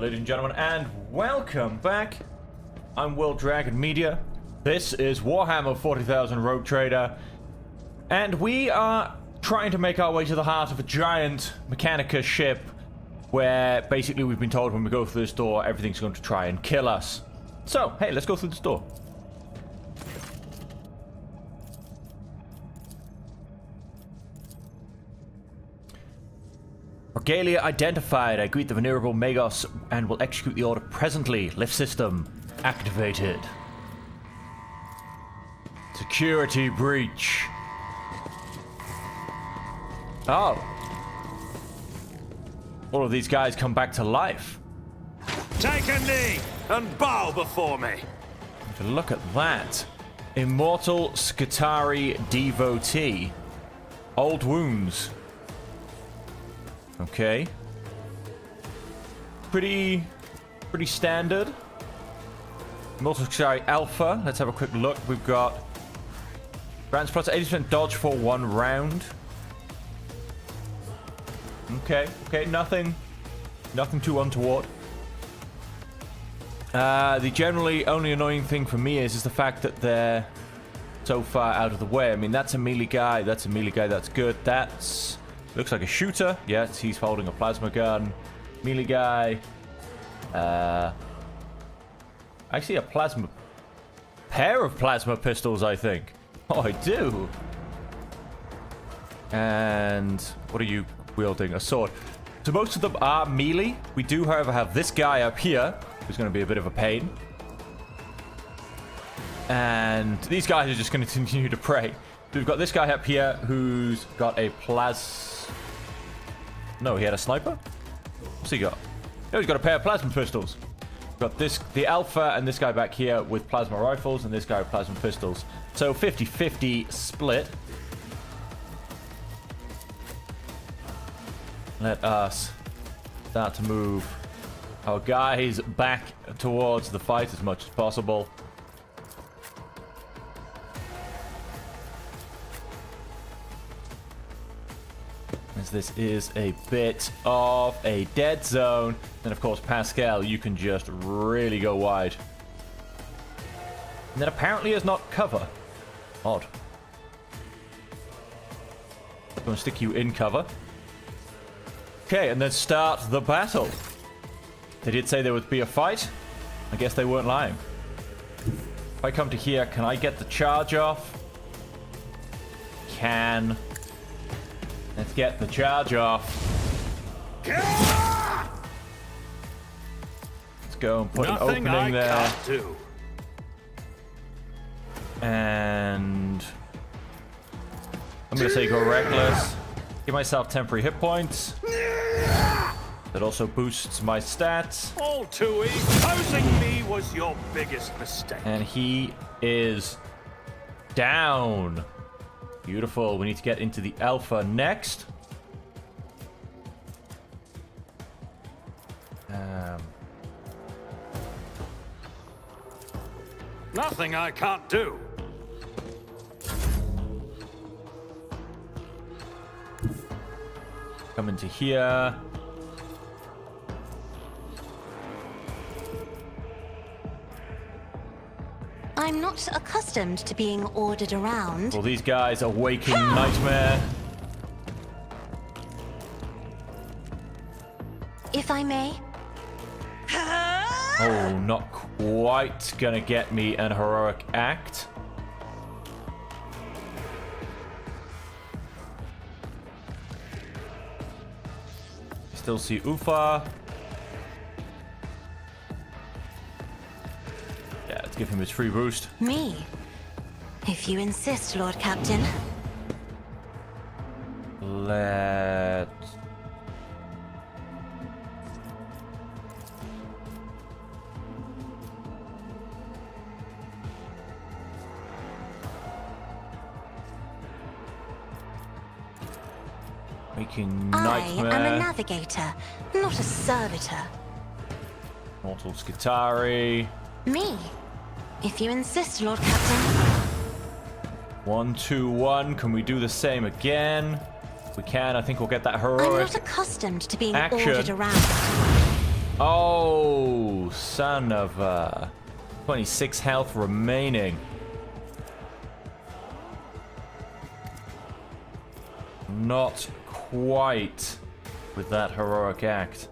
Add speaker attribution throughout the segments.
Speaker 1: ladies and gentlemen, and welcome back. I'm World Dragon Media. This is Warhammer 40,000 Rogue Trader, and we are trying to make our way to the heart of a giant Mechanica ship, where basically we've been told when we go through this door, everything's going to try and kill us. So, hey, let's go through this door. Regalia identified. I greet the venerable Magos and will execute the order presently. Lift system activated. Security breach. Oh. All of these guys come back to life.
Speaker 2: Take a knee and bow before me.
Speaker 1: Look at that. Immortal Skitarii devotee. Old wounds. Okay. Pretty standard. Immortal Skitarii Alpha. Let's have a quick look. We've got grants plus 80% dodge for 1 round. Okay, nothing too untoward. The generally only annoying thing for me is the fact that they're so far out of the way. I mean, that's a melee guy. That's good. That's looks like a shooter. Yes, he's holding a plasma gun. Melee guy. I see a pair of plasma pistols, I think. Oh, I do. And what are you wielding? A sword. So most of them are melee. We do, however, have this guy up here, who's going to be a bit of a pain. And these guys are just going to continue to prey. So we've got this guy up here who's got a No, he had a sniper? What's he got? Oh, he's got a pair of plasma pistols. We've got the Alpha and this guy back here with plasma rifles and this guy with plasma pistols. So 50-50 split. Let us start to move our guys back towards the fight as much as possible. As this is a bit of a dead zone. And of course, Pascal, you can just really go wide. And that apparently is not cover. Odd. I'm going to stick you in cover. Okay, and then start the battle. They did say there would be a fight. I guess they weren't lying. If I come to here, can I get the charge off? Can. Let's get the charge off. Let's go and put an opening there. And I'm going to say go reckless. Give myself temporary hit points. That also boosts my stats.
Speaker 2: All too easy. Opposing me was your biggest mistake.
Speaker 1: And he is down. Beautiful. We need to get into the Alpha next.
Speaker 2: Nothing I can't do.
Speaker 1: Come into here.
Speaker 3: I'm not accustomed to being ordered around.
Speaker 1: Well, these guys are waking nightmare.
Speaker 3: If I may.
Speaker 1: Oh, not quite gonna get me an heroic act. Still see Ufa. Yeah, let's give him his free boost.
Speaker 3: Me? If you insist, Lord Captain.
Speaker 1: Let's... Making nightmare.
Speaker 3: I am a navigator, not a servitor.
Speaker 1: Mortal Skitarii.
Speaker 3: Me? If you insist, Lord Captain.
Speaker 1: 1, 2, 1. Can we do the same again? If we can, I think we'll get that heroic
Speaker 3: I'm not accustomed to being
Speaker 1: action.
Speaker 3: ordered around.
Speaker 1: Oh, son of 26 health remaining. Not quite with that heroic act.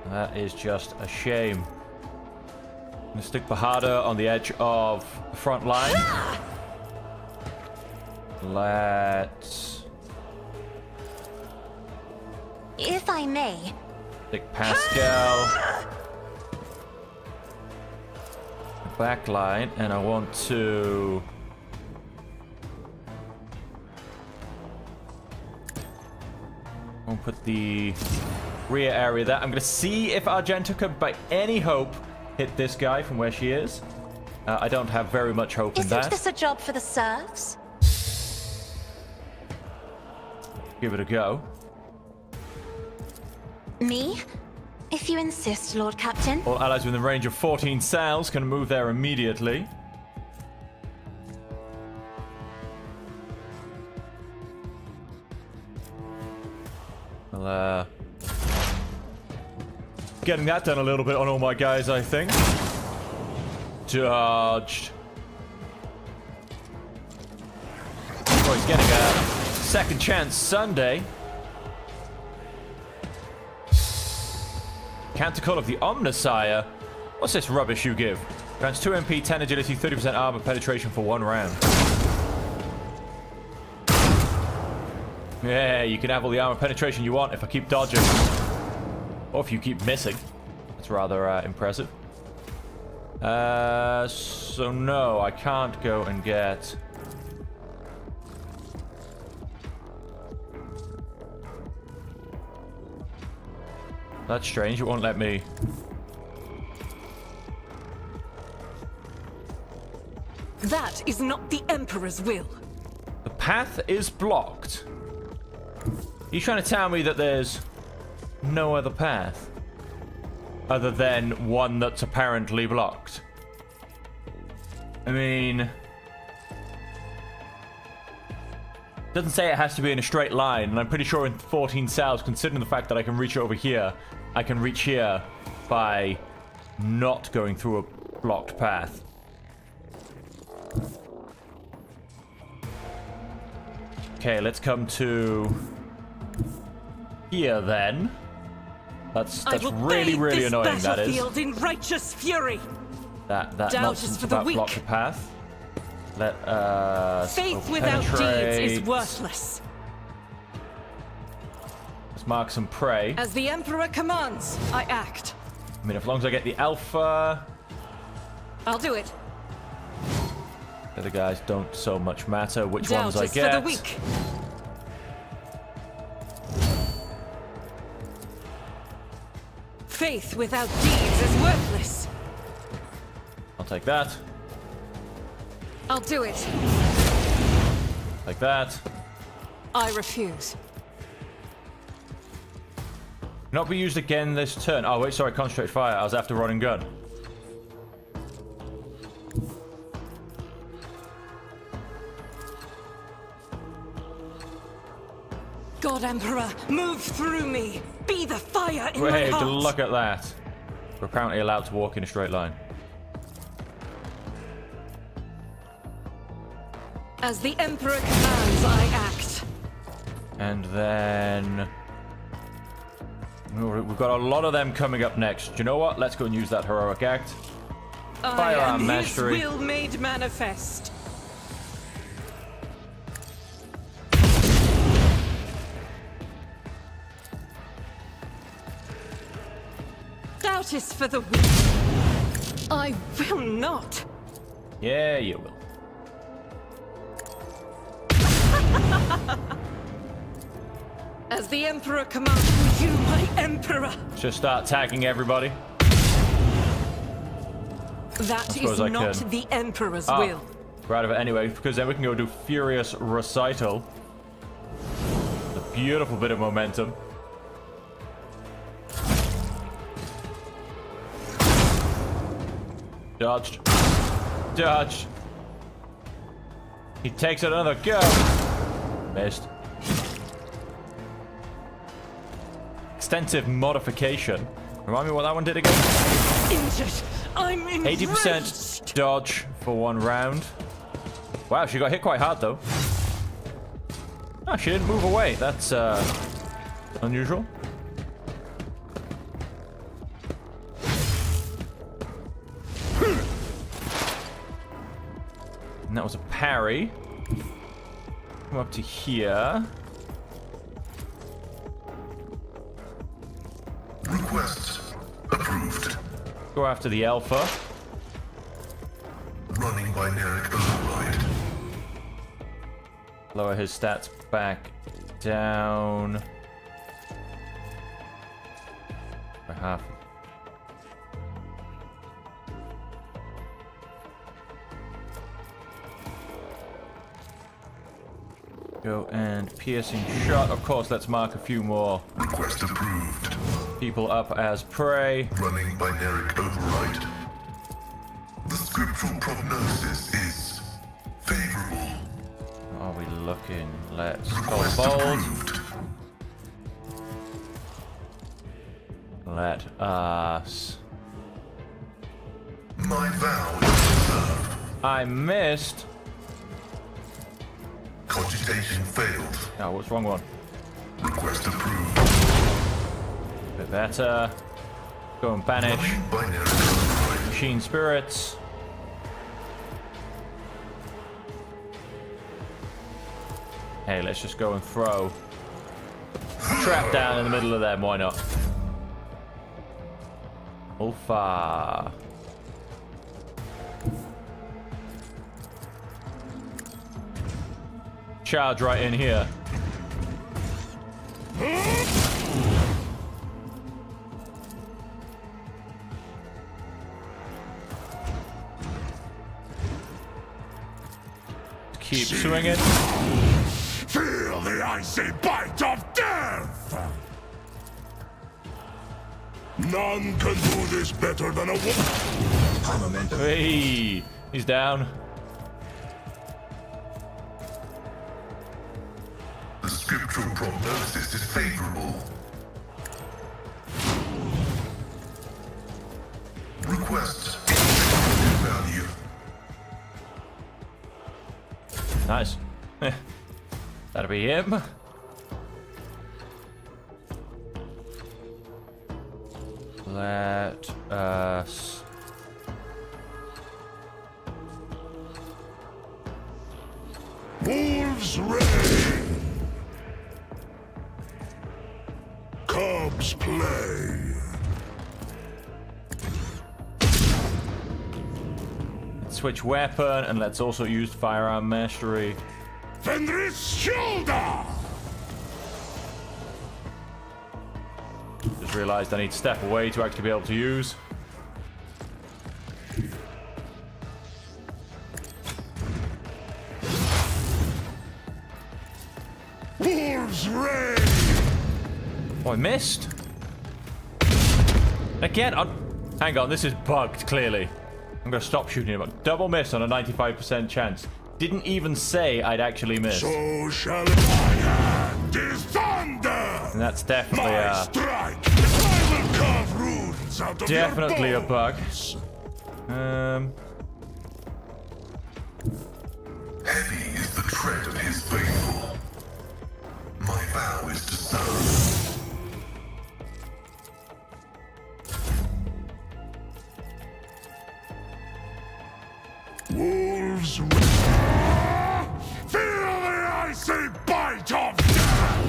Speaker 1: That is just a shame. I'm gonna stick Bahada on the edge of the front line. Let's
Speaker 3: If I may.
Speaker 1: stick Pascal back line, and I want to put the rear area there. I'm gonna see if Argenta could by any hope hit this guy from where she is. I don't have very much hope in
Speaker 3: Isn't
Speaker 1: that.
Speaker 3: this a job for the serfs?
Speaker 1: Give it a go.
Speaker 3: Me? If you insist, Lord Captain.
Speaker 1: All allies within range of 14 cells can move there immediately. Well, getting that done a little bit on all my guys, I think. Dodged. Oh, he's getting a second chance Sunday. Countercall of the Omnisire. What's this rubbish you give? Grants 2 MP, 10 agility, 30% armor penetration for 1 round. Yeah, you can have all the armor penetration you want if I keep dodging. Or if you keep missing. That's rather impressive. So no, I can't go and get... That's strange, it won't let me.
Speaker 4: That is not the Emperor's will.
Speaker 1: The path is blocked. You trying to tell me that there's no other path? Other than one that's apparently blocked? I mean... Doesn't say it has to be in a straight line, and I'm pretty sure in 14 cells, considering the fact that I can reach over here, I can reach here by not going through a blocked path. Okay, let's come to here then. That's really annoying. That is.
Speaker 4: In righteous fury.
Speaker 1: That
Speaker 4: Doubt
Speaker 1: nonsense
Speaker 4: is for the
Speaker 1: about
Speaker 4: weak.
Speaker 1: block the path. Let
Speaker 4: Faith without deeds is worthless.
Speaker 1: Let's mark some prey.
Speaker 4: As the Emperor commands, I act.
Speaker 1: I mean, as long as I get the alpha,
Speaker 4: I'll do it.
Speaker 1: the other guys don't so much matter which
Speaker 4: Doubt
Speaker 1: ones I
Speaker 4: is
Speaker 1: get.
Speaker 4: for the weak. Faith without deeds is worthless.
Speaker 1: I'll take that.
Speaker 4: I'll do it.
Speaker 1: Like that.
Speaker 4: I refuse.
Speaker 1: Not be used again this turn. Oh wait, sorry, concentrate fire. I was after rod and gun.
Speaker 4: God Emperor, move through me. Be the fire in my
Speaker 1: Wait,
Speaker 4: heart.
Speaker 1: look at that. We're apparently allowed to walk in a straight line.
Speaker 4: As the Emperor commands, I act.
Speaker 1: And then... we've got a lot of them coming up next. Do you know what? Let's go and use that heroic act.
Speaker 4: I am
Speaker 1: mastery.
Speaker 4: his will made manifest. Doubt is for the weak. I will not.
Speaker 1: Yeah, you will.
Speaker 4: As the Emperor commands, you, my Emperor.
Speaker 1: Just start tagging everybody.
Speaker 4: That is
Speaker 1: suppose I
Speaker 4: not
Speaker 1: could.
Speaker 4: the Emperor's
Speaker 1: Ah,
Speaker 4: will.
Speaker 1: we're out of it anyway, because then we can go do Furious Recital. A beautiful bit of momentum. Dodged. Dodged. He takes another go. Missed. extensive modification. Remind me what that one did again?
Speaker 4: Injured. I'm enraged.
Speaker 1: 80% dodge for 1 round. Wow, she got hit quite hard though. Oh, she didn't move away. That's unusual. And that was a parry. Come up to here.
Speaker 5: Request approved.
Speaker 1: Go after the alpha.
Speaker 5: Running binaric override.
Speaker 1: Lower his stats back down. By half. Go and piercing shot. Of course, let's mark a few more
Speaker 5: Request approved.
Speaker 1: people up as prey.
Speaker 5: Running binaric override. The scriptural prognosis is favorable.
Speaker 1: How are we looking? Let's go
Speaker 5: Request
Speaker 1: bold.
Speaker 5: approved.
Speaker 1: Let us.
Speaker 5: My vow is observed.
Speaker 1: I missed.
Speaker 5: Cogitation failed.
Speaker 1: Oh, what's wrong one?
Speaker 5: Request approved.
Speaker 1: Bit better. Go and banish.
Speaker 5: Running binaric override.
Speaker 1: Machine spirits. Hey, let's just go and throw. Trap down in the middle of them, why not? Alpha. Charge right in here. Keep swinging.
Speaker 2: Feel the icy bite of death! None can do this better than a woman.
Speaker 1: Hey, he's down.
Speaker 5: The scriptural prognosis is favorable. Request value.
Speaker 1: Nice. That'll be him. Let us.
Speaker 2: Wolves reign. Cubs play.
Speaker 1: Switch weapon, and let's also use firearm mastery.
Speaker 2: Fenris shoulder.
Speaker 1: Just realized I need to step away to actually be able to use.
Speaker 2: Wolves reign.
Speaker 1: Oh, I missed. Again, hang on, this is bugged, clearly. I'm gonna stop shooting him. Double miss on a 95% chance. Didn't even say I'd actually miss.
Speaker 2: So shall my hand is thunder.
Speaker 1: And that's definitely
Speaker 2: My strike. I will carve runes out of
Speaker 1: definitely
Speaker 2: your
Speaker 1: a bug.
Speaker 2: bones.
Speaker 5: Heavy is the tread of his faithful. My vow is to serve.
Speaker 2: Wolves reign. Feel the icy bite of death.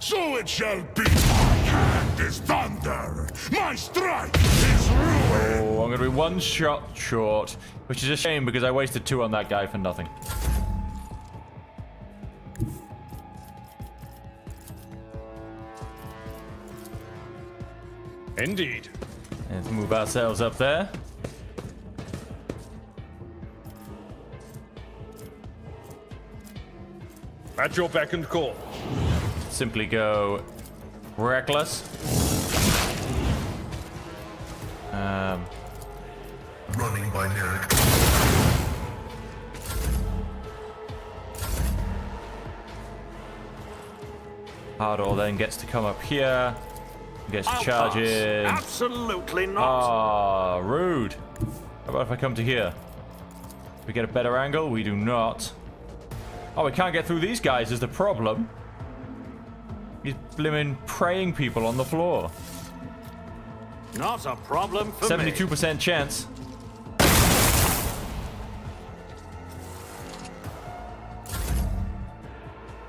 Speaker 2: So it shall be. My hand is thunder. My strike is ruin.
Speaker 1: Oh, I'm gonna be one shot short, which is a shame because I wasted 2 on that guy for nothing.
Speaker 2: Indeed.
Speaker 1: Let's move ourselves up there.
Speaker 2: At your beck and call.
Speaker 1: Simply go reckless.
Speaker 5: Running binaric.
Speaker 1: Hardor then gets to come up here. Gets to charge in.
Speaker 2: Absolutely not.
Speaker 1: Ah, rude. How about if I come to here? We get a better angle? We do not. Oh, we can't get through these guys is the problem. He's blimmin' praying people on the floor.
Speaker 2: Not a problem for
Speaker 1: 72% chance.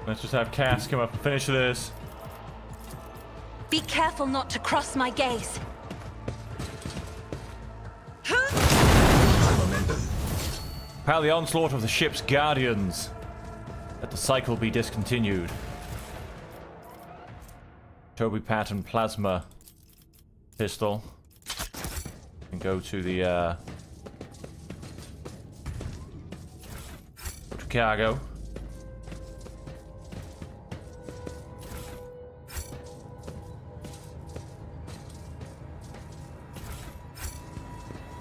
Speaker 1: Let's just have Cass come up and finish this.
Speaker 3: Be careful not to cross my gaze.
Speaker 1: Power the onslaught of the ship's guardians. Let the cycle be discontinued. Toby Patton plasma pistol. And go to the Chicago.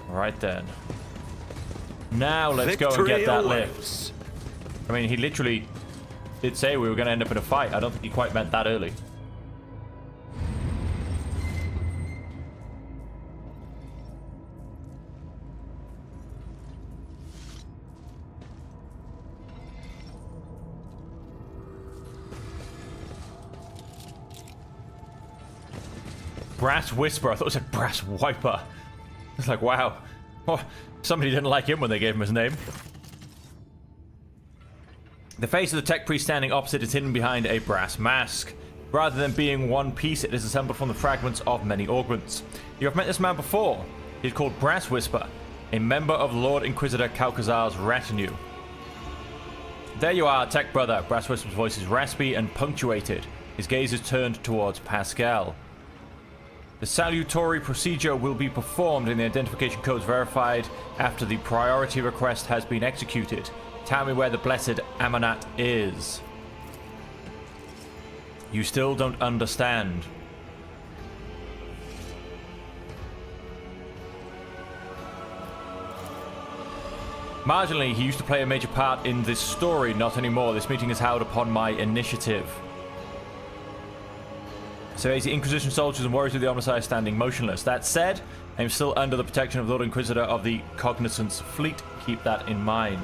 Speaker 1: Right then. Now let's go and get that lift. I mean, he literally did say we were going to end up in a fight. I don't think he quite meant that early. Brass Whisper. I thought it said Brass Wiper. It's like, wow. Oh, somebody didn't like him when they gave him his name. The face of the tech priest standing opposite is hidden behind a brass mask. Rather than being one piece, it is assembled from the fragments of many augments. You have met this man before. He's called Brass Whisper, a member of Lord Inquisitor Calcazar's retinue. There you are, tech brother. Brass Whisper's voice is raspy and punctuated. His gaze is turned towards Pascal. The salutatory procedure will be performed and the identification codes verified after the priority request has been executed. Tell me where the blessed Amanat is. You still don't understand. Marginally, he used to play a major part in this story, not anymore. This meeting is held upon my initiative. So as the Inquisition soldiers and warriors of the Omnissiah standing motionless. That said, I am still under the protection of the Lord Inquisitor of the Cognizance Fleet. Keep that in mind.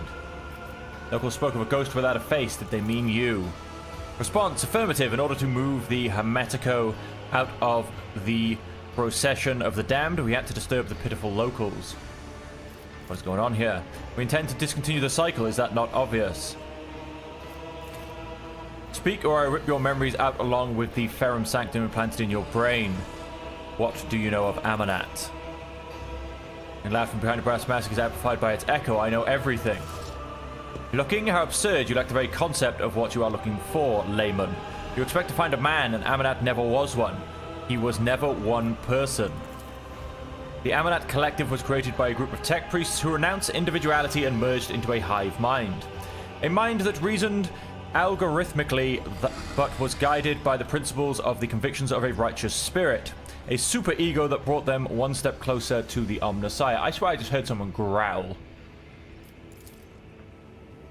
Speaker 1: Locals spoke of a ghost without a face. Did they mean you? Response, affirmative. In order to move the Hermetico out of the procession of the damned, we had to disturb the pitiful locals. What's going on here? We intend to discontinue the cycle. Is that not obvious? Speak or I rip your memories out along with the Ferrum Sanctum implanted in your brain. What do you know of Amanat? And laugh from behind a brass mask is amplified by its echo. I know everything. Looking how absurd. You lack the very concept of what you are looking for, layman. You expect to find a man, and Amanat never was one. He was never one person. The Amanat Collective was created by a group of tech priests who renounced individuality and merged into a hive mind. A mind that reasoned algorithmically, but was guided by the principles of the convictions of a righteous spirit. A super-ego that brought them one step closer to the Omnissiah. I swear I just heard someone growl.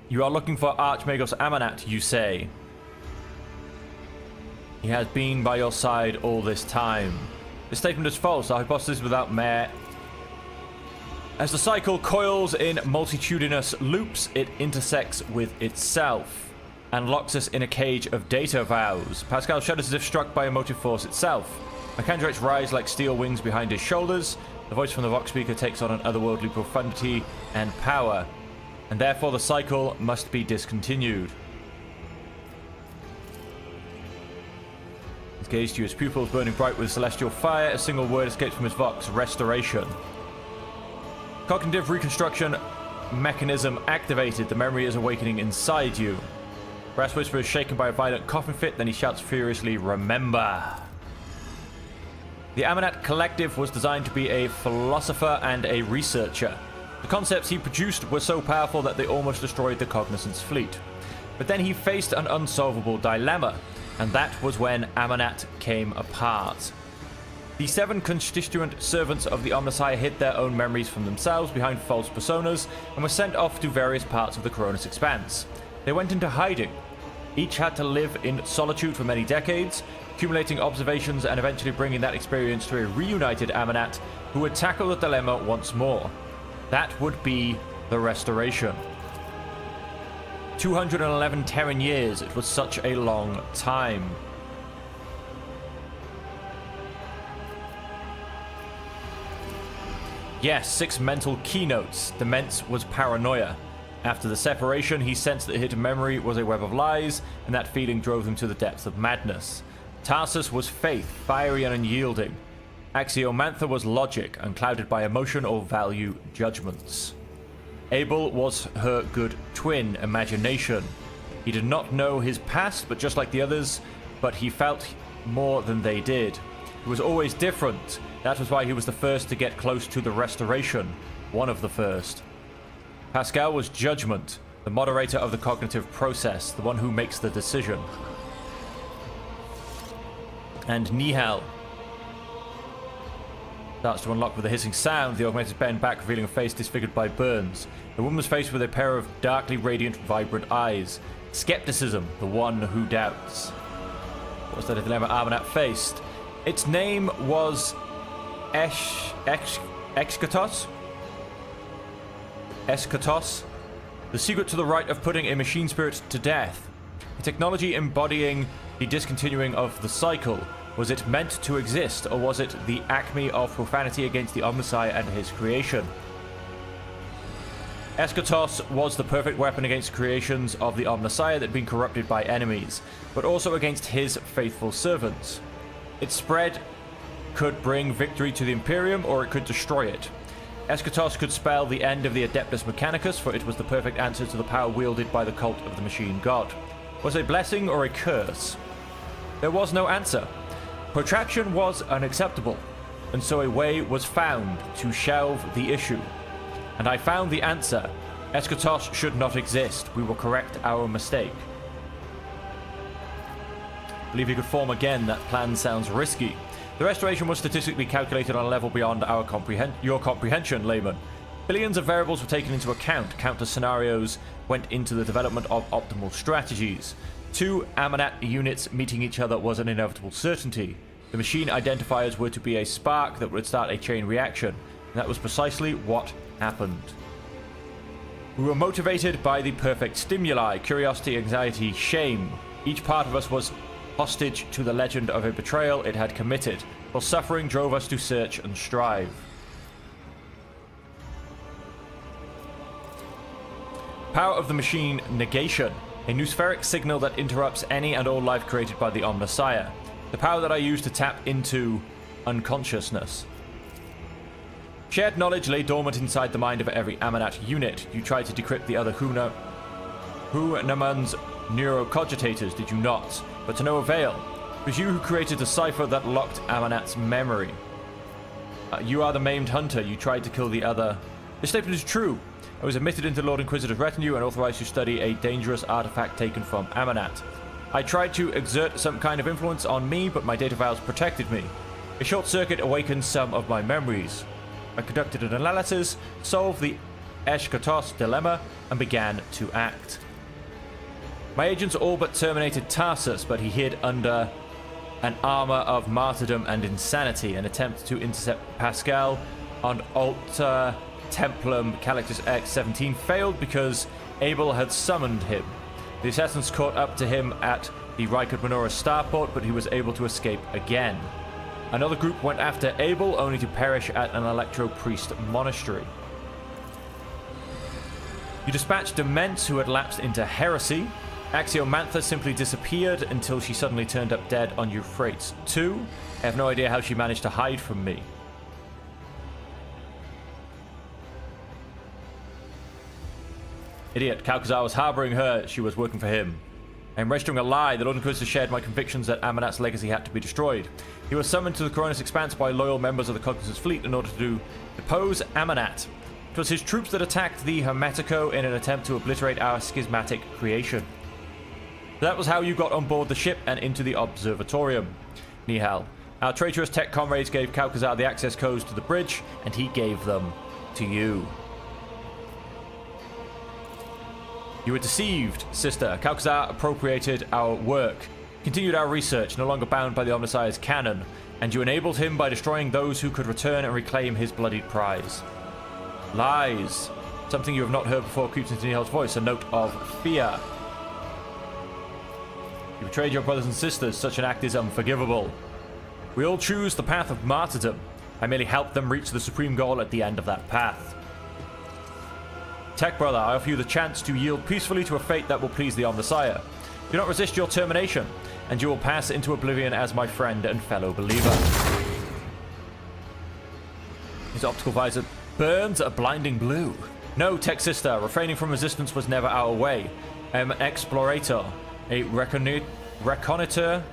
Speaker 1: You are looking for Archmagos Amanat, you say. He has been by your side all this time. This statement is false. Our hypothesis without merit. As the cycle coils in multitudinous loops, it intersects with itself and locks us in a cage of data vows. Pascal shudders as if struck by a motive force itself. Macandrex rise like steel wings behind his shoulders. The voice from the Vox speaker takes on an otherworldly profundity and power, and therefore the cycle must be discontinued. His gaze to his pupils burning bright with celestial fire. A single word escapes from his Vox: restoration. Cognitive reconstruction mechanism activated. The memory is awakening inside you. Brass Whisper is shaken by a violent coughing fit, then he shouts furiously, remember. The Amanat Collective was designed to be a philosopher and a researcher. The concepts he produced were so powerful that they almost destroyed the Cognizance Fleet. But then he faced an unsolvable dilemma, and that was when Amanat came apart. The 7 constituent servants of the Omnissiah hid their own memories from themselves behind false personas and were sent off to various parts of the Coronis Expanse. They went into hiding. Each had to live in solitude for many decades, accumulating observations and eventually bringing that experience to a reunited Amanat who would tackle the dilemma once more. That would be the Restoration. 211 Terran years. It was such a long time. Yes, 6 mental keynotes. Demence was paranoia. After the separation, he sensed that hidden memory was a web of lies, and that feeling drove him to the depths of madness. Tarsus was faith, fiery and unyielding. Axiomantha was logic, unclouded by emotion or value judgments. Abel was her good twin, imagination. He did not know his past, but just like the others, but he felt more than they did. He was always different. That was why he was the first to get close to the Restoration. One of the first. Pascal was judgment, the moderator of the cognitive process, the one who makes the decision. And Nihal starts to unlock with a hissing sound. The augmented bend back, revealing a face disfigured by burns. The woman was faced with a pair of darkly radiant, vibrant eyes. Skepticism, the one who doubts. What was that dilemma Amanat faced? Its name was Eschatos? Eschatos? The secret to the right of putting a machine spirit to death. A technology embodying the discontinuing of the cycle. Was it meant to exist, or was it the acme of profanity against the Omnissiah and his creation? Eschatos was the perfect weapon against creations of the Omnissiah that had been corrupted by enemies, but also against his faithful servants. Its spread could bring victory to the Imperium, or it could destroy it. Eschatos could spell the end of the Adeptus Mechanicus, for it was the perfect answer to the power wielded by the cult of the Machine God. Was it a blessing or a curse? There was no answer. Protraction was unacceptable, and so a way was found to shelve the issue. And I found the answer. Eschatos should not exist. We will correct our mistake. Believe he could form again. That plan sounds risky. The restoration was statistically calculated on a level beyond your comprehension, layman. Billions of variables were taken into account. Countless scenarios went into the development of optimal strategies. 2 Amanat units meeting each other was an inevitable certainty. The machine identifiers were to be a spark that would start a chain reaction, and that was precisely what happened. We were motivated by the perfect stimuli: curiosity, anxiety, shame. Each part of us was hostage to the legend of a betrayal it had committed, while suffering drove us to search and strive. Power of the machine: negation. A noospheric signal that interrupts any and all life created by the Omnissiah. The power that I use to tap into unconsciousness. Shared knowledge lay dormant inside the mind of every Amanat unit. You tried to decrypt the other Hunaman's neurocogitators, did you not? But to no avail. It was you who created the cipher that locked Amanat's memory. You are the maimed hunter. You tried to kill the other. This statement is true. I was admitted into Lord Inquisitor's retinue and authorized to study a dangerous artifact taken from Amanat. I tried to exert some kind of influence on me, but my data files protected me. A short circuit awakened some of my memories. I conducted an analysis, solved the Eschatos dilemma, and began to act. My agents all but terminated Tarsus, but he hid under an armor of martyrdom and insanity. An attempt to intercept Pascal on Alta Templum Calictus X-17 failed because Abel had summoned him. The assassins caught up to him at the Rykard Menorah starport, but he was able to escape again. Another group went after Abel, only to perish at an Electro-Priest monastery. You dispatched Demence, who had lapsed into heresy. Axiomantha simply disappeared until she suddenly turned up dead on Euphrates 2. I have no idea how she managed to hide from me. Idiot. Calcazar was harboring her. She was working for him. I am registering a lie. The Lord Inquisitor shared my convictions that Amanat's legacy had to be destroyed. He was summoned to the Coronus Expanse by loyal members of the Cognitus fleet in order to depose Amanat. It was his troops that attacked the Hermetico in an attempt to obliterate our schismatic creation. That was how you got on board the ship and into the observatorium. Nihal. Our traitorous tech comrades gave Calcazar the access codes to the bridge, and he gave them to you. You were deceived, sister. Kalkazar appropriated our work, continued our research, no longer bound by the Omnissiah's canon, and you enabled him by destroying those who could return and reclaim his bloodied prize. Lies. Something you have not heard before creeps into Nihal's voice, a note of fear. You betrayed your brothers and sisters. Such an act is unforgivable. We all choose the path of martyrdom. I merely help them reach the supreme goal at the end of that path. Tech brother, I offer you the chance to yield peacefully to a fate that will please the Omnissiah. Do not resist your termination, and you will pass into oblivion as my friend and fellow believer. His optical visor burns a blinding blue. No, Tech sister, refraining from resistance was never our way. I am an explorator, a reconnoiter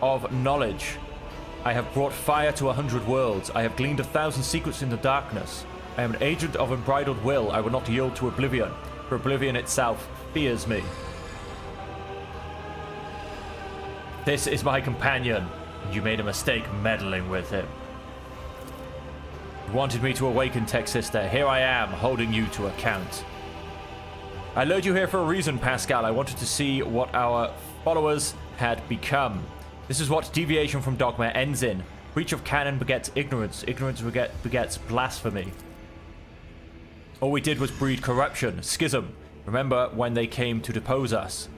Speaker 1: of knowledge. I have brought fire to 100 worlds. I have gleaned 1,000 secrets in the darkness. I am an agent of unbridled will. I will not yield to oblivion, for oblivion itself fears me. This is my companion, and you made a mistake meddling with him. You wanted me to awaken, Tech sister. Here I am, holding you to account. I lured you here for a reason, Pascal. I wanted to see what our followers had become. This is what deviation from dogma ends in. Breach of canon begets ignorance. Ignorance begets blasphemy. All we did was breed corruption, schism. Remember when they came to depose us?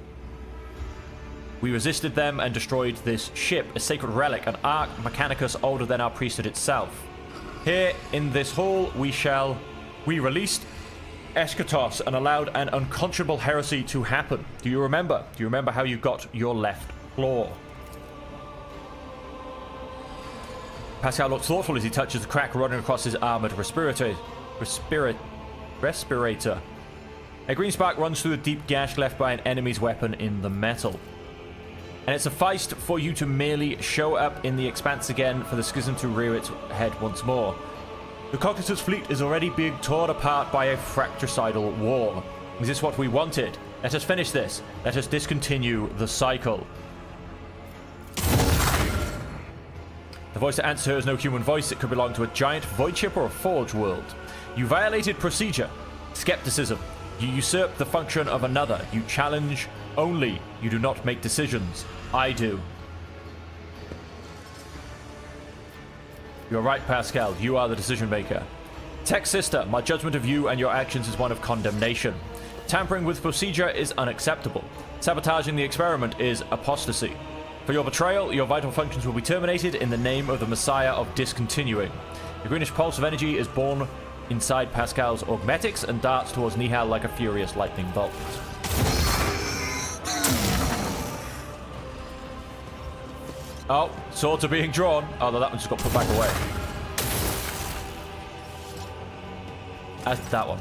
Speaker 1: We resisted them and destroyed this ship, a sacred relic, an arc mechanicus older than our priesthood itself. Here in this hall we released Eschatos and allowed an unconscionable heresy to happen. Do you remember? Do you remember how you got your left claw? Pascal looks thoughtful as he touches the crack running across his armored respirator. A green spark runs through the deep gash left by an enemy's weapon in the metal. And it sufficed for you to merely show up in the expanse again for the schism to rear its head once more. The Cognitus fleet is already being torn apart by a fratricidal war. Is this what we wanted? Let us finish this. Let us discontinue the cycle. The voice that answers her is no human voice. It could belong to a giant void ship or a forge world. You violated procedure. Skepticism. You usurp the function of another. You challenge only. You do not make decisions. I do. You're right, Pascal. You are the decision maker. Tech sister, my judgment of you and your actions is one of condemnation. Tampering with procedure is unacceptable. Sabotaging the experiment is apostasy. For your betrayal, your vital functions will be terminated in the name of the Messiah of discontinuing. The greenish pulse of energy is born inside Pascal's augmetics and darts towards Nihal like a furious lightning bolt. Oh, swords are being drawn. Although that one just got put back away. As did that one.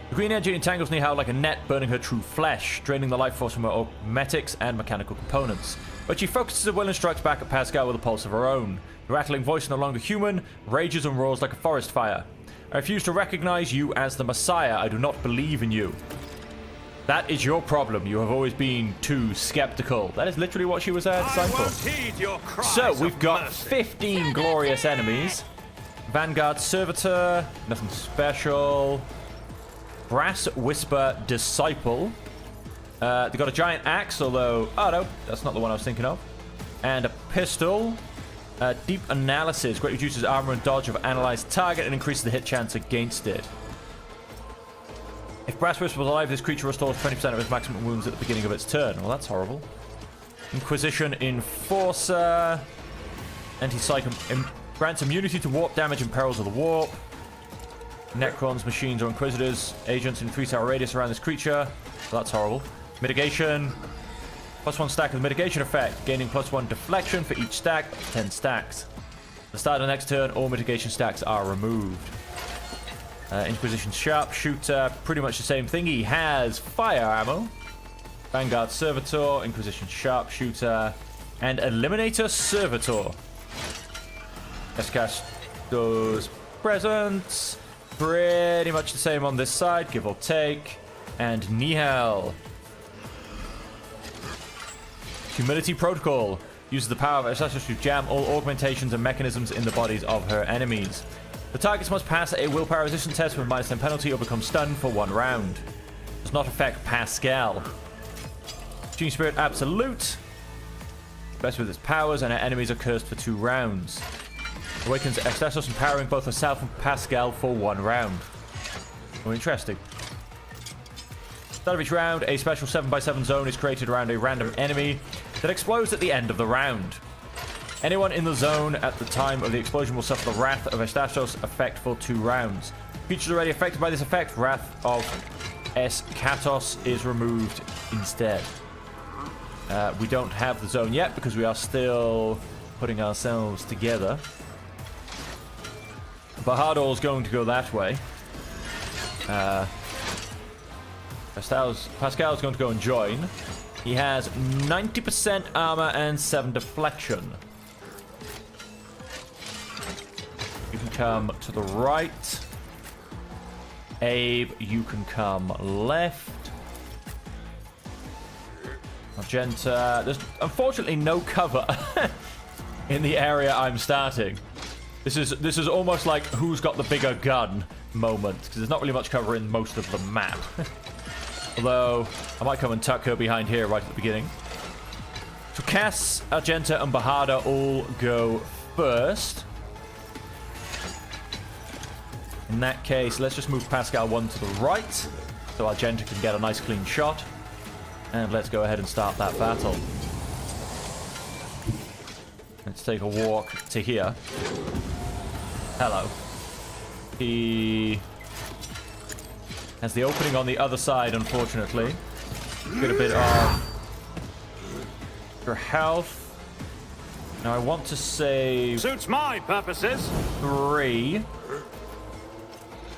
Speaker 1: The green energy entangles Nihal like a net, burning her true flesh, draining the life force from her augmetics and mechanical components. But she focuses her will and strikes back at Pascal with a pulse of her own. The rattling voice, no longer human, rages and roars like a forest fire. I refuse to recognize you as the Messiah. I do not believe in you. That is your problem. You have always been too skeptical. That is literally what she was designed for. So, we've got 15 glorious enemies. Vanguard Servitor, nothing special. Brass Whisper Disciple. They got a giant axe, although... Oh, no, that's not the one I was thinking of. And a pistol. Deep Analysis. Greatly reduces armor and dodge of analyzed target and increases the hit chance against it. If Brass Whisper was alive, this creature restores 20% of its maximum wounds at the beginning of its turn. Well, that's horrible. Inquisition Enforcer. Anti-Psych grants immunity to warp damage and perils of the warp. Necrons, machines, or Inquisitors. Agents increase our radius around this creature. So that's horrible. Mitigation. +1 stack of the mitigation effect. Gaining +1 deflection for each stack. 10 stacks. At the start of the next turn, all mitigation stacks are removed. Inquisition Sharpshooter. Pretty much the same thing. He has fire ammo. Vanguard Servitor. Inquisition Sharpshooter. And Eliminator Servitor. Let's cast those presents. Pretty much the same on this side, give or take. And Nihal. Humility Protocol. Uses the power of Assassin's to jam all augmentations and mechanisms in the bodies of her enemies. The targets must pass a willpower resistance test with -10 penalty or become stunned for 1 round. Does not affect Pascal. Gene Spirit Absolute. Best with its powers, and our enemies are cursed for 2 rounds. Awakens Esthos, empowering both herself and Pascal for 1 round. Oh, interesting. Start of each round, a special 7x7 zone is created around a random enemy that explodes at the end of the round. Anyone in the zone at the time of the explosion will suffer the Wrath of Esthos effect for 2 rounds. Creatures already affected by this effect, Wrath of Eschatos is removed instead. We don't have the zone yet because we are still putting ourselves together. Bahador's going to go that way. Pascal's going to go and join. He has 90% armor and 7 deflection. You can come to the right. Abe, you can come left. Magenta. There's unfortunately no cover in the area I'm starting. This is almost like who's got the bigger gun moment, because there's not really much cover in most of the map. Although I might come and tuck her behind here right at the beginning. So Cass, Argenta, and Bahadur all go first. In that case, let's just move Pascal 1 to the right, so Argenta can get a nice clean shot. And let's go ahead and start that battle. Let's take a walk to here. Hello. He has the opening on the other side, unfortunately. Get a bit of your health. Now I want to save...
Speaker 6: Suits my purposes.
Speaker 1: 3.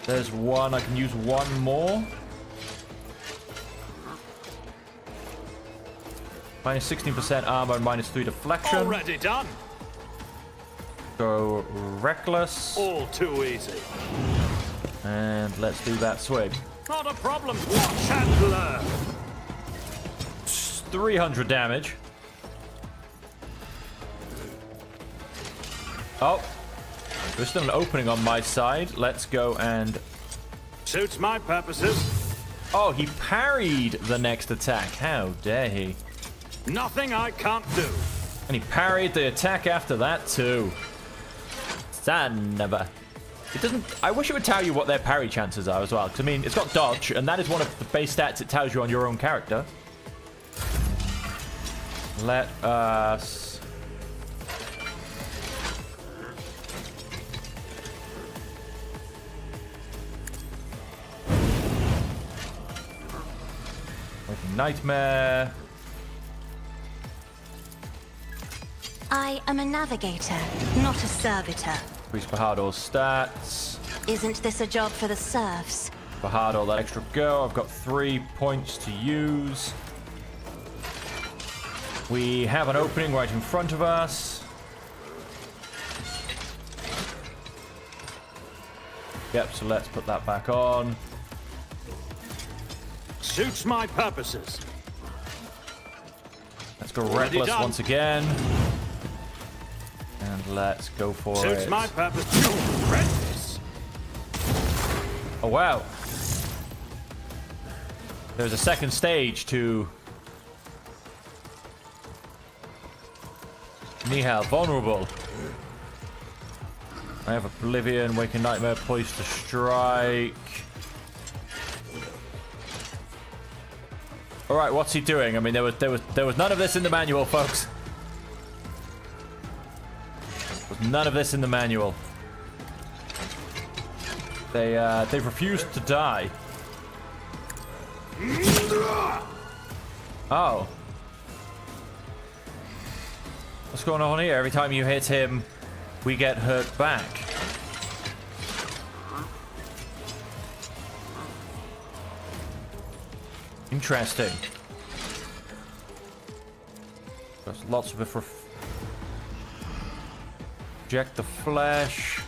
Speaker 1: There's 1. I can use 1 more. Minus 16% armor and minus 3 deflection.
Speaker 6: Already done.
Speaker 1: Go reckless.
Speaker 6: All too easy.
Speaker 1: And let's do that swing.
Speaker 6: Not a problem. Watch and learn.
Speaker 1: 300 damage. Oh. There's still an opening on my side. Let's go and...
Speaker 6: Suits my purposes.
Speaker 1: Oh, he parried the next attack. How dare he?
Speaker 6: Nothing I can't do.
Speaker 1: And he parried the attack after that too. Son of a... It doesn't... I wish it would tell you what their parry chances are as well. Because, I mean, it's got dodge, and that is one of the base stats it tells you on your own character. Let us... Nightmare.
Speaker 3: I am a navigator, not a servitor.
Speaker 1: Increase Bahador's stats.
Speaker 3: Isn't this a job for the serfs?
Speaker 1: Bahadur, that extra go. I've got 3 points to use. We have an opening right in front of us. Yep, so let's put that back on.
Speaker 6: Suits my purposes.
Speaker 1: Let's go reckless once again. And let's go for it.
Speaker 6: Suits my purpose. Reckless.
Speaker 1: Oh, wow. There's a second stage to... Nihal, vulnerable. I have Oblivion, Waking Nightmare, Poised to Strike. All right, what's he doing? I mean, there was none of this in the manual, folks. There was none of this in the manual. They've refused to die. Oh. What's going on here? Every time you hit him, we get hurt back. Interesting. There's lots of it. Reject the flesh.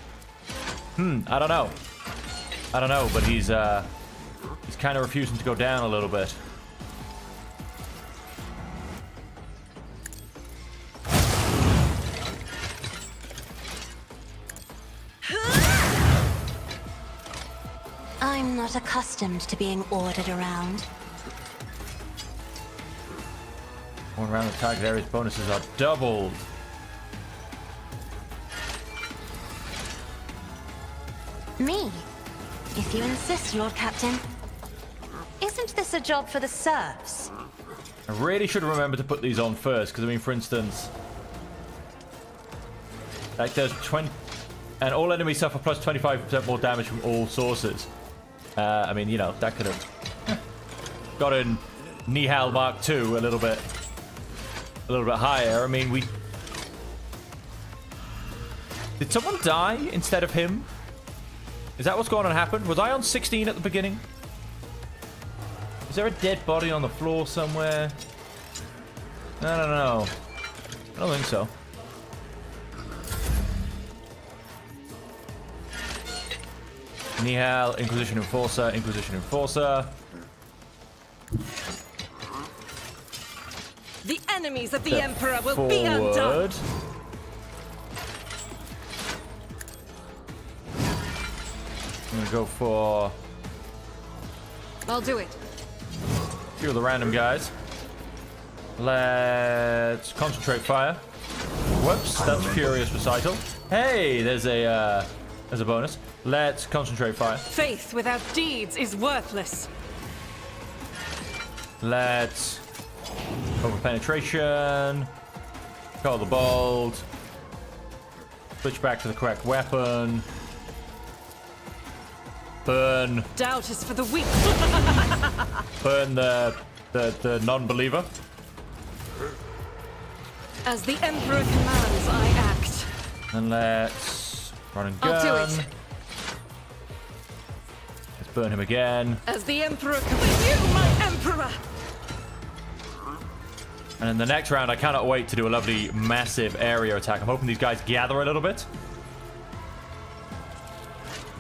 Speaker 1: I don't know. I don't know, but he's kind of refusing to go down a little bit.
Speaker 3: I'm not accustomed to being ordered around.
Speaker 1: One round the target area's bonuses are doubled.
Speaker 3: Me? If you insist, Lord Captain. Isn't this a job for the serfs?
Speaker 1: I really should remember to put these on first, because I mean, for instance, like there's 20, and all enemies suffer plus 25% more damage from all sources. I mean, you know, that could have got in Nihal Mark II a little bit higher. I mean, did someone die instead of him? Is that what's going to happen? Was I on 16 at the beginning? Is there a dead body on the floor somewhere? I don't know. I don't think so. Nihal, Inquisition Enforcer, Inquisition Enforcer.
Speaker 4: The enemies of the Emperor will
Speaker 1: Forward.
Speaker 4: be undone.
Speaker 1: I'm gonna go for
Speaker 4: I'll do it.
Speaker 1: a few of the random guys. Let's concentrate fire. Whoops, that's Furious Recital. Hey, there's a bonus. Let's concentrate fire.
Speaker 4: Faith without deeds is worthless.
Speaker 1: Let's over penetration. Call the bolt. Switch back to the correct weapon. Burn.
Speaker 4: Doubt is for the weak.
Speaker 1: Burn the non-believer.
Speaker 4: As the Emperor commands, I act.
Speaker 1: And let's run and gun.
Speaker 4: I'll do it.
Speaker 1: Let's burn him again.
Speaker 4: As the Emperor commands, you, my Emperor!
Speaker 1: And in the next round, I cannot wait to do a lovely, massive area attack. I'm hoping these guys gather a little bit.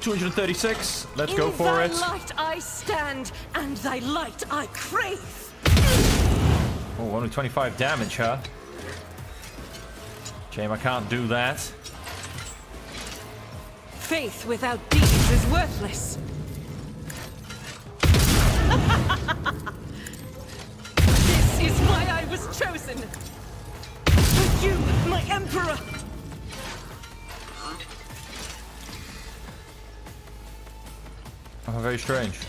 Speaker 1: 236. Let's go for it.
Speaker 4: In thy light I stand, and thy light I crave.
Speaker 1: Oh, only 25 damage, huh? Shame I can't do that.
Speaker 4: Faith without deeds is worthless. This is why I was chosen. For you, my Emperor.
Speaker 1: Oh, very strange.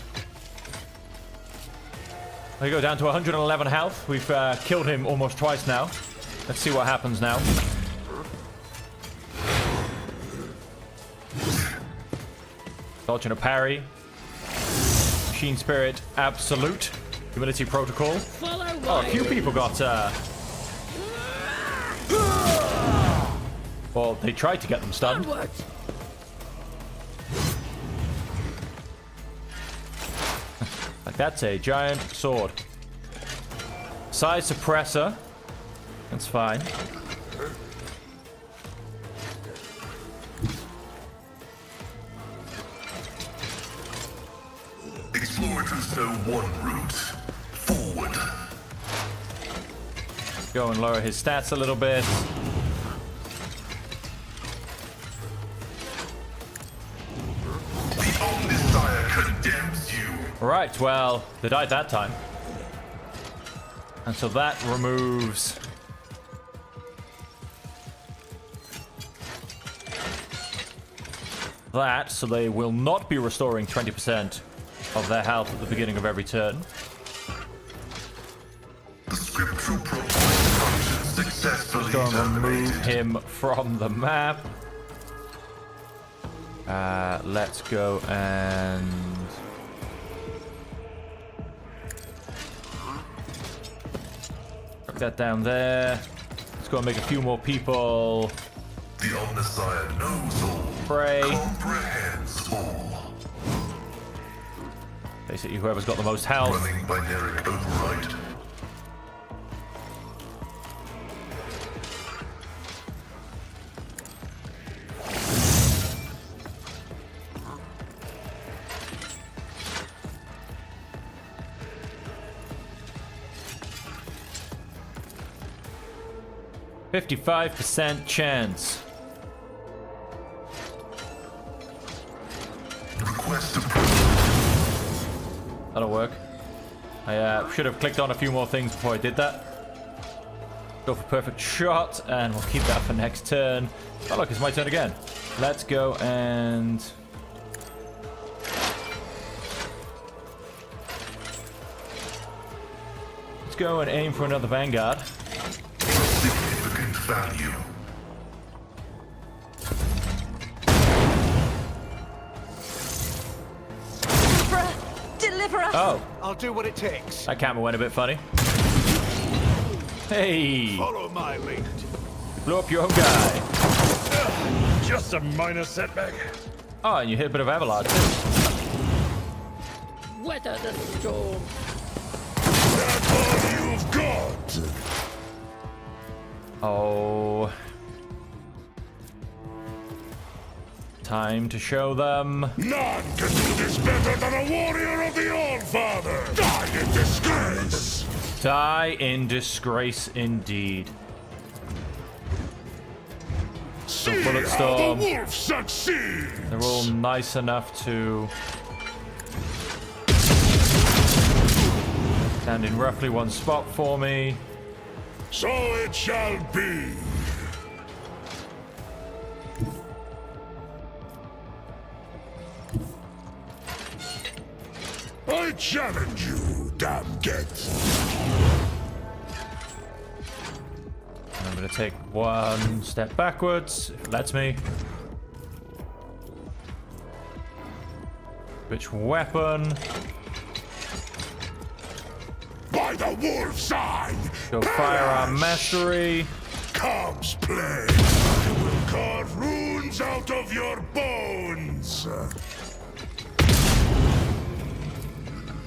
Speaker 1: There you go, down to 111 health. We've killed him almost twice now. Let's see what happens now. Dodge and a parry. Machine Spirit, Absolute. Humility Protocol. Oh, a few people got... Well, they tried to get them stunned. Like, that's a giant sword. Size suppressor. That's fine.
Speaker 5: Explorers know one route. Forward.
Speaker 1: Go and lower his stats a little bit.
Speaker 5: The Omnisire condemns you.
Speaker 1: Right, well, they died that time. And so that removes... that, so they will not be restoring 20% of their health at the beginning of every turn.
Speaker 5: The scriptural proclaimed function successfully
Speaker 1: Go and remove
Speaker 5: terminated.
Speaker 1: him from the map. Let's go and... put that down there. Let's go and make a few more people
Speaker 5: The Omnisire knows all.
Speaker 1: pray.
Speaker 5: Comprehends all.
Speaker 1: Basically, whoever's got the most health.
Speaker 5: Running binary override.
Speaker 1: %55 chance.
Speaker 5: Request approval.
Speaker 1: That'll work. I should have clicked on a few more things before I did that. Go for perfect shot, and we'll keep that for next turn. Oh look, it's my turn again. Let's go and... let's go and aim for another Vanguard.
Speaker 5: Significant value.
Speaker 3: Deliver us!
Speaker 1: Oh,
Speaker 7: I'll do what it takes.
Speaker 1: that camera went a bit funny. Hey,
Speaker 7: Follow my lead.
Speaker 1: blew up your own guy.
Speaker 6: Just a minor setback.
Speaker 1: Oh, and you hit a bit of Avalanche.
Speaker 4: Weather the storm.
Speaker 2: That's all you've got.
Speaker 1: Oh. Time to show them.
Speaker 2: None can do this better than a warrior of the All-Father. Die in disgrace.
Speaker 1: Die in disgrace indeed.
Speaker 2: See
Speaker 1: bullet
Speaker 2: how
Speaker 1: storm.
Speaker 2: the wolf succeeds.
Speaker 1: They're all nice enough to stand in roughly one spot for me.
Speaker 2: So it shall be. I challenge you, damn get.
Speaker 1: I'm gonna take one step backwards, if it lets me. Which weapon?
Speaker 2: By the wolf's eye.
Speaker 1: Go firearm mastery.
Speaker 2: Comes play. I will carve runes out of your bones.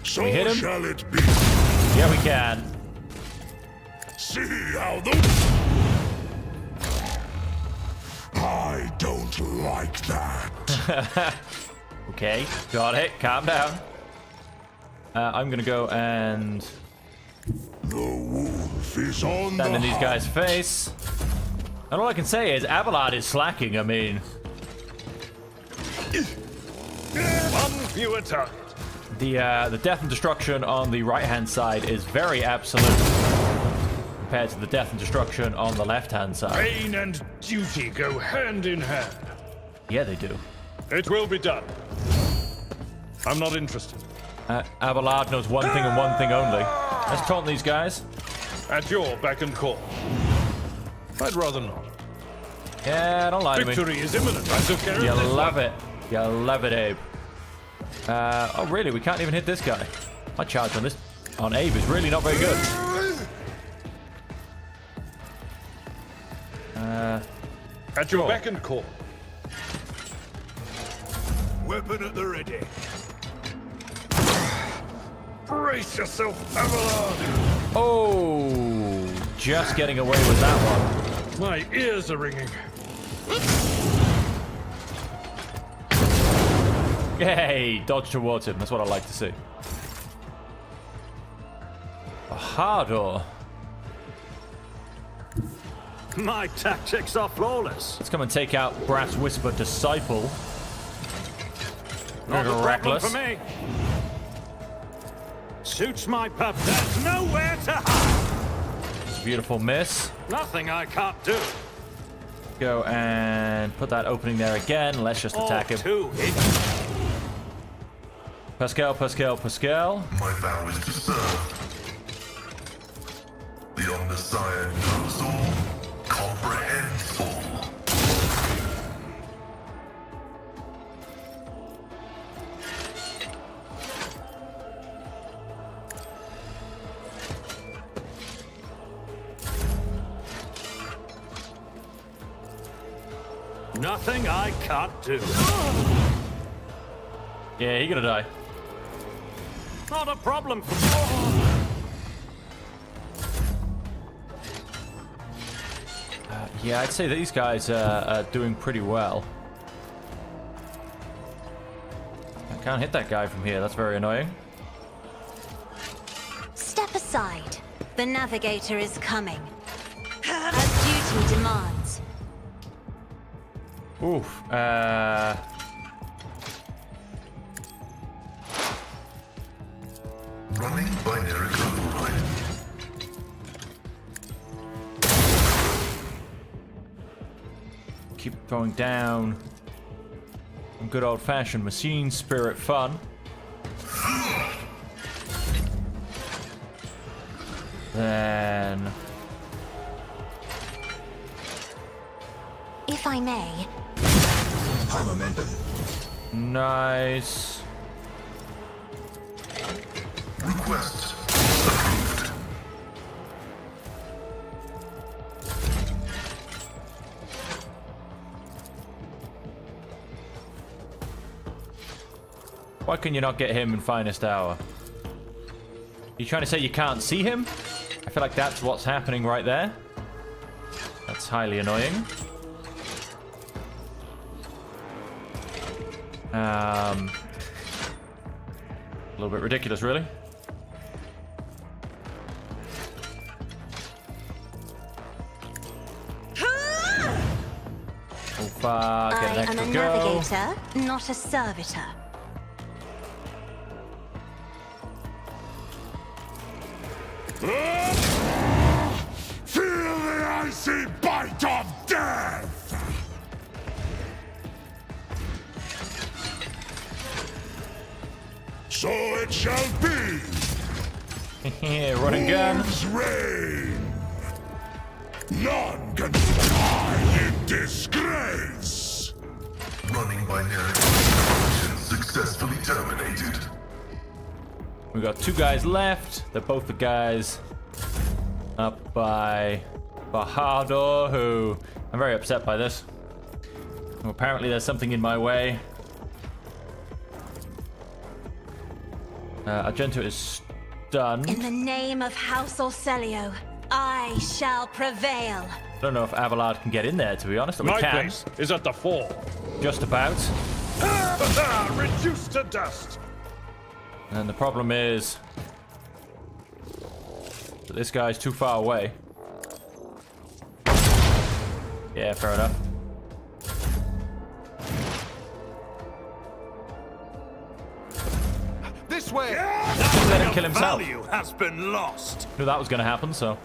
Speaker 2: So
Speaker 1: we hit him?
Speaker 2: shall it be.
Speaker 1: Yeah, we can.
Speaker 2: See how the... I don't like that.
Speaker 1: Okay, got it. Calm down. I'm gonna go and
Speaker 2: The wolf is on
Speaker 1: stand
Speaker 2: the
Speaker 1: in these
Speaker 2: hunt.
Speaker 1: guys' face. And all I can say is Abelard is slacking. I mean,
Speaker 6: One fewer target.
Speaker 1: the death and destruction on the right-hand side is very absolute compared to the death and destruction on the left-hand side.
Speaker 6: Pain and duty go hand in hand.
Speaker 1: Yeah, they do.
Speaker 6: It will be done. I'm not interested.
Speaker 1: Abelard knows one thing and one thing only. Let's taunt these guys.
Speaker 6: At your beck and call. I'd rather not.
Speaker 1: Yeah, don't lie to me.
Speaker 6: Victory is imminent. I took care of
Speaker 1: You
Speaker 6: this
Speaker 1: love
Speaker 6: one.
Speaker 1: it. You love it, Abe. Oh, really? We can't even hit this guy. My charge on this, on Abe, is really not very good.
Speaker 6: At your beck and call.
Speaker 7: Weapon at the ready.
Speaker 6: Brace yourself, Abelard.
Speaker 1: Oh, just getting away with that one.
Speaker 6: My ears are ringing.
Speaker 1: Hey, dodge towards him. That's what I like to see. A Hardor.
Speaker 6: My tactics are flawless.
Speaker 1: Let's come and take out Brass Whisper Disciple.
Speaker 6: Not a
Speaker 1: Little
Speaker 6: problem
Speaker 1: reckless.
Speaker 6: for me. Suits my purpose. There's nowhere to hide.
Speaker 1: It's a beautiful miss.
Speaker 6: Nothing I can't do.
Speaker 1: Go and put that opening there again. Let's just attack
Speaker 6: Or
Speaker 1: him.
Speaker 6: two hit.
Speaker 1: Pascal, Pascal, Pascal.
Speaker 5: My vow is to serve. The Omniscient knows all, comprehends all.
Speaker 6: Nothing I can't do.
Speaker 1: Yeah, he's gonna die.
Speaker 6: Not a problem for me.
Speaker 1: Yeah, I'd say these guys are doing pretty well. I can't hit that guy from here. That's very annoying.
Speaker 3: Step aside. The navigator is coming. As duty demands.
Speaker 1: Oof.
Speaker 5: Running binary override.
Speaker 1: Keep throwing down. Some good old-fashioned machine spirit fun. Then...
Speaker 3: If I may,
Speaker 5: High momentum.
Speaker 1: nice.
Speaker 5: Request approved.
Speaker 1: Why can you not get him in finest hour? You trying to say you can't see him? I feel like that's what's happening right there. That's highly annoying. A little bit ridiculous, really. Oh fuck, get an
Speaker 3: I am
Speaker 1: extra
Speaker 3: a
Speaker 1: go.
Speaker 3: navigator, not a servitor.
Speaker 2: Feel the icy bite of death! So it shall be!
Speaker 1: Yeah, run and gun.
Speaker 2: Wolves reign! None can die in disgrace!
Speaker 5: Running binary operation successfully terminated.
Speaker 1: We got two guys left. They're both the guys up by Bahadur, who I'm very upset by this. Well, apparently there's something in my way. Argento is stunned.
Speaker 3: In the name of House Orcelio, I shall prevail.
Speaker 1: I don't know if Avalard can get in there, to be honest. But we
Speaker 6: My
Speaker 1: can.
Speaker 6: place is at the fore.
Speaker 1: Just about.
Speaker 6: Reduced to dust.
Speaker 1: And the problem is that this guy's too far away. Yeah, fair enough.
Speaker 7: This way!
Speaker 1: Let him kill himself.
Speaker 7: Value has been lost.
Speaker 1: Knew that was going to happen, so.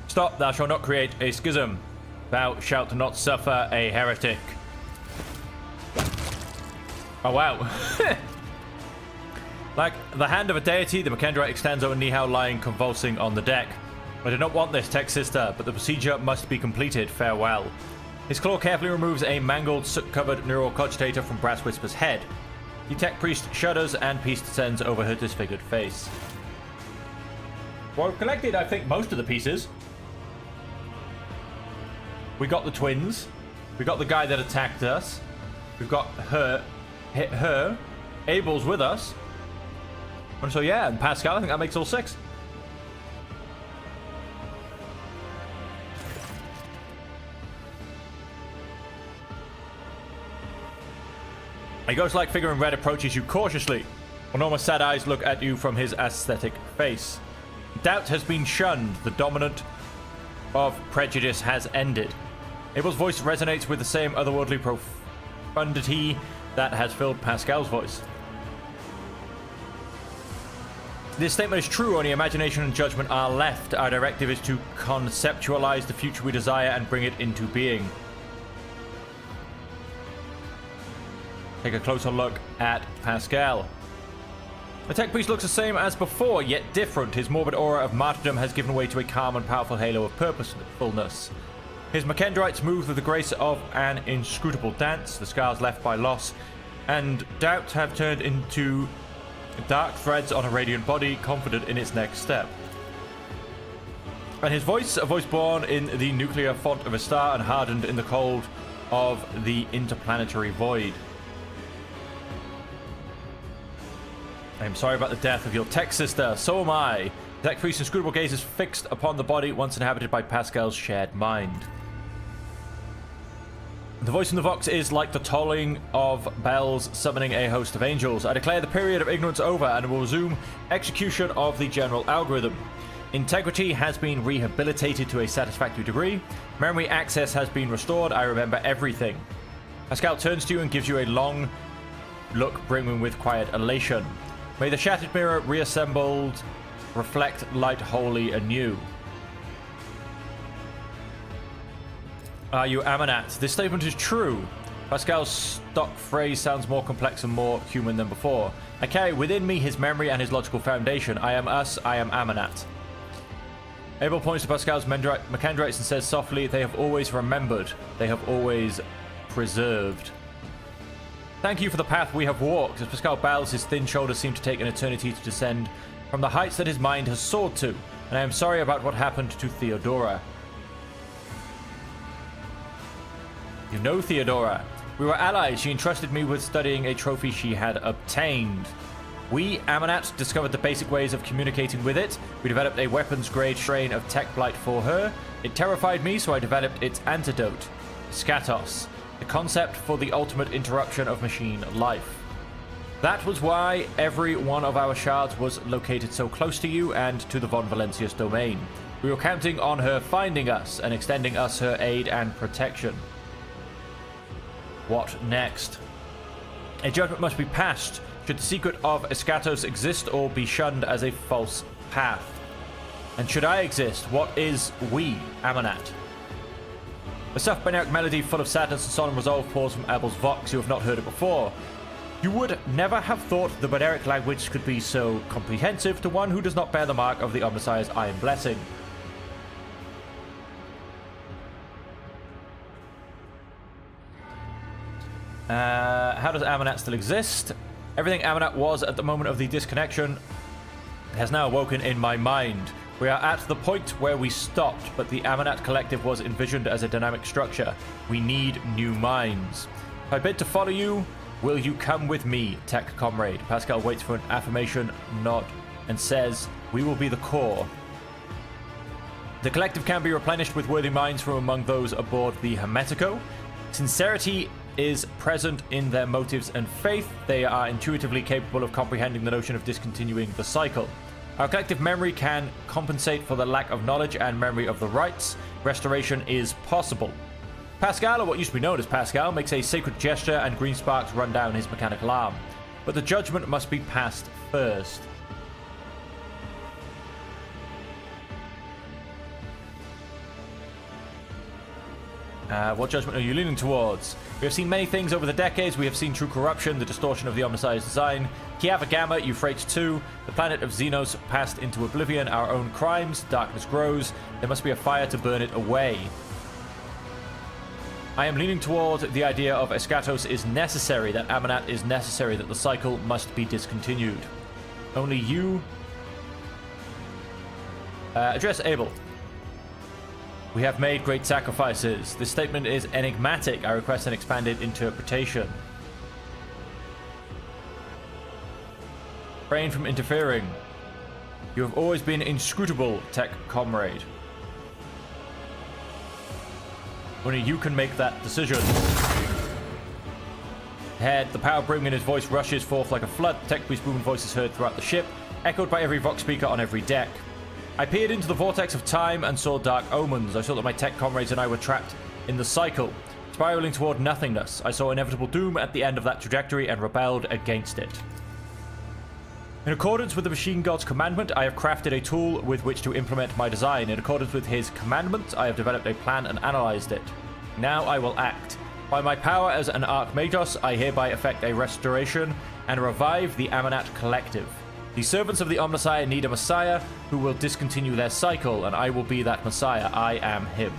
Speaker 1: Stop, thou shalt not create a schism. Thou shalt not suffer a heretic. Oh, wow. Like the hand of a deity, the Makendrite extends over Nihao lying convulsing on the deck. I did not want this, Tech Sister, but the procedure must be completed. Farewell. His claw carefully removes a mangled, soot-covered neural cogitator from Brass Whisper's head. The Tech Priest shudders and peace descends over her disfigured face. Well, we've collected, I think, most of the pieces. We got the twins. We got the guy that attacked us. We've got her. Hit her. Abel's with us. And so, yeah, and Pascal, I think that makes all 6. A ghost-like figure in red approaches you cautiously. Enormous sad eyes look at you from his aesthetic face. Doubt has been shunned. The dominant of prejudice has ended. Abel's voice resonates with the same otherworldly profundity that has filled Pascal's voice. This statement is true, only imagination and judgment are left. Our directive is to conceptualize the future we desire and bring it into being. Take a closer look at Pascal. The Tech Priest looks the same as before, yet different. His morbid aura of martyrdom has given way to a calm and powerful halo of purposefulness. His Makendrites move with the grace of an inscrutable dance. The scars left by loss and doubt have turned into dark threads on a radiant body, confident in its next step. And his voice, a voice born in the nuclear font of a star and hardened in the cold of the interplanetary void. I am sorry about the death of your Tech Sister, so am I. The Tech Priest's inscrutable gaze is fixed upon the body once inhabited by Pascal's shared mind. The voice in the Vox is like the tolling of bells summoning a host of angels. I declare the period of ignorance over and will resume execution of the general algorithm. Integrity has been rehabilitated to a satisfactory degree. Memory access has been restored. I remember everything. Pascal turns to you and gives you a long look brimming with quiet elation. May the shattered mirror reassembled reflect light wholly anew. Are you Amanat? This statement is true. Pascal's stock phrase sounds more complex and more human than before. I carry within me his memory and his logical foundation. I am us, I am Amanat. Abel points to Pascal's Mechandrites and says softly, they have always remembered. They have always preserved. Thank you for the path we have walked. As Pascal bows, his thin shoulders seem to take an eternity to descend from the heights that his mind has soared to. And I am sorry about what happened to Theodora. You know Theodora. We were allies. She entrusted me with studying a trophy she had obtained. We, Amanat, discovered the basic ways of communicating with it. We developed a weapons-grade strain of tech blight for her. It terrified me, so I developed its antidote, Scatos, the concept for the ultimate interruption of machine life. That was why every one of our shards was located so close to you and to the Von Valencius domain. We were counting on her finding us and extending us her aid and protection. What next? A judgment must be passed should the secret of Eschatos exist or be shunned as a false path. And should I exist, what is we, Amanat? A soft Beneric melody full of sadness and solemn resolve pours from Abel's Vox. You have not heard it before. You would never have thought the Beneric language could be so comprehensive to one who does not bear the mark of the Omnissiah's iron blessing. How does Amanat still exist? Everything Amanat was at the moment of the disconnection has now awoken in my mind. We are at the point where we stopped, but the Amanat Collective was envisioned as a dynamic structure. We need new minds. If I bid to follow you, will you come with me, tech comrade? Pascal waits for an affirmation nod and says, we will be the core. The collective can be replenished with worthy minds from among those aboard the Hermetico. Sincerity is present in their motives and faith. They are intuitively capable of comprehending the notion of discontinuing the cycle. Our collective memory can compensate for the lack of knowledge and memory of the rites. Restoration is possible. Pascal, or what used to be known as Pascal, makes a sacred gesture and green sparks run down his mechanical arm. But the judgment must be passed first. What judgment are you leaning towards? We have seen many things over the decades. We have seen true corruption, the distortion of the Omnissiah's design, Kiava Gamma, Euphrates 2, the planet of Xenos passed into oblivion, our own crimes, darkness grows. There must be a fire to burn it away. I am leaning toward the idea of Eschatos is necessary, that Amanat is necessary, that the cycle must be discontinued. Only you... address Abel. We have made great sacrifices. This statement is enigmatic. I request an expanded interpretation. Refrain from interfering. You have always been inscrutable, tech comrade. Only you can make that decision. Head, the power brimming in his voice rushes forth like a flood. Tech priest booming voice is heard throughout the ship, echoed by every Vox speaker on every deck. I peered into the vortex of time and saw dark omens. I saw that my tech comrades and I were trapped in the cycle, spiraling toward nothingness. I saw inevitable doom at the end of that trajectory and rebelled against it. In accordance with the Machine God's commandment, I have crafted a tool with which to implement my design. In accordance with his commandment, I have developed a plan and analyzed it. Now I will act. By my power as an Archmagos, I hereby effect a restoration and revive the Amanat Collective. The servants of the Omnissiah need a Messiah who will discontinue their cycle, and I will be that Messiah. I am him.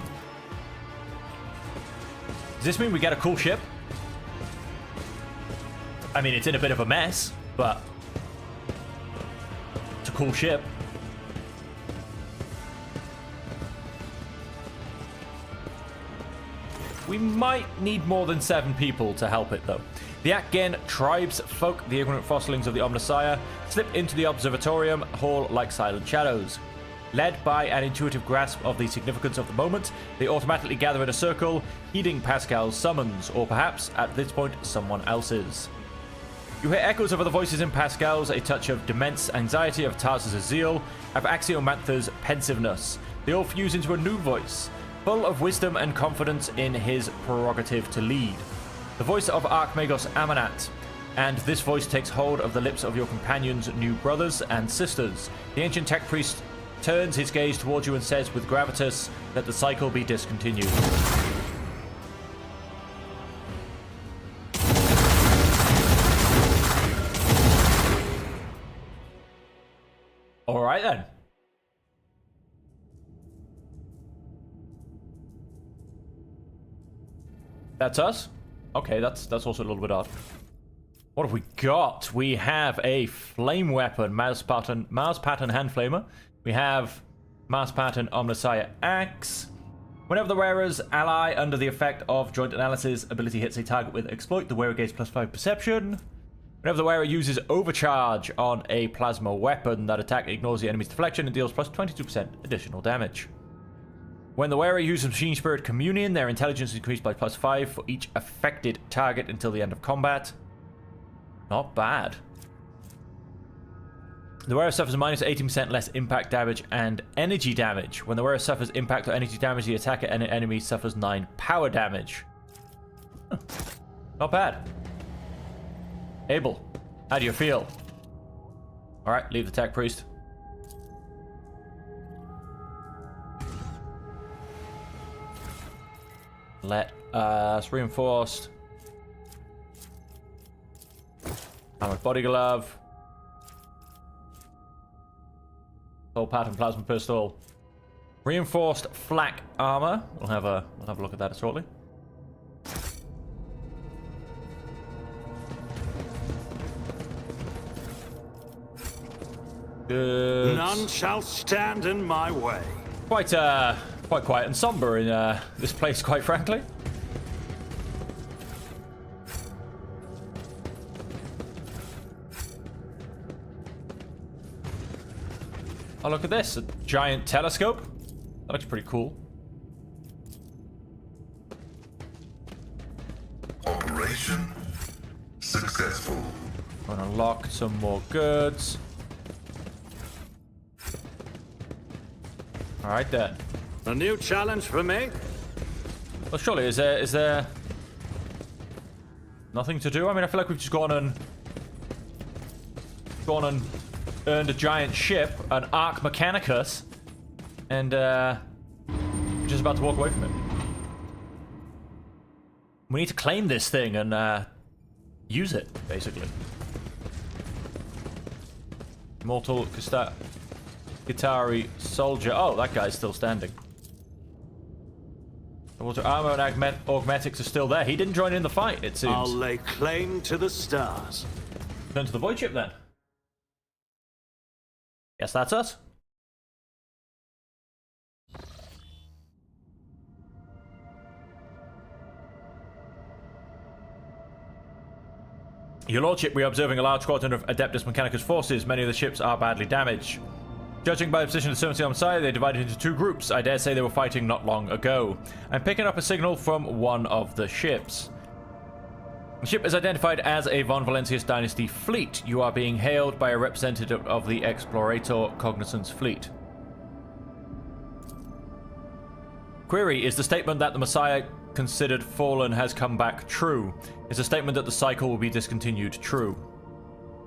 Speaker 1: Does this mean we get a cool ship? I mean, it's in a bit of a mess, but it's a cool ship. We might need more than 7 people to help it, though. The Akgen tribes folk, the ignorant fossilings of the Omnissiah, slip into the observatorium hall like silent shadows. Led by an intuitive grasp of the significance of the moment, they automatically gather in a circle, heeding Pascal's summons, or perhaps, at this point, someone else's. You hear echoes of other voices in Pascal's, a touch of Dement's anxiety, of Tarz's zeal, of Axiomantha's pensiveness. They all fuse into a new voice, full of wisdom and confidence in his prerogative to lead. The voice of Archmagos Amanat. And this voice takes hold of the lips of your companions' new brothers and sisters. The ancient tech priest turns his gaze towards you and says with gravitas, let the cycle be discontinued. Alright then. That's us? Okay, that's also a little bit odd. What have we got? We have a flame weapon, Mars pattern hand flamer. We have Mars pattern Omnissiah axe. Whenever the wearer's ally under the effect of joint analysis ability hits a target with exploit, the wearer gains +5 perception. Whenever the wearer uses overcharge on a plasma weapon, that attack ignores the enemy's deflection and deals +22% additional damage. When the wearer uses Machine Spirit Communion, their intelligence is increased by +5 for each affected target until the end of combat. Not bad. The wearer suffers -18% less impact damage and energy damage. When the wearer suffers impact or energy damage, the attacker and enemy suffers 9 power damage. Huh. Not bad. Abel, how do you feel? Alright, leave the tech priest. Let us reinforced. Armored body glove. Full pattern plasma pistol. Reinforced flak armor. We'll have a look at that shortly. Good.
Speaker 7: None shall stand in my way.
Speaker 1: Quite quiet and somber in this place, quite frankly. Oh, look at this. A giant telescope. That looks pretty cool.
Speaker 5: Operation successful.
Speaker 1: Gonna unlock some more goods. Alright then.
Speaker 7: A new challenge for me?
Speaker 1: Well, surely, is there nothing to do? I mean, I feel like we've just gone and earned a giant ship, an Arc Mechanicus, and just about to walk away from it. We need to claim this thing and use it, basically. Immortal Guitari Soldier. Oh, that guy's still standing. Water Armor and Augmetics are still there. He didn't join in the fight, it seems.
Speaker 7: I'll lay claim to the stars.
Speaker 1: Turn to the void ship then. Yes, that's us. Your Lordship, we are observing a large squadron of Adeptus Mechanicus forces. Many of the ships are badly damaged. Judging by the position of the Servants on side, they divided into 2 groups. I dare say they were fighting not long ago. I'm picking up a signal from one of the ships. The ship is identified as a Von Valentius Dynasty fleet. You are being hailed by a representative of the Explorator Cognizance fleet. Query, is the statement that the Messiah considered fallen has come back true? Is the statement that the cycle will be discontinued true?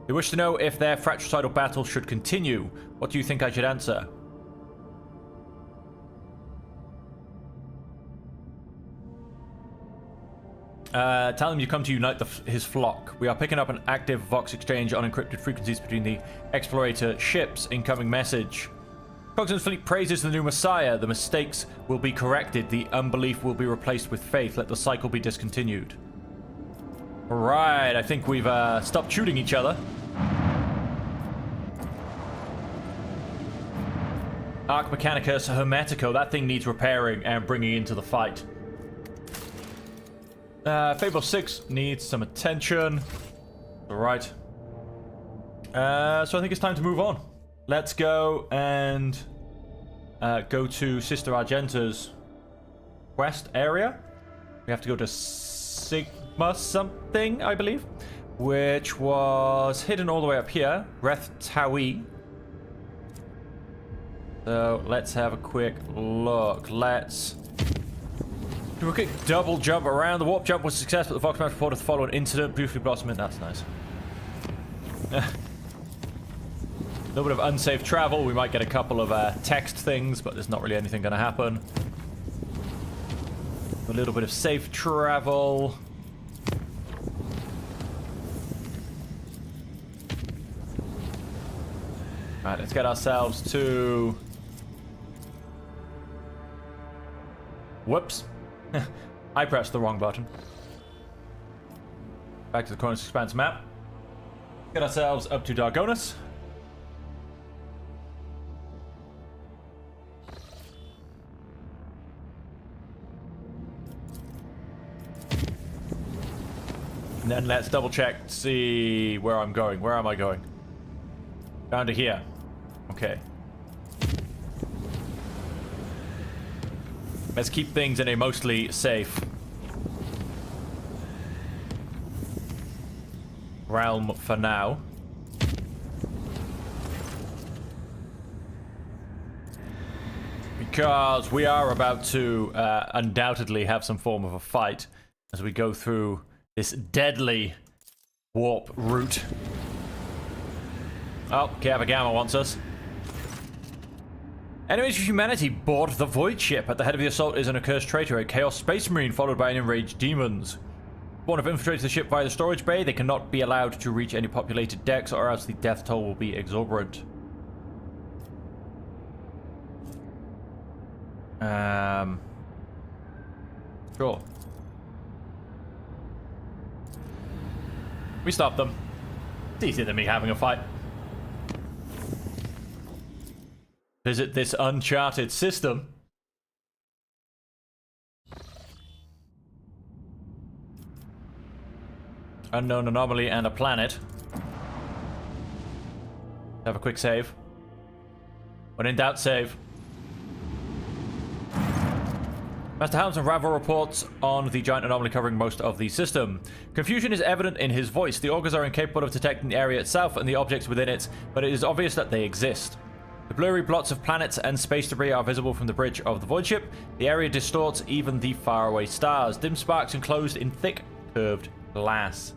Speaker 1: They wish to know if their fratricidal battle should continue. What do you think I should answer? Tell them you come to unite his flock. We are picking up an active Vox exchange on encrypted frequencies between the Explorator ships. Incoming message. Cognizant's fleet praises the new Messiah. The mistakes will be corrected. The unbelief will be replaced with faith. Let the cycle be discontinued. Right, I think we've stopped shooting each other. Arc Mechanicus Hermetico. That thing needs repairing and bringing into the fight. Fable 6 needs some attention. Alright. So I think it's time to move on. Let's go and go to Sister Argenta's quest area. We have to go to Sigma something, I believe, which was hidden all the way up here. Reth Tawi. So let's have a quick look. Let's do a quick double jump around. The warp jump was a success, but the Vox Map reported the following incident. Briefly blossoming. That's nice. A little bit of unsafe travel. We might get a couple of text things, but there's not really anything going to happen. A little bit of safe travel. Alright, let's get ourselves to... Whoops. I pressed the wrong button. Back to the Cronus Expanse map. Get ourselves up to Dargonus. And then let's double check to see where I'm going. Where am I going? Down to here. Okay. Let's keep things in a mostly safe realm for now. Because we are about to undoubtedly have some form of a fight as we go through this deadly warp route. Oh, Kava Gamma wants us. Enemies of humanity board the Void Ship. At the head of the assault is an accursed traitor, a Chaos Space Marine, followed by an enraged demons. Spawn have infiltrated the ship via the storage bay. They cannot be allowed to reach any populated decks, or else the death toll will be exorbitant. Sure. We stop them. It's easier than me having a fight. Visit this uncharted system. Unknown anomaly and a planet. Have a quick save. When in doubt, save. Master Helms and Ravel reports on the giant anomaly covering most of the system. Confusion is evident in his voice. The augurs are incapable of detecting the area itself and the objects within it, but it is obvious that they exist. The blurry blots of planets and space debris are visible from the bridge of the Void Ship. The area distorts even the faraway stars. Dim sparks enclosed in thick, curved glass.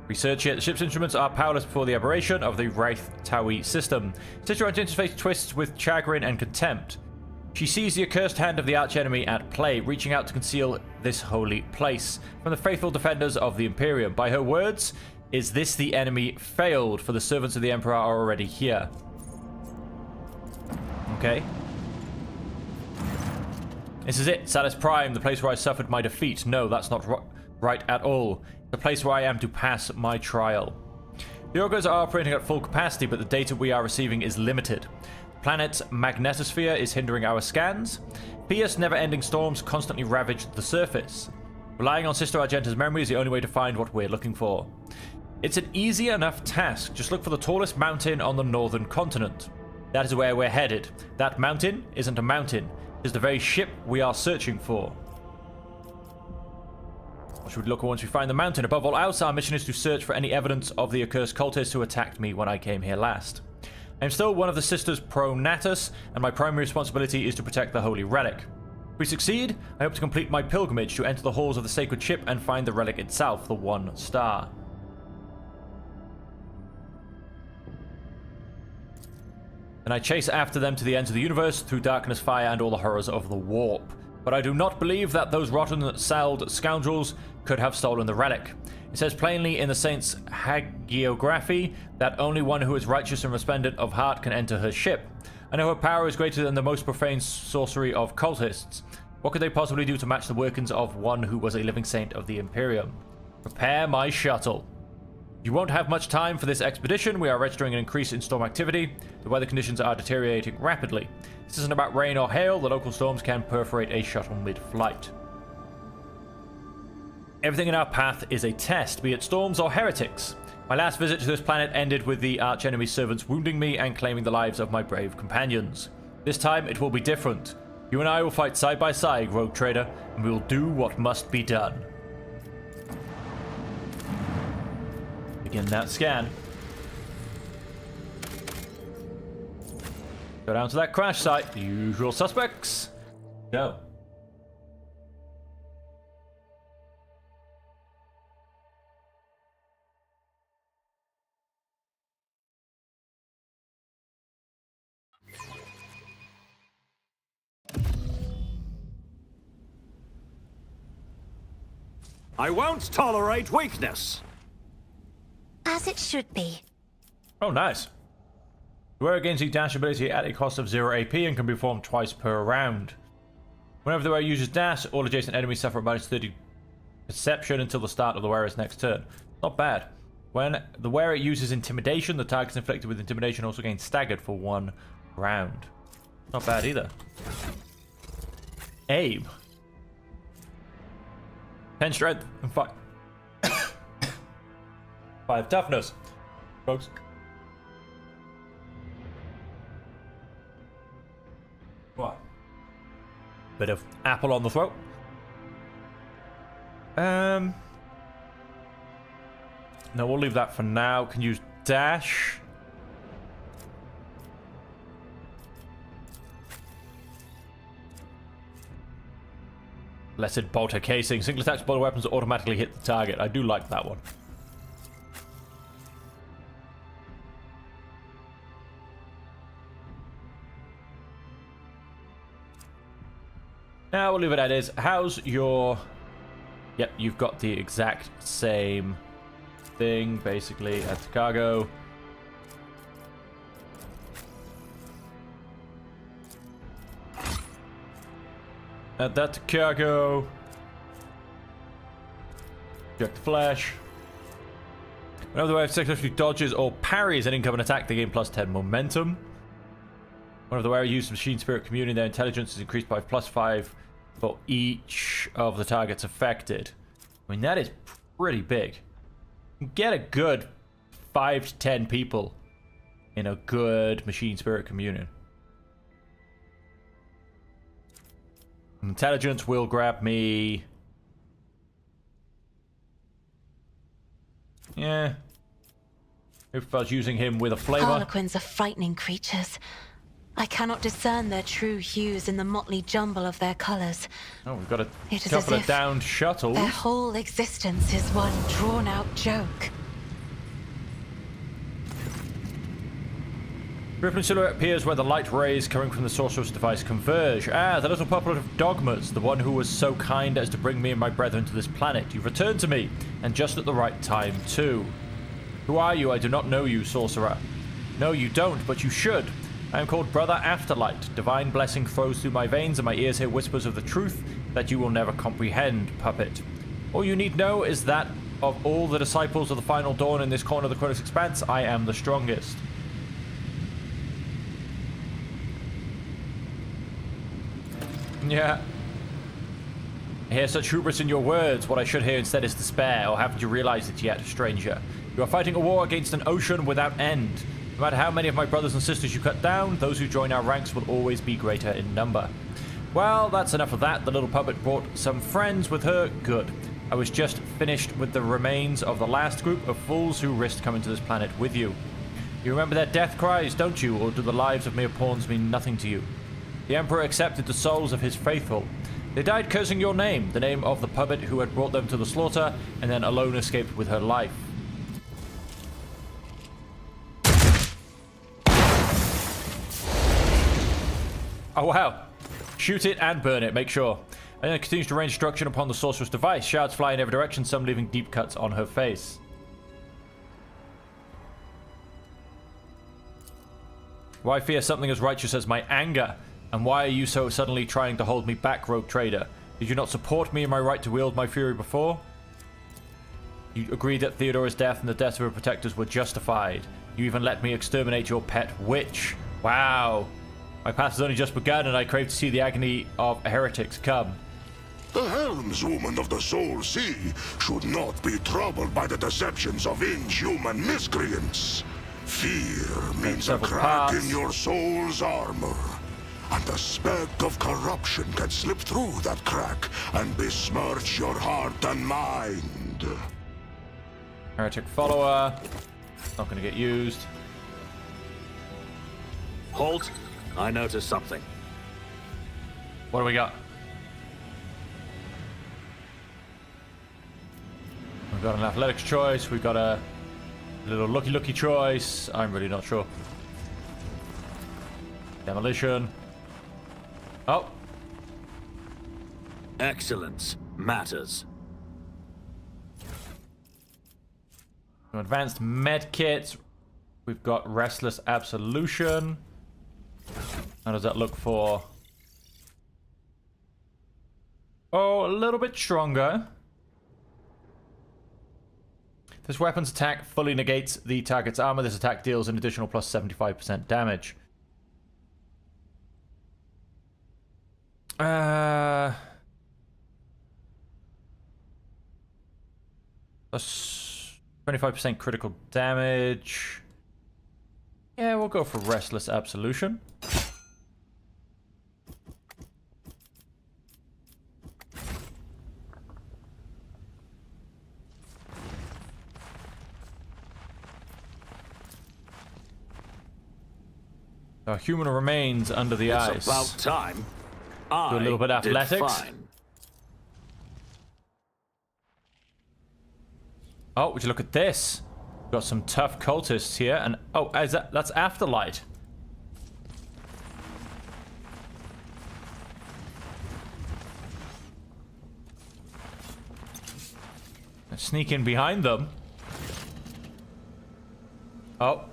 Speaker 1: Research here. The ship's instruments are powerless before the aberration of the Wraith Tawi system. Sister Argenta's face twists with chagrin and contempt. She sees the accursed hand of the archenemy at play, reaching out to conceal this holy place from the faithful defenders of the Imperium. By her words, is this the enemy failed, for the servants of the Emperor are already here. Okay. This is it, Salus Prime, the place where I suffered my defeat. No, that's not right at all. The place where I am to pass my trial. The augurs are operating at full capacity, but the data we are receiving is limited. The planet's magnetosphere is hindering our scans. Fierce, never-ending storms constantly ravage the surface. Relying on Sister Argenta's memory is the only way to find what we're looking for. It's an easy enough task. Just look for the tallest mountain on the northern continent. That is where we're headed. That mountain isn't a mountain. It is the very ship we are searching for. What should we look for once we find the mountain? Above all else, our mission is to search for any evidence of the accursed cultists who attacked me when I came here last. I am still one of the Sisters Pro Natus, and my primary responsibility is to protect the Holy Relic. If we succeed, I hope to complete my pilgrimage to enter the halls of the sacred ship and find the relic itself, the One Star. Then I chase after them to the ends of the universe through darkness, fire, and all the horrors of the warp. But I do not believe that those rotten-souled scoundrels could have stolen the relic. It says plainly in the Saint's hagiography that only one who is righteous and resplendent of heart can enter her ship. I know her power is greater than the most profane sorcery of cultists. What could they possibly do to match the workings of one who was a living saint of the Imperium? Prepare my shuttle. You won't have much time for this expedition. We are registering an increase in storm activity. The weather conditions are deteriorating rapidly. This isn't about rain or hail. The local storms can perforate a shuttle mid-flight. Everything in our path is a test, be it storms or heretics. My last visit to this planet ended with the archenemy servants wounding me and claiming the lives of my brave companions. This time, it will be different. You and I will fight side by side, Rogue Trader, and we will do what must be done. Begin that scan. Go down to that crash site. The usual suspects. Go.
Speaker 7: I won't tolerate weakness.
Speaker 3: As it should be.
Speaker 1: Oh, nice. Wear gains the dash ability at a cost of 0 AP and can be performed twice per round. Whenever the wearer uses dash, all adjacent enemies suffer a minus 30 perception until the start of the wearer's next turn. Not bad. When the wearer uses intimidation, the targets inflicted with intimidation also gain staggered for 1 round. Not bad either. Aim. 10 strength and 5. 5 toughness, folks. What? Bit of apple on the throat. No, we'll leave that for now. Can use dash. Blessed bolter casing. Single attack bolter weapons automatically hit the target. I do like that one. Now we'll leave it as is. How's your... Yep, you've got the exact same thing, basically, at cargo. Add that to cargo. Check the flash. Whenever the wave successfully dodges or parries an incoming attack, they gain plus 10 momentum. Whenever the wearer uses Machine Spirit Communion, their intelligence is increased by plus 5 for each of the targets affected. I mean, that is pretty big. You can get a good 5 to 10 people in a good Machine Spirit Communion. Intelligence will grab me. Yeah. If I was using him with a flavor.
Speaker 3: Harlequins are frightening creatures. I cannot discern their true hues in the motley jumble of their colors.
Speaker 1: Oh, we've got a
Speaker 3: It is
Speaker 1: couple
Speaker 3: as
Speaker 1: of
Speaker 3: if
Speaker 1: downed shuttles.
Speaker 3: their whole existence is one drawn-out joke.
Speaker 1: Griffin silhouette appears where the light rays coming from the sorcerer's device converge. Ah, the little puppet of Dogmas, the one who was so kind as to bring me and my brethren to this planet. You've returned to me, and just at the right time, too. Who are you? I do not know you, sorcerer. No, you don't, but you should. I am called Brother Afterlight. Divine blessing flows through my veins, and my ears hear whispers of the truth that you will never comprehend, puppet. All you need know is that of all the disciples of the Final Dawn in this corner of the Chronos Expanse, I am the strongest. Yeah. I hear such hubris in your words. What I should hear instead is despair. Or haven't you realized it yet, stranger? You are fighting a war against an ocean without end. No matter how many of my brothers and sisters you cut down, those who join our ranks will always be greater in number. Well, that's enough of that. The little puppet brought some friends with her. Good. I was just finished with the remains of the last group of fools who risked coming to this planet with you. You remember their death cries, don't you? Or do the lives of mere pawns mean nothing to you? The Emperor accepted the souls of his faithful. They died cursing your name, the name of the puppet who had brought them to the slaughter, and then alone escaped with her life. Oh wow. Shoot it and burn it, make sure. And then continues to rain destruction upon the sorcerer's device. Shards fly in every direction, some leaving deep cuts on her face. Why fear something as righteous as my anger? And why are you so suddenly trying to hold me back, Rogue Trader? Did you not support me in my right to wield my fury before? You agreed that Theodora's death and the deaths of her protectors were justified. You even let me exterminate your pet witch. Wow. My path has only just begun, and I crave to see the agony of heretics come.
Speaker 2: The helmswoman of the Soul Sea should not be troubled by the deceptions of inhuman miscreants. Fear means a
Speaker 1: several
Speaker 2: crack
Speaker 1: parts.
Speaker 2: in your soul's armor. And a speck of corruption can slip through that crack and besmirch your heart and mind.
Speaker 1: Heretic follower. Not going to get used.
Speaker 7: Halt. I noticed something.
Speaker 1: What do we got? We've got an athletics choice. We've got a little lucky choice. I'm really not sure. Demolition. Oh.
Speaker 7: Excellence matters.
Speaker 1: Advanced med kits. We've got restless absolution. How does that look for? Oh, a little bit stronger. This weapon's attack fully negates the target's armor. This attack deals an additional plus 75% damage. Plus 25% critical damage. Yeah, we'll go for restless absolution. A human remains under the ice.
Speaker 7: It's about time.
Speaker 1: Do a little bit of
Speaker 7: did
Speaker 1: athletics.
Speaker 7: fine.
Speaker 1: Oh, would you look at this? We've got some tough cultists here, and oh, that's Afterlight. Let's sneak in behind them. Oh,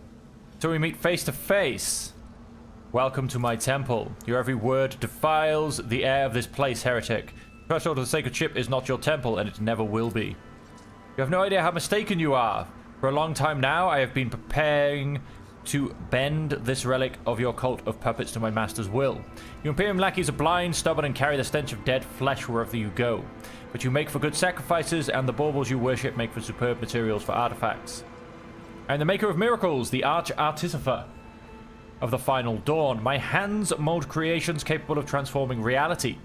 Speaker 1: so we meet face to face. Welcome to my temple. Your every word defiles the air of this place, heretic. Threshold of the sacred ship is not your temple, and it never will be. You have no idea how mistaken you are. For a long time now, I have been preparing to bend this relic of your cult of puppets to my master's will. You Imperium lackeys are blind, stubborn, and carry the stench of dead flesh wherever you go. But you make for good sacrifices, and the baubles you worship make for superb materials for artifacts. I am the maker of miracles, the arch-artificer of the final dawn. My hands mold creations capable of transforming reality.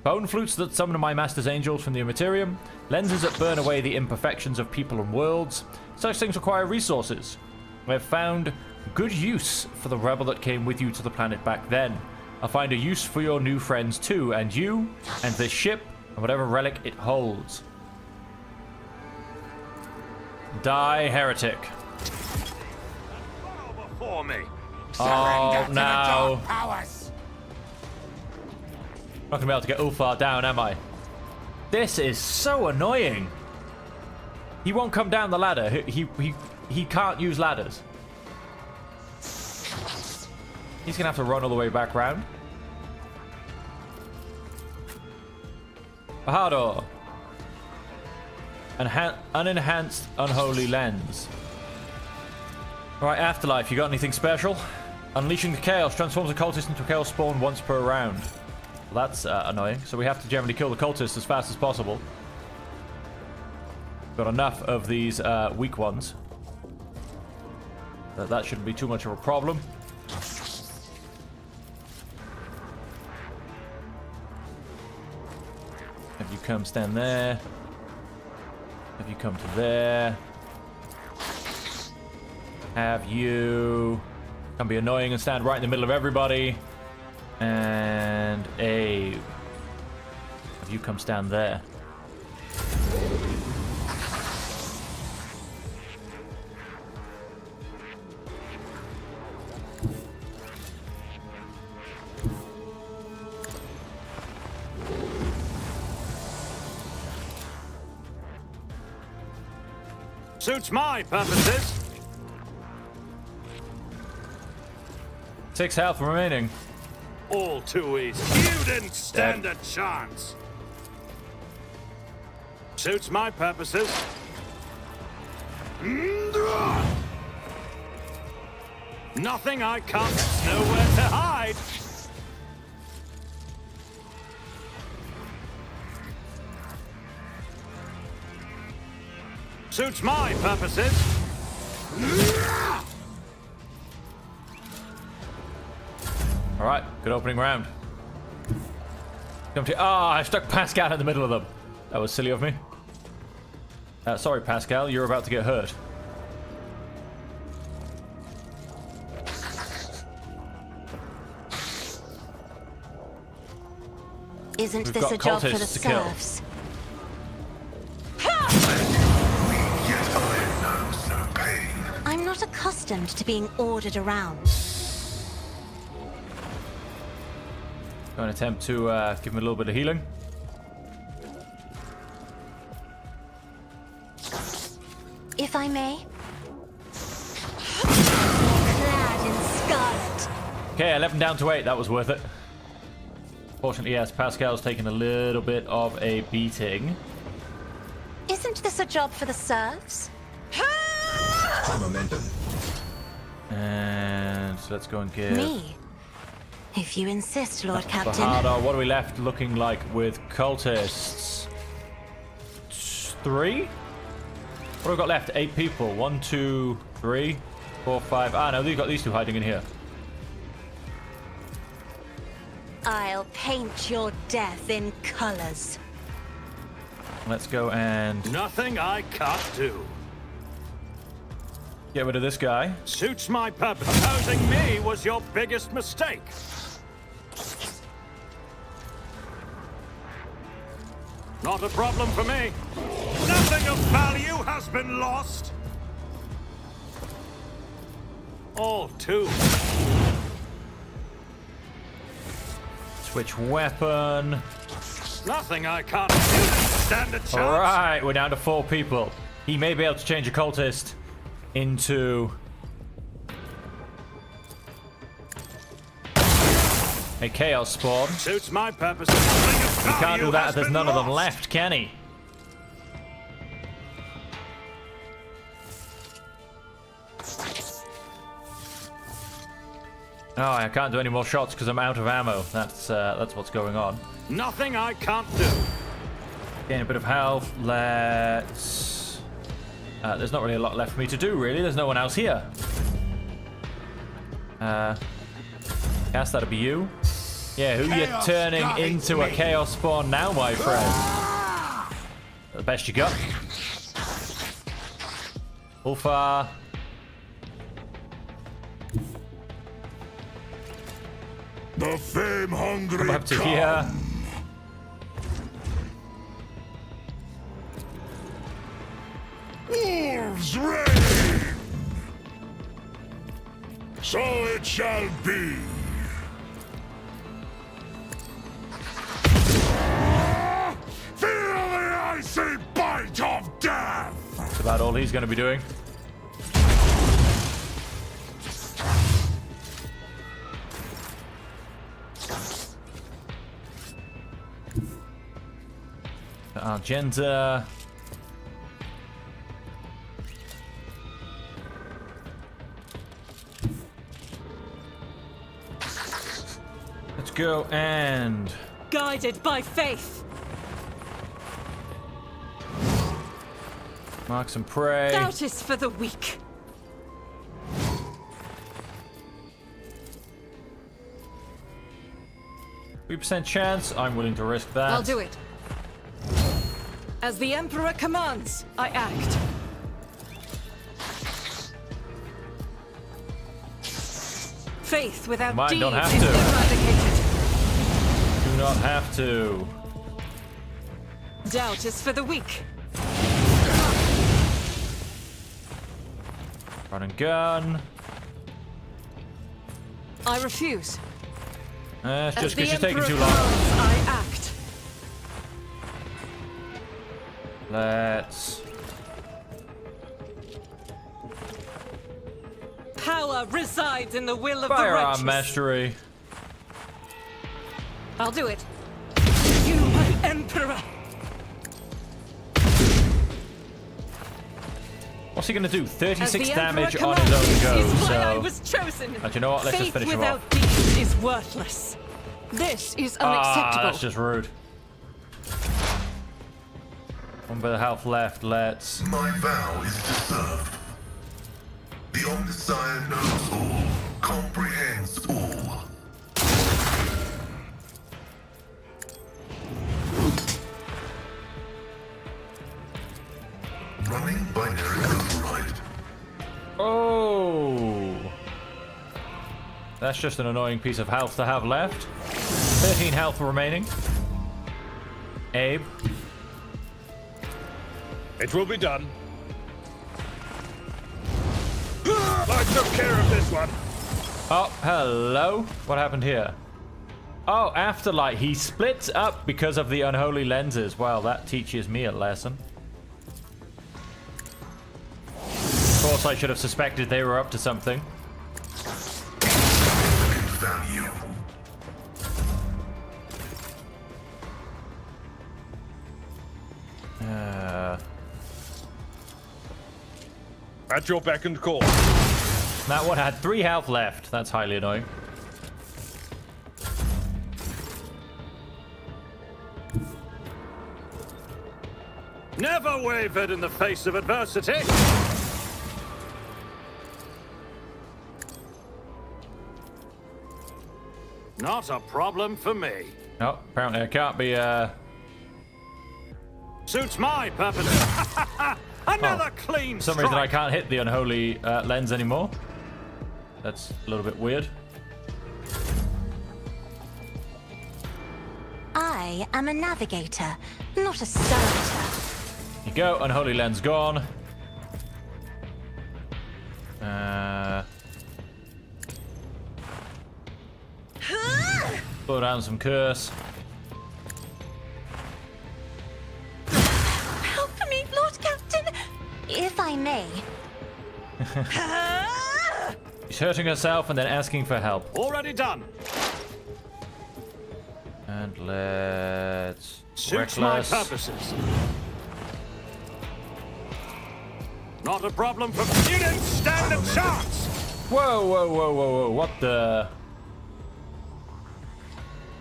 Speaker 1: Bone flutes that summon my master's angels from the Immaterium, lenses that burn away the imperfections of people and worlds. Such things require resources. I have found good use for the rebel that came with you to the planet back then. I'll find a use for your new friends too, and you, and this ship, and whatever relic it holds. Die, heretic.
Speaker 7: For me.
Speaker 1: Oh, no. Not gonna be able to get all far down, am I? This is so annoying. He won't come down the ladder. He can't use ladders. He's gonna have to run all the way back round. Bahador. Unenhanced unholy lens. Alright, Afterlife, you got anything special? Unleashing the chaos transforms a cultist into a chaos spawn once per round. Well, that's annoying. So we have to generally kill the cultists as fast as possible. Got enough of these weak ones. That shouldn't be too much of a problem. Have you come stand there? Have you come to there? Have you come be annoying and stand right in the middle of everybody? And have you come stand there?
Speaker 7: Suits my purposes.
Speaker 1: 6 health remaining.
Speaker 7: All too easy. You didn't stand a chance. Suits my purposes. Nothing I can't. There's nowhere to hide. Suits my purposes.
Speaker 1: All right, good opening round. Come to. I stuck Pascal in the middle of them. That was silly of me. Sorry, Pascal, you're about to get hurt.
Speaker 3: Isn't
Speaker 1: We've
Speaker 3: this
Speaker 1: got
Speaker 3: a job for the
Speaker 1: cultists to kill.
Speaker 3: serfs?
Speaker 5: Yet I knows no pain.
Speaker 3: I'm not accustomed to being ordered around.
Speaker 1: Going to attempt to give him a little bit of healing.
Speaker 3: If I may. Clad in scarlet.
Speaker 1: Okay, 11 down to 8. That was worth it. Fortunately, yes, Pascal's taken a little bit of a beating.
Speaker 3: Isn't this a job for the serfs?
Speaker 5: Momentum.
Speaker 1: And so let's go and give
Speaker 3: Me. If you insist, Lord
Speaker 1: the
Speaker 3: Captain.
Speaker 1: harder. What are we left looking like with cultists? 3? What have we got left? 8 people. 1, 2, 3, 4, 5. Ah, no, we've got these two hiding in here.
Speaker 3: I'll paint your death in colors.
Speaker 1: Let's go and
Speaker 7: Nothing I can't do.
Speaker 1: get rid of this guy.
Speaker 7: Suits my purpose. Opposing me was your biggest mistake. Not a problem for me. Nothing of value has been lost. All too.
Speaker 1: Switch weapon.
Speaker 7: Nothing I can't do. Stand a chance.
Speaker 1: All right, we're down to 4 people. He may be able to change a cultist into a chaos spawn.
Speaker 7: Suits my purpose. Nothing of
Speaker 1: He can't
Speaker 7: value
Speaker 1: do that
Speaker 7: has
Speaker 1: if there's
Speaker 7: been
Speaker 1: none of them
Speaker 7: lost.
Speaker 1: left, can he? Oh, I can't do any more shots because I'm out of ammo. That's what's going on.
Speaker 7: Nothing I can't do.
Speaker 1: Gain a bit of health. Let's... there's not really a lot left for me to do, really. There's no one else here. Cass, that'll be you. Yeah, who you turning into a chaos spawn now, my friend? The best you got. Ulfa.
Speaker 2: The fame-hungry
Speaker 1: Come up to
Speaker 2: come.
Speaker 1: here.
Speaker 2: Wolves reign! So it shall be. Feel the icy bite of death!
Speaker 1: That's about all he's going to be doing. Argenta. Let's go and
Speaker 4: Guided by faith.
Speaker 1: mark some prey.
Speaker 4: Doubt is for the weak.
Speaker 1: %3 chance. I'm willing to risk that.
Speaker 4: I'll do it. As the Emperor commands, I act. Faith without
Speaker 1: Mine
Speaker 4: deeds
Speaker 1: don't have
Speaker 4: is
Speaker 1: to.
Speaker 4: eradicated.
Speaker 1: Do not have to.
Speaker 4: Doubt is for the weak.
Speaker 1: Run and gun.
Speaker 4: I refuse.
Speaker 1: It's
Speaker 4: As
Speaker 1: just
Speaker 4: the
Speaker 1: because she's taking
Speaker 4: Emperor
Speaker 1: too long.
Speaker 4: commands, I act.
Speaker 1: Let's...
Speaker 4: Power resides in the will of the
Speaker 1: Firearm
Speaker 4: righteous.
Speaker 1: mastery.
Speaker 4: I'll do it. You, my Emperor.
Speaker 1: What's he gonna do?
Speaker 4: As
Speaker 1: 36
Speaker 4: the
Speaker 1: damage
Speaker 4: Emperor
Speaker 1: on his own
Speaker 4: commands
Speaker 1: go,
Speaker 4: is why I
Speaker 1: so...
Speaker 4: was chosen.
Speaker 1: But you know what? Let's just
Speaker 4: Faith
Speaker 1: finish him
Speaker 4: without
Speaker 1: off.
Speaker 4: deeds is worthless. This is
Speaker 1: Ah,
Speaker 4: unacceptable.
Speaker 1: that's just rude. One bit of health left. Let's.
Speaker 5: My vow is to serve. The Omniscient knows all, comprehends all. Running binary override.
Speaker 1: Oh! That's just an annoying piece of health to have left. 13 health remaining. Abe.
Speaker 6: It will be done. I took care of this one.
Speaker 1: Oh, hello. What happened here? Oh, Afterlight. He splits up because of the unholy lenses. Well, that teaches me a lesson. Of course, I should have suspected they were up to something.
Speaker 5: Value.
Speaker 6: At your beck and call.
Speaker 1: That one had 3 health left. That's highly annoying.
Speaker 7: Never wavered in the face of adversity. Not a problem for me.
Speaker 1: Oh, apparently I can't be,
Speaker 7: Suits my purpose. Another clean
Speaker 1: For some reason I
Speaker 7: strike.
Speaker 1: can't hit the unholy lens anymore. That's a little bit weird.
Speaker 3: I am a navigator, not a servitor.
Speaker 1: Here you go, unholy lens gone. Blow down some curse.
Speaker 3: Help me, Lord Captain, if I may.
Speaker 1: She's hurting herself and then asking for help.
Speaker 7: Already done.
Speaker 1: And let's...
Speaker 7: Suits my
Speaker 1: Reckless.
Speaker 7: purposes. Not a problem for... You didn't stand a chance!
Speaker 1: Whoa, whoa, whoa, whoa, whoa. What the...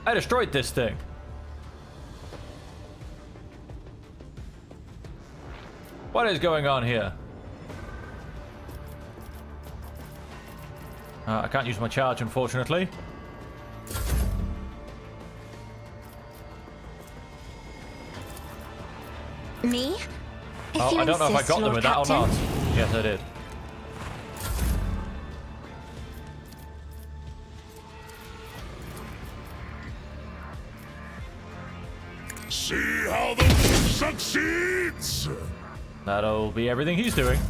Speaker 1: I destroyed this thing. What is going on here? I can't use my charge, unfortunately.
Speaker 3: Me? If
Speaker 1: Oh,
Speaker 3: you
Speaker 1: I don't know if I
Speaker 3: insist,
Speaker 1: got them
Speaker 3: Lord
Speaker 1: with that or not.
Speaker 3: Captain.
Speaker 1: Yes, I did.
Speaker 2: See how the succeeds!
Speaker 1: That'll be everything he's doing.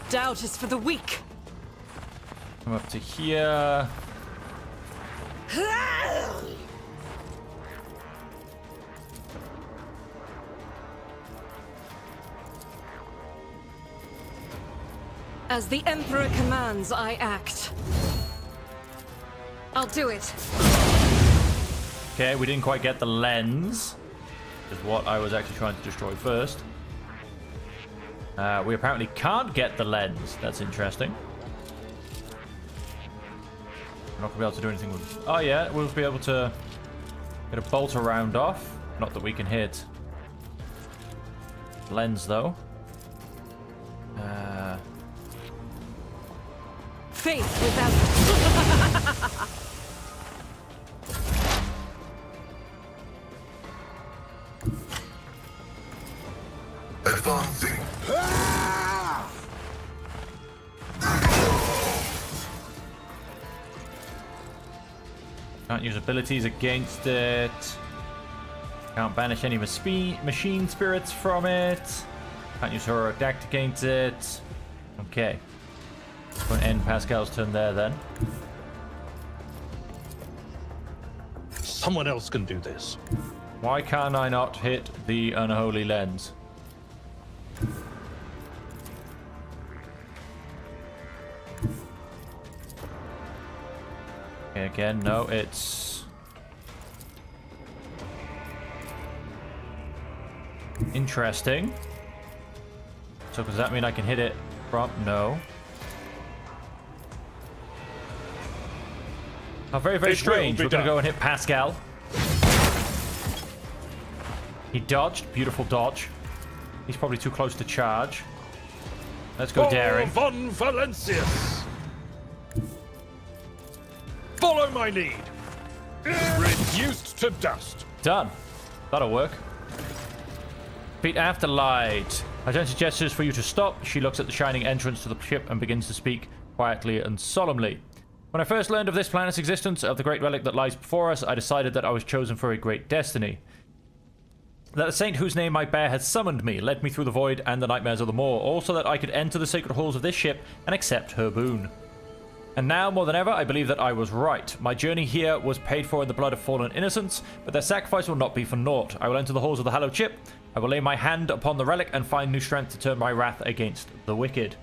Speaker 4: Doubt is for the weak.
Speaker 1: Come up to here.
Speaker 4: As the Emperor commands, I act. I'll do it.
Speaker 1: Okay, we didn't quite get the lens. Is what I was actually trying to destroy first. We apparently can't get the lens. That's interesting. We're not going to be able to do anything with... Oh yeah, we'll be able to get a bolt around off. Not that we can hit lens though.
Speaker 4: Faith without...
Speaker 5: Advancing.
Speaker 1: Can't use abilities against it. Can't banish any machine spirits from it. Can't use heroic act against it. Okay. Going to end Pascal's turn there then.
Speaker 6: Someone else can do this.
Speaker 1: Why can't I not hit the unholy lens? Okay, again, no, it's... Interesting. So does that mean I can hit it from... No. How very, very
Speaker 6: It will
Speaker 1: strange.
Speaker 6: be
Speaker 1: We're going to
Speaker 6: done.
Speaker 1: go and hit Pascal. He dodged. Beautiful dodge. He's probably too close to charge. Let's go, Daring.
Speaker 6: Von Valencius. Follow my lead. Reduced to dust.
Speaker 1: Done. That'll work. Beat Afterlight. Agenta gestures for you to stop. She looks at the shining entrance to the ship and begins to speak quietly and solemnly. When I first learned of this planet's existence, of the great relic that lies before us, I decided that I was chosen for a great destiny. That the saint whose name I bear had summoned me, led me through the void and the nightmares of the moor, also that I could enter the sacred halls of this ship and accept her boon. And now, more than ever, I believe that I was right. My journey here was paid for in the blood of fallen innocents, but their sacrifice will not be for naught. I will enter the halls of the hallowed ship. I will lay my hand upon the relic and find new strength to turn my wrath against the wicked.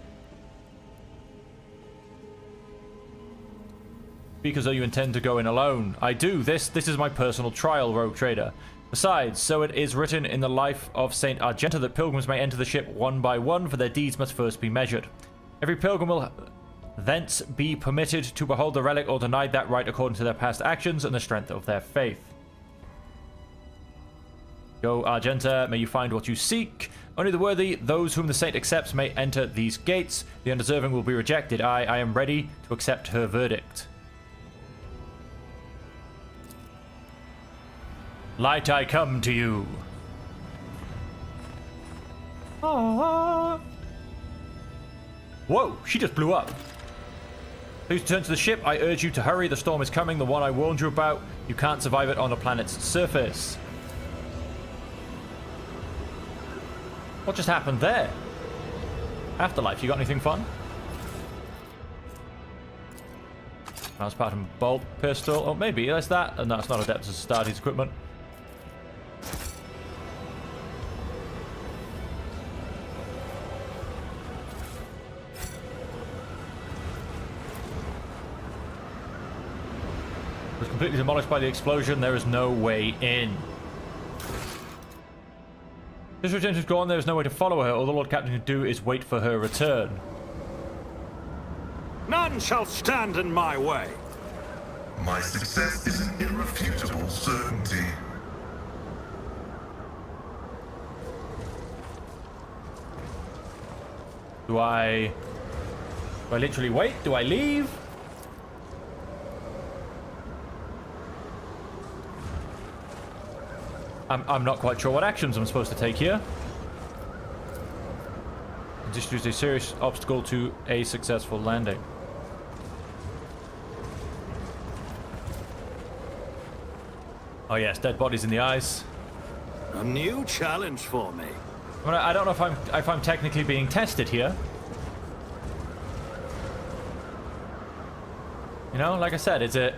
Speaker 1: Speak as though you intend to go in alone. I do. This is my personal trial, Rogue Trader. Besides, so it is written in the life of Saint Argenta that pilgrims may enter the ship one by one, for their deeds must first be measured. Every pilgrim will thence be permitted to behold the relic or denied that right according to their past actions and the strength of their faith. Go, Argenta, may you find what you seek. Only the worthy, those whom the saint accepts, may enter these gates. The undeserving will be rejected. I am ready to accept her verdict. Light, I come to you. Whoa, she just blew up. Please return to the ship. I urge you to hurry. The storm is coming, the one I warned you about. You can't survive it on the planet's surface. What just happened there? Afterlife, you got anything fun? Mouse pad and bolt pistol. Oh, maybe that's that. And that's not Adeptus Astartes equipment. Was completely demolished by the explosion. There is no way in. This return is gone. There is no way to follow her. All the Lord Captain can do is wait for her return.
Speaker 7: None shall stand in my way.
Speaker 5: My success is an irrefutable certainty.
Speaker 1: Do I literally wait? Do I leave? I'm not quite sure what actions I'm supposed to take here. This is a serious obstacle to a successful landing. Oh yes, dead bodies in the ice.
Speaker 7: A new challenge for me.
Speaker 1: I don't know if I'm technically being tested here. You know, like I said, is it?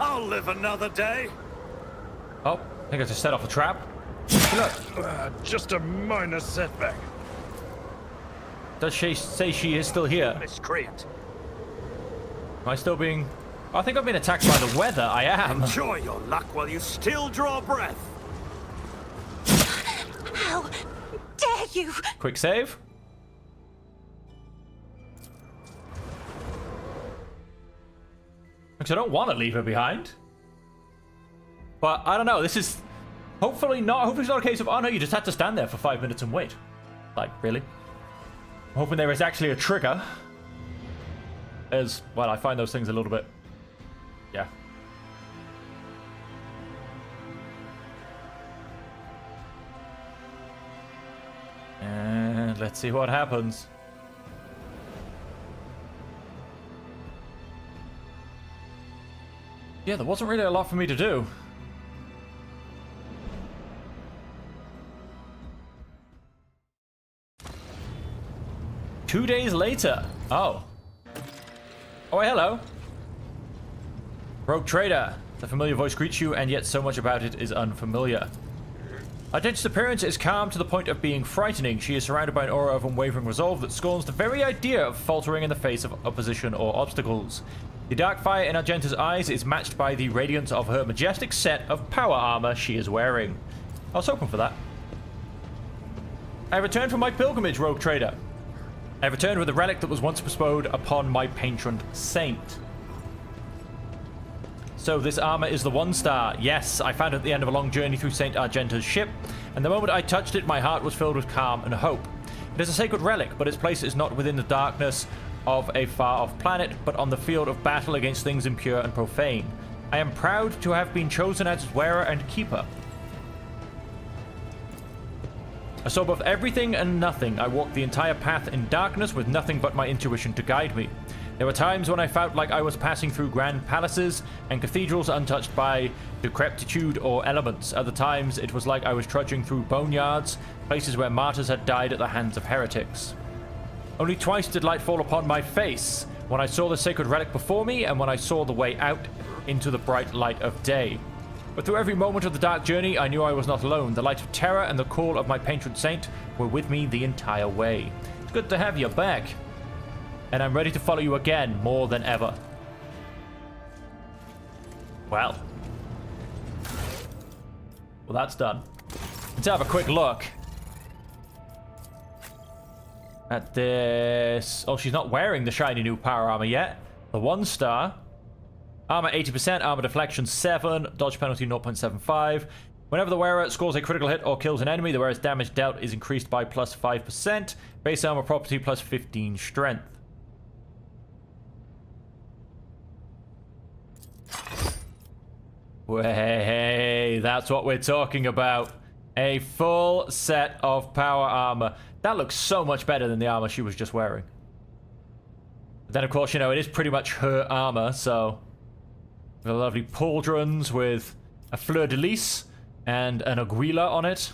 Speaker 7: I'll live another day.
Speaker 1: Oh, I think I just set off a trap. Look,
Speaker 6: Just a minor setback.
Speaker 1: does she say she is still here?
Speaker 7: Miscreant.
Speaker 1: Am I still being... I think I've been attacked by the weather. I am.
Speaker 7: Enjoy your luck while you still draw breath.
Speaker 3: How dare you?
Speaker 1: Quick save. Because I don't want to leave her behind. But I don't know. This is hopefully it's not a case of, oh no, you just had to stand there for 5 minutes and wait. Like, really? I'm hoping there is actually a trigger. As, well, I find those things a little bit... Yeah. And let's see what happens. Yeah, there wasn't really a lot for me to do. Two days later. Oh. Oh, hello. Rogue Trader. The familiar voice greets you, and yet so much about it is unfamiliar. Argenta's appearance is calm to the point of being frightening. She is surrounded by an aura of unwavering resolve that scorns the very idea of faltering in the face of opposition or obstacles. The dark fire in Argenta's eyes is matched by the radiance of her majestic set of power armor she is wearing. I was hoping for that. I returned from my pilgrimage, Rogue Trader. I returned with a relic that was once bestowed upon my patron saint. So this armor is the 1-star. Yes, I found it at the end of a long journey through Saint Argenta's ship, and the moment I touched it, my heart was filled with calm and hope. It is a sacred relic, but its place is not within the darkness of a far-off planet, but on the field of battle against things impure and profane. I am proud to have been chosen as its wearer and keeper. I saw both everything and nothing. I walked the entire path in darkness with nothing but my intuition to guide me. There were times when I felt like I was passing through grand palaces and cathedrals untouched by decrepitude or elements. Other times, it was like I was trudging through boneyards, places where martyrs had died at the hands of heretics. Only twice did light fall upon my face, when I saw the sacred relic before me and when I saw the way out into the bright light of day. But through every moment of the dark journey, I knew I was not alone. The light of terror and the call of my patron saint were with me the entire way. It's good to have you back. And I'm ready to follow you again, more than ever. Well, that's done. Let's have a quick look at this. Oh, she's not wearing the shiny new power armor yet. The 1-star. Armor 80%, armor deflection 7, dodge penalty 0.75. Whenever the wearer scores a critical hit or kills an enemy, the wearer's damage dealt is increased by plus 5%. Base armor property plus 15 strength. Hey, that's what we're talking about. A full set of power armor. That looks so much better than the armor she was just wearing. But then, of course, you know, it is pretty much her armor, so... The lovely pauldrons with a fleur-de-lis and an aguila on it.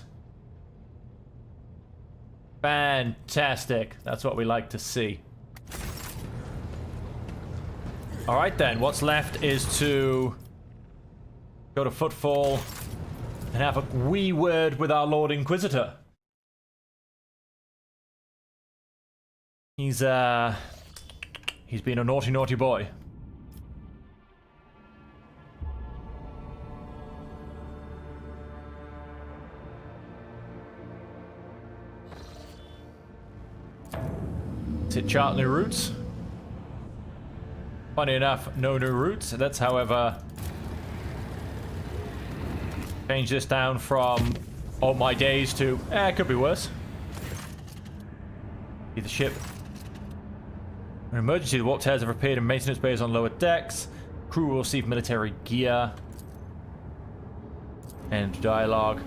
Speaker 1: Fantastic. That's what we like to see. Alright then, what's left is to... go to Footfall and have a wee word with our Lord Inquisitor. He's been a naughty, naughty boy. Let's hit chart new routes. Funny enough, no new routes. Let's, however... change this down from all my days to, it could be worse. See the ship. An emergency, the warp tears have appeared in maintenance bays on lower decks. Crew will receive military gear. And dialogue.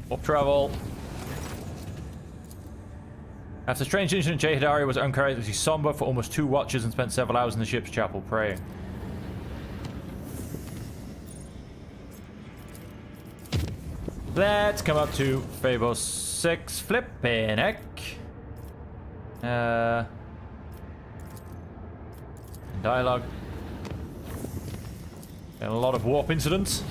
Speaker 1: Warp travel. After a strange incident, Jay Hidari was uncharacteristically somber for almost 2 watches and spent several hours in the ship's chapel praying. Let's come up to Phobos 6. Flippin' heck. Dialogue. Got a lot of warp incidents.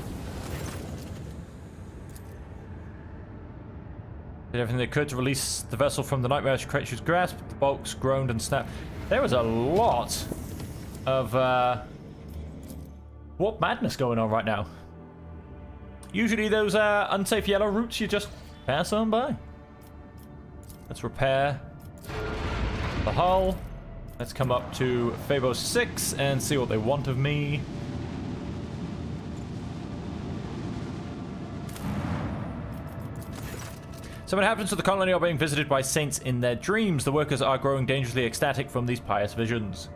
Speaker 1: Did everything they could to release the vessel from the nightmarish creature's grasp. The bulks groaned and snapped. There was a lot of warp madness going on right now. Usually those unsafe yellow routes you just pass on by. Let's repair the hull. Let's come up to Phobos 6 and see what they want of me. So what happens to the colony are being visited by saints in their dreams. The workers are growing dangerously ecstatic from these pious visions.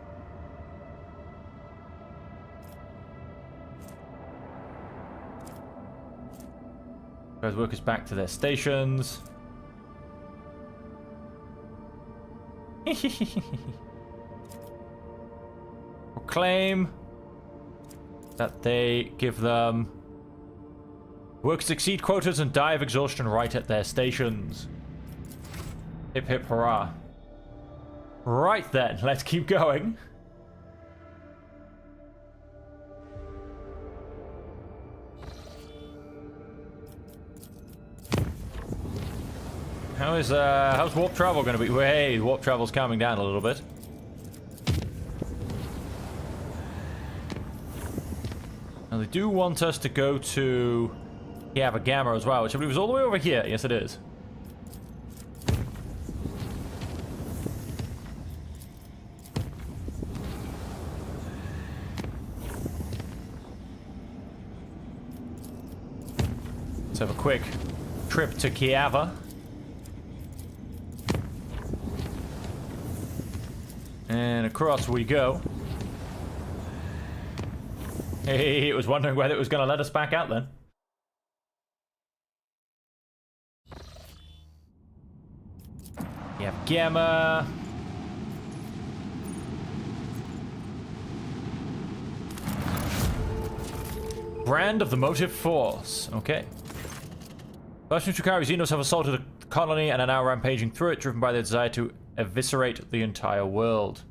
Speaker 1: Those workers back to their stations. Proclaim that they give them workers exceed quotas and die of exhaustion right at their stations. Hip hip hurrah. Right then, let's keep going. How's warp travel going to be? Hey, warp travel's calming down a little bit. Now they do want us to go to Kiava Gamma as well, which I believe is all the way over here. Yes, it is. Let's have a quick trip to Kiava. And across we go. Hey, it was wondering whether it was going to let us back out then. You have Gamma. Brand of the Motive Force. Okay. First Chukari Xenos have assaulted the colony and are now rampaging through it, driven by their desire to eviscerate the entire world.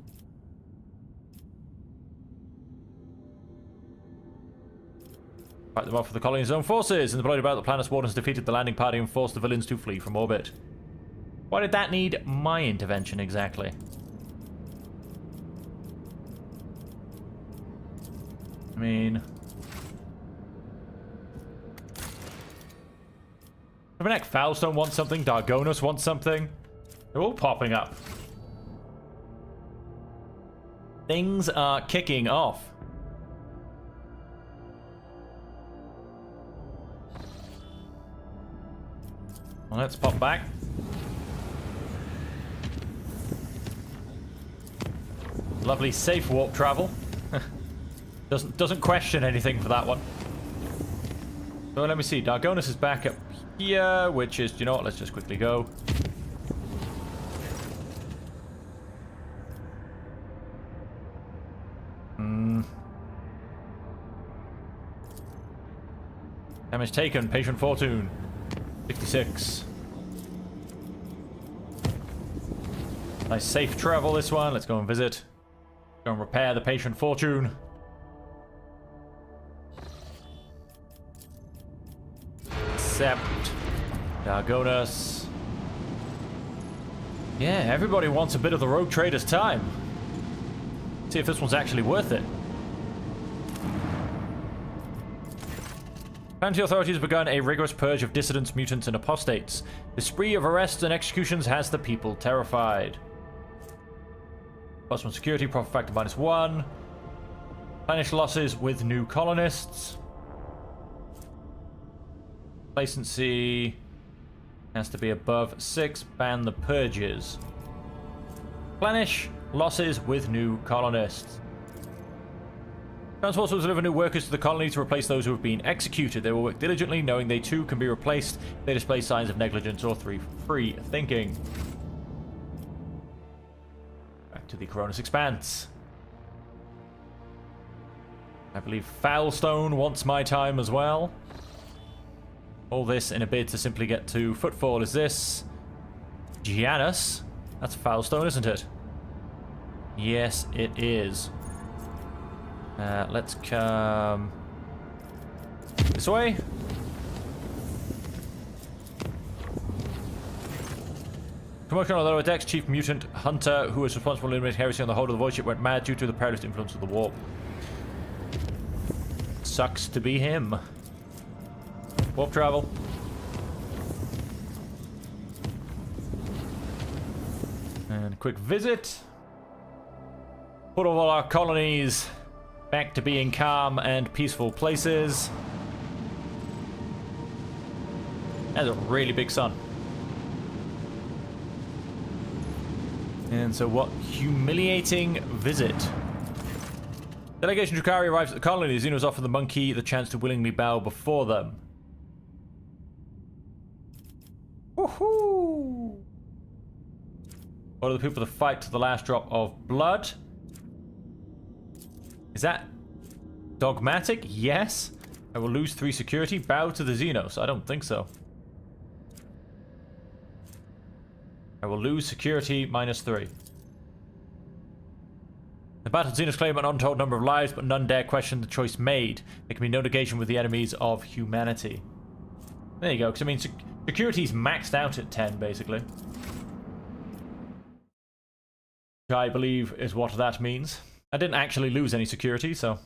Speaker 1: Fight them off with the colony's own forces. In the bloody battle, the planet's wardens defeated the landing party and forced the villains to flee from orbit. Why did that need my intervention exactly? I mean... Dominic Foulstone wants something, Dargonus wants something. They're all popping up. Things are kicking off. Well, let's pop back. Lovely safe warp travel. doesn't question anything for that one. So let me see. Dargonus is back up here, which is, you know what, let's just quickly go. Damage taken, Patient Fortune. 66. Nice safe travel this one. Let's go and visit. Go and repair the Patient Fortune. Accept. Dargonus. Yeah, everybody wants a bit of the Rogue Trader's time. See if this one's actually worth it. Planetary authorities have begun a rigorous purge of dissidents, mutants, and apostates. The spree of arrests and executions has the people terrified. +1 security, profit factor -1. Replenish losses with new colonists. Complacency has to be above 6. Ban the purges. Replenish losses with new colonists. Transports will deliver new workers to the colony to replace those who have been executed. They will work diligently, knowing they too can be replaced if they display signs of negligence or free thinking. Back to the Coronis Expanse. I believe Foulstone wants my time as well. All this in a bid to simply get to Footfall. Is this Giannis? That's Foulstone, isn't it? Yes, it is. Let's come this way. Commotion on the lower decks. Chief Mutant Hunter, who was responsible for eliminating heresy on the hold of the void ship, went mad due to the perilous influence of the warp. Sucks to be him. Warp travel. And a quick visit. Put all our colonies back to being calm and peaceful places. That's a really big sun. And so what humiliating visit. Delegation Drukari arrives at the colony. Xenos offer the monkey the chance to willingly bow before them. Woohoo! Order the people to fight to the last drop of blood. Is that dogmatic? Yes. I will lose 3 security. Bow to the Xenos. I don't think so. I will lose security -3. The battle Xenos claim an untold number of lives, but none dare question the choice made. There can be no negation with the enemies of humanity. There you go, because I mean, security's maxed out at 10, basically. Which I believe is what that means. I didn't actually lose any security, so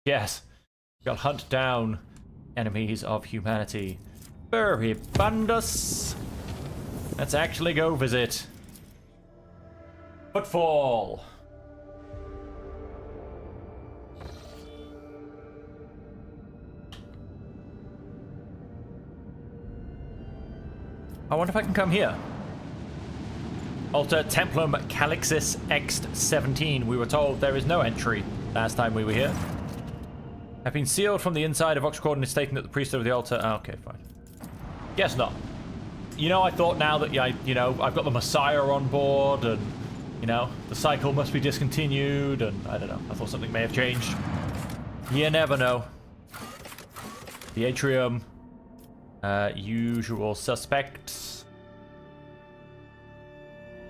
Speaker 1: Yes. Shall hunt down enemies of humanity. Burribundus. Let's actually go visit Footfall. I wonder if I can come here. Alter Templum Calixis X17. We were told there is no entry last time we were here. Have been sealed from the inside. A Vox coordinate stating that the priesthood of the altar... Oh, okay, fine. Guess not. You know, I thought now that, I've got the Messiah on board and, the cycle must be discontinued and, I don't know. I thought something may have changed. You never know. The atrium. Usual suspects.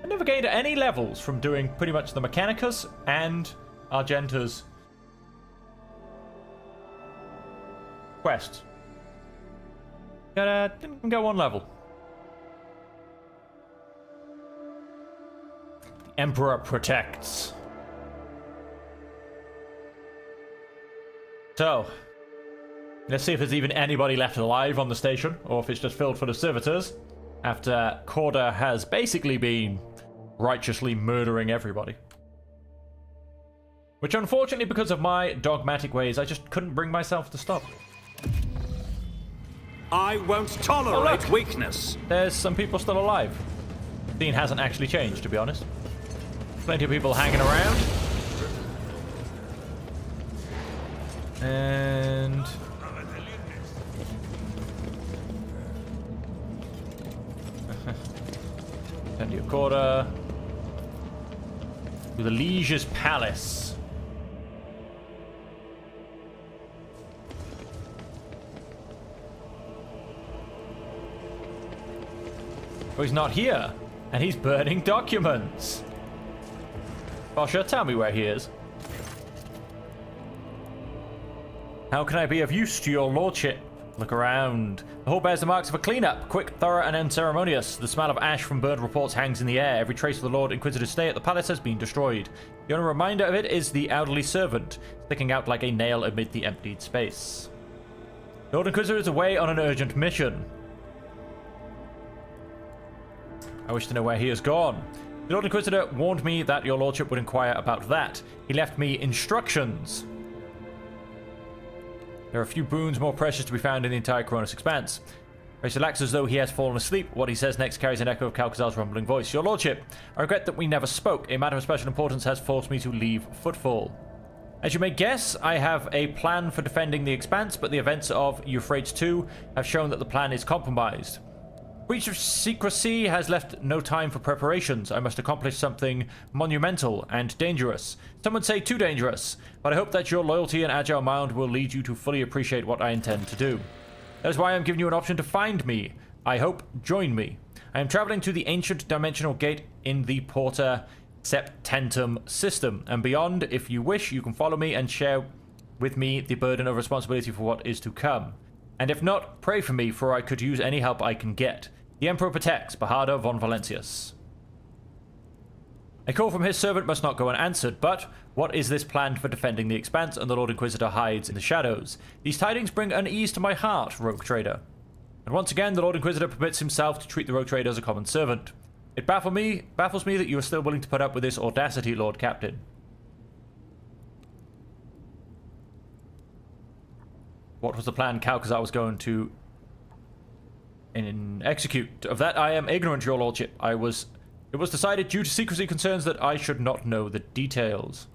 Speaker 1: I never gained any levels from doing pretty much the Mechanicus and Argenta's quest. Didn't go one level. Emperor protects. So, let's see if there's even anybody left alive on the station, or if it's just filled full of servitors, after Corda has basically been righteously murdering everybody. Which, unfortunately, because of my dogmatic ways, I just couldn't bring myself to stop.
Speaker 7: I won't tolerate weakness.
Speaker 1: There's some people still alive. The scene hasn't actually changed, to be honest. Plenty of people hanging around. And... Tendio Corda. To the Liege's Palace. Oh, he's not here. And he's burning documents. Bosha, tell me where he is. How can I be of use to your lordship? Look around. The hall bears the marks of a cleanup. Quick, thorough, and unceremonious. The smell of ash from burned reports hangs in the air. Every trace of the Lord Inquisitor's stay at the palace has been destroyed. The only reminder of it is the elderly servant, sticking out like a nail amid the emptied space. The Lord Inquisitor is away on an urgent mission. I wish to know where he has gone. The Lord Inquisitor warned me that your lordship would inquire about that. He left me instructions. There are a few boons more precious to be found in the entire Cronus expanse. He relaxes as though he has fallen asleep. What he says next carries an echo of Calcazar's rumbling voice. Your lordship, I regret that we never spoke. A matter of special importance has forced me to leave Footfall. As you may guess, I have a plan for defending the expanse, but the events of Euphrates 2 have shown that the plan is compromised. Breach of secrecy has left no time for preparations. I must accomplish something monumental and dangerous. Some would say too dangerous, but I hope that your loyalty and agile mind will lead you to fully appreciate what I intend to do. That is why I'm giving you an option to find me. I hope join me. I am traveling to the ancient dimensional gate in the Porta Septentum system, and beyond. If you wish, you can follow me and share with me the burden of responsibility for what is to come. And if not, pray for me, for I could use any help I can get. The Emperor protects. Bajada von Valencius. A call from his servant must not go unanswered, but what is this plan for defending the expanse? And the Lord Inquisitor hides in the shadows. These tidings bring unease to my heart, Rogue Trader. And once again, the Lord Inquisitor permits himself to treat the Rogue Trader as a common servant. It baffles me that you are still willing to put up with this audacity, Lord Captain. What was the plan Calcazar was going to execute? Of that I am ignorant, your lordship. It was decided due to secrecy concerns that I should not know the details.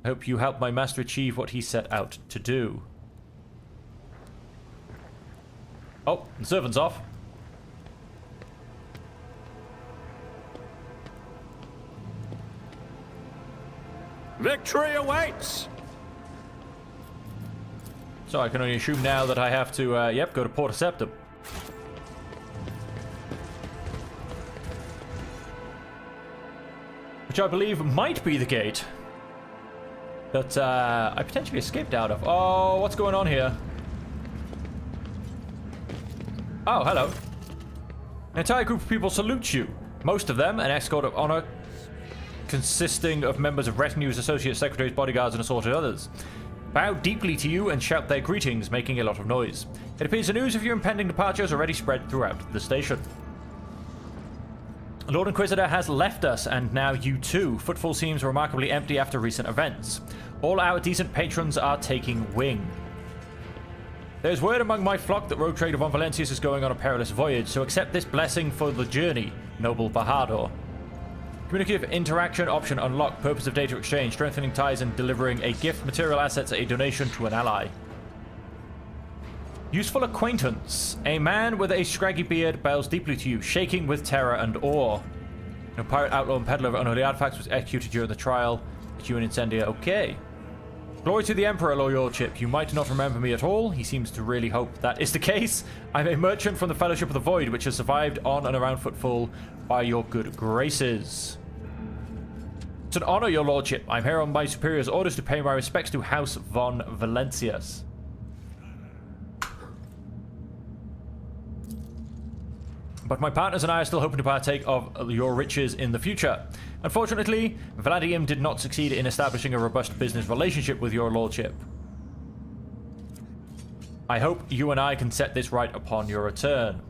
Speaker 1: I hope you help my master achieve what he set out to do. Oh, the servant's off.
Speaker 7: Victory awaits!
Speaker 1: So I can only assume now that I have to, go to Porta Septum. Which I believe might be the gate that I potentially escaped out of. Oh, what's going on here? Oh, hello. An entire group of people salute you. Most of them an escort of honor consisting of members of retinues, associates, secretaries, bodyguards, and assorted others. bow deeply to you and shout their greetings, making a lot of noise. It appears the news of your impending departure has already spread throughout the station. Lord Inquisitor has left us, and now you too. Footfall seems remarkably empty after recent events. All our decent patrons are taking wing. There's word among my flock that Rogue Trader von Valencius is going on a perilous voyage, so accept this blessing for the journey, noble Bahadur. Communicative interaction option unlocked. Purpose of data exchange, strengthening ties and delivering a gift, material assets, a donation to an ally. Useful acquaintance. A man with a scraggy beard bows deeply to you, shaking with terror and awe. No pirate, outlaw, and peddler of unholy artifacts was executed during the trial. It's you and Incendia. Okay. Glory to the Emperor, Lordship. You might not remember me at all. He seems to really hope that is the case. I'm a merchant from the Fellowship of the Void, which has survived on and around Footfall by your good graces. It's an honor, your lordship. I'm here on my superior's orders to pay my respects to House von Valencius. But my partners and I are still hoping to partake of your riches in the future. Unfortunately, Vladium did not succeed in establishing a robust business relationship with your lordship. I hope you and I can set this right upon your return.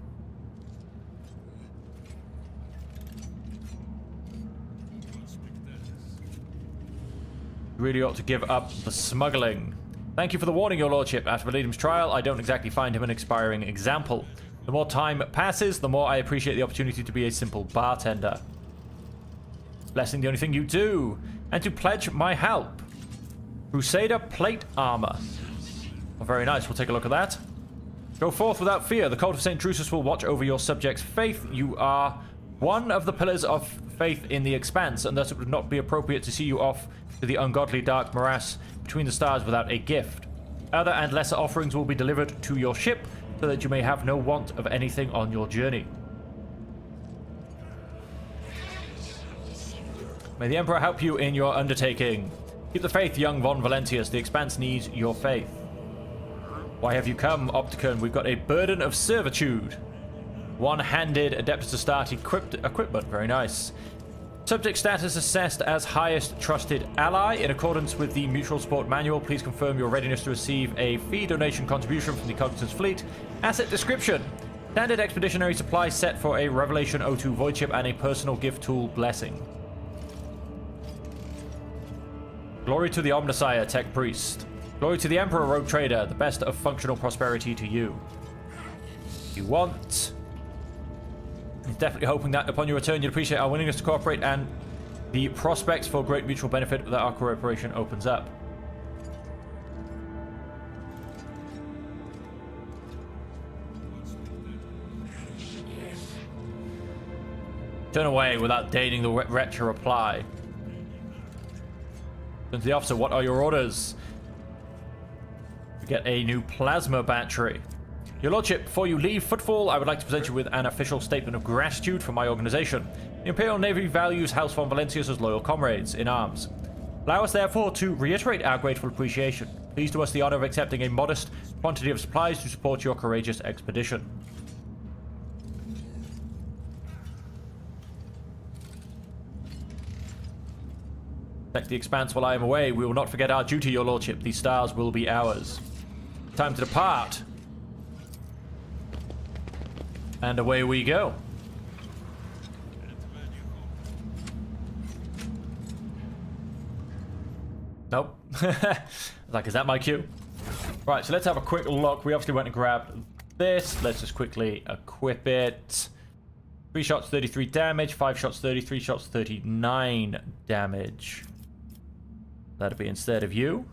Speaker 1: You really ought to give up the smuggling. Thank you for the warning, your lordship. After Vladium's trial, I don't exactly find him an inspiring example. The more time passes, the more I appreciate the opportunity to be a simple bartender. Blessing the only thing you do, and to pledge my help. Crusader plate armor. Oh, very nice, we'll take a look at that. Go forth without fear. The cult of St. Drusus will watch over your subjects' faith. You are one of the pillars of faith in the Expanse, and thus it would not be appropriate to see you off to the ungodly dark morass between the stars without a gift. Other and lesser offerings will be delivered to your ship, so that you may have no want of anything on your journey. May the Emperor help you in your undertaking. Keep the faith, young von Valencius. The Expanse needs your faith. Why have you come, Opticon? We've got a burden of servitude. One-handed Adeptus Astarte equipment. Very nice. Subject status assessed as highest trusted ally. In accordance with the Mutual Support Manual, please confirm your readiness to receive a fee donation contribution from the Cognizance Fleet. Asset description. Standard expeditionary supply set for a Revelation O2 void ship and a personal gift tool blessing. Glory to the Omnissiah, Tech Priest. Glory to the Emperor, Rogue Trader. The best of functional prosperity to you. You want... He's definitely hoping that upon your return you'll appreciate our willingness to cooperate and the prospects for great mutual benefit that our cooperation opens up. Turn away without deigning the wretch to reply. Turn to the officer. What are your orders? We get a new plasma battery. Your lordship, before you leave Footfall, I would like to present you with an official statement of gratitude from my organization. The Imperial Navy values House von Valencius as loyal comrades in arms. Allow us, therefore, to reiterate our grateful appreciation. Please do us the honor of accepting a modest quantity of supplies to support your courageous expedition. Protect the Expanse while I am away. We will not forget our duty, your lordship. These stars will be ours. Time to depart. And away we go. Nope. Like, is that my cue? Right, so let's have a quick look. We obviously went and grabbed this. Let's just quickly equip it. 3 shots, 33 damage. 5 shots, 33 shots, 39 damage. That'll be instead of you.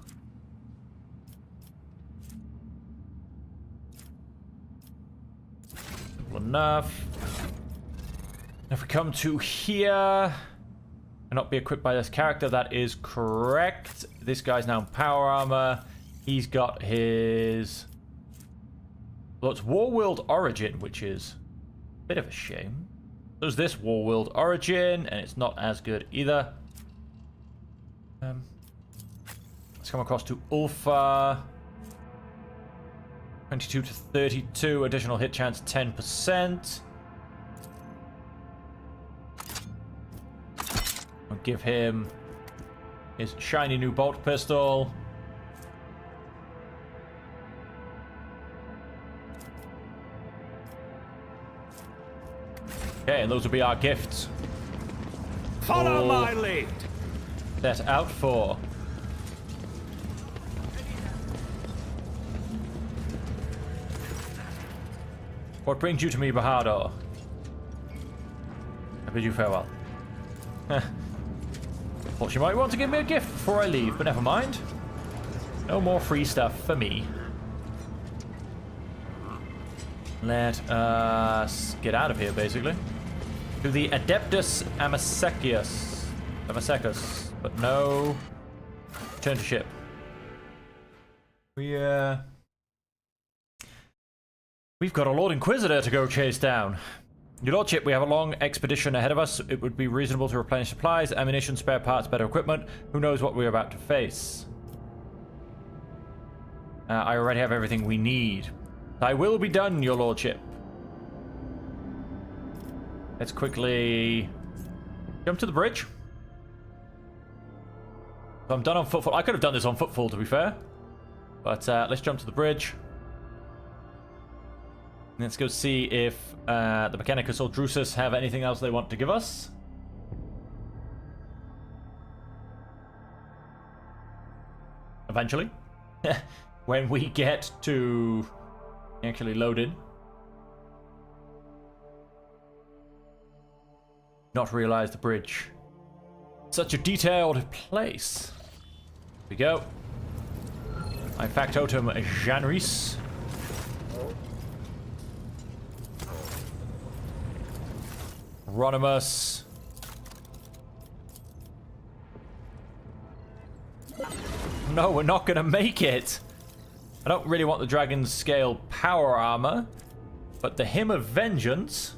Speaker 1: Enough. If we come to here, cannot be equipped by this character. That is correct. This guy's now in power armor. He's got his... Well, it's Warworld Origin, which is a bit of a shame. There's this Warworld Origin, and it's not as good either. Let's come across to Ulfa. 22 to 32, additional hit chance 10%. I'll give him his shiny new bolt pistol. Okay, and those will be our gifts.
Speaker 7: Follow my lead.
Speaker 1: Set out for. What brings you to me, Bahador? I bid you farewell. Thought you might want to give me a gift before I leave, but never mind. No more free stuff for me. Let us get out of here, basically. To the Adeptus Amasecus, but no. Return to ship. We've got a Lord Inquisitor to go chase down. Your Lordship, we have a long expedition ahead of us. It would be reasonable to replenish supplies, ammunition, spare parts, better equipment. Who knows what we're about to face? I already have everything we need. I will be done, Your Lordship. Let's quickly jump to the bridge. So I'm done on footfall. I could have done this on footfall, to be fair. But let's jump to the bridge. Let's go see if the Mechanicus or Drusus have anything else they want to give us. Eventually. When we get to actually load in. Not realize the bridge. Such a detailed place. Here we go. My factotum Janris. Ronimus. No, we're not going to make it. I don't really want the Dragon's Scale power armor, but the Hymn of Vengeance.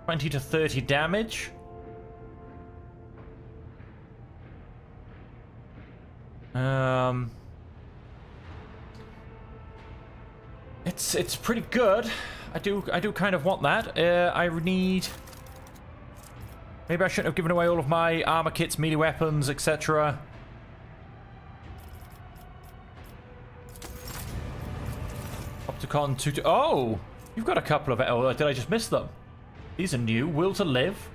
Speaker 1: 20 to 30 damage. It's pretty good. I do kind of want that. I need. Maybe I shouldn't have given away all of my armor kits, melee weapons, etc. Opticon 2. Oh, you've got a couple of. Oh, did I just miss them? These are new. Will to Live.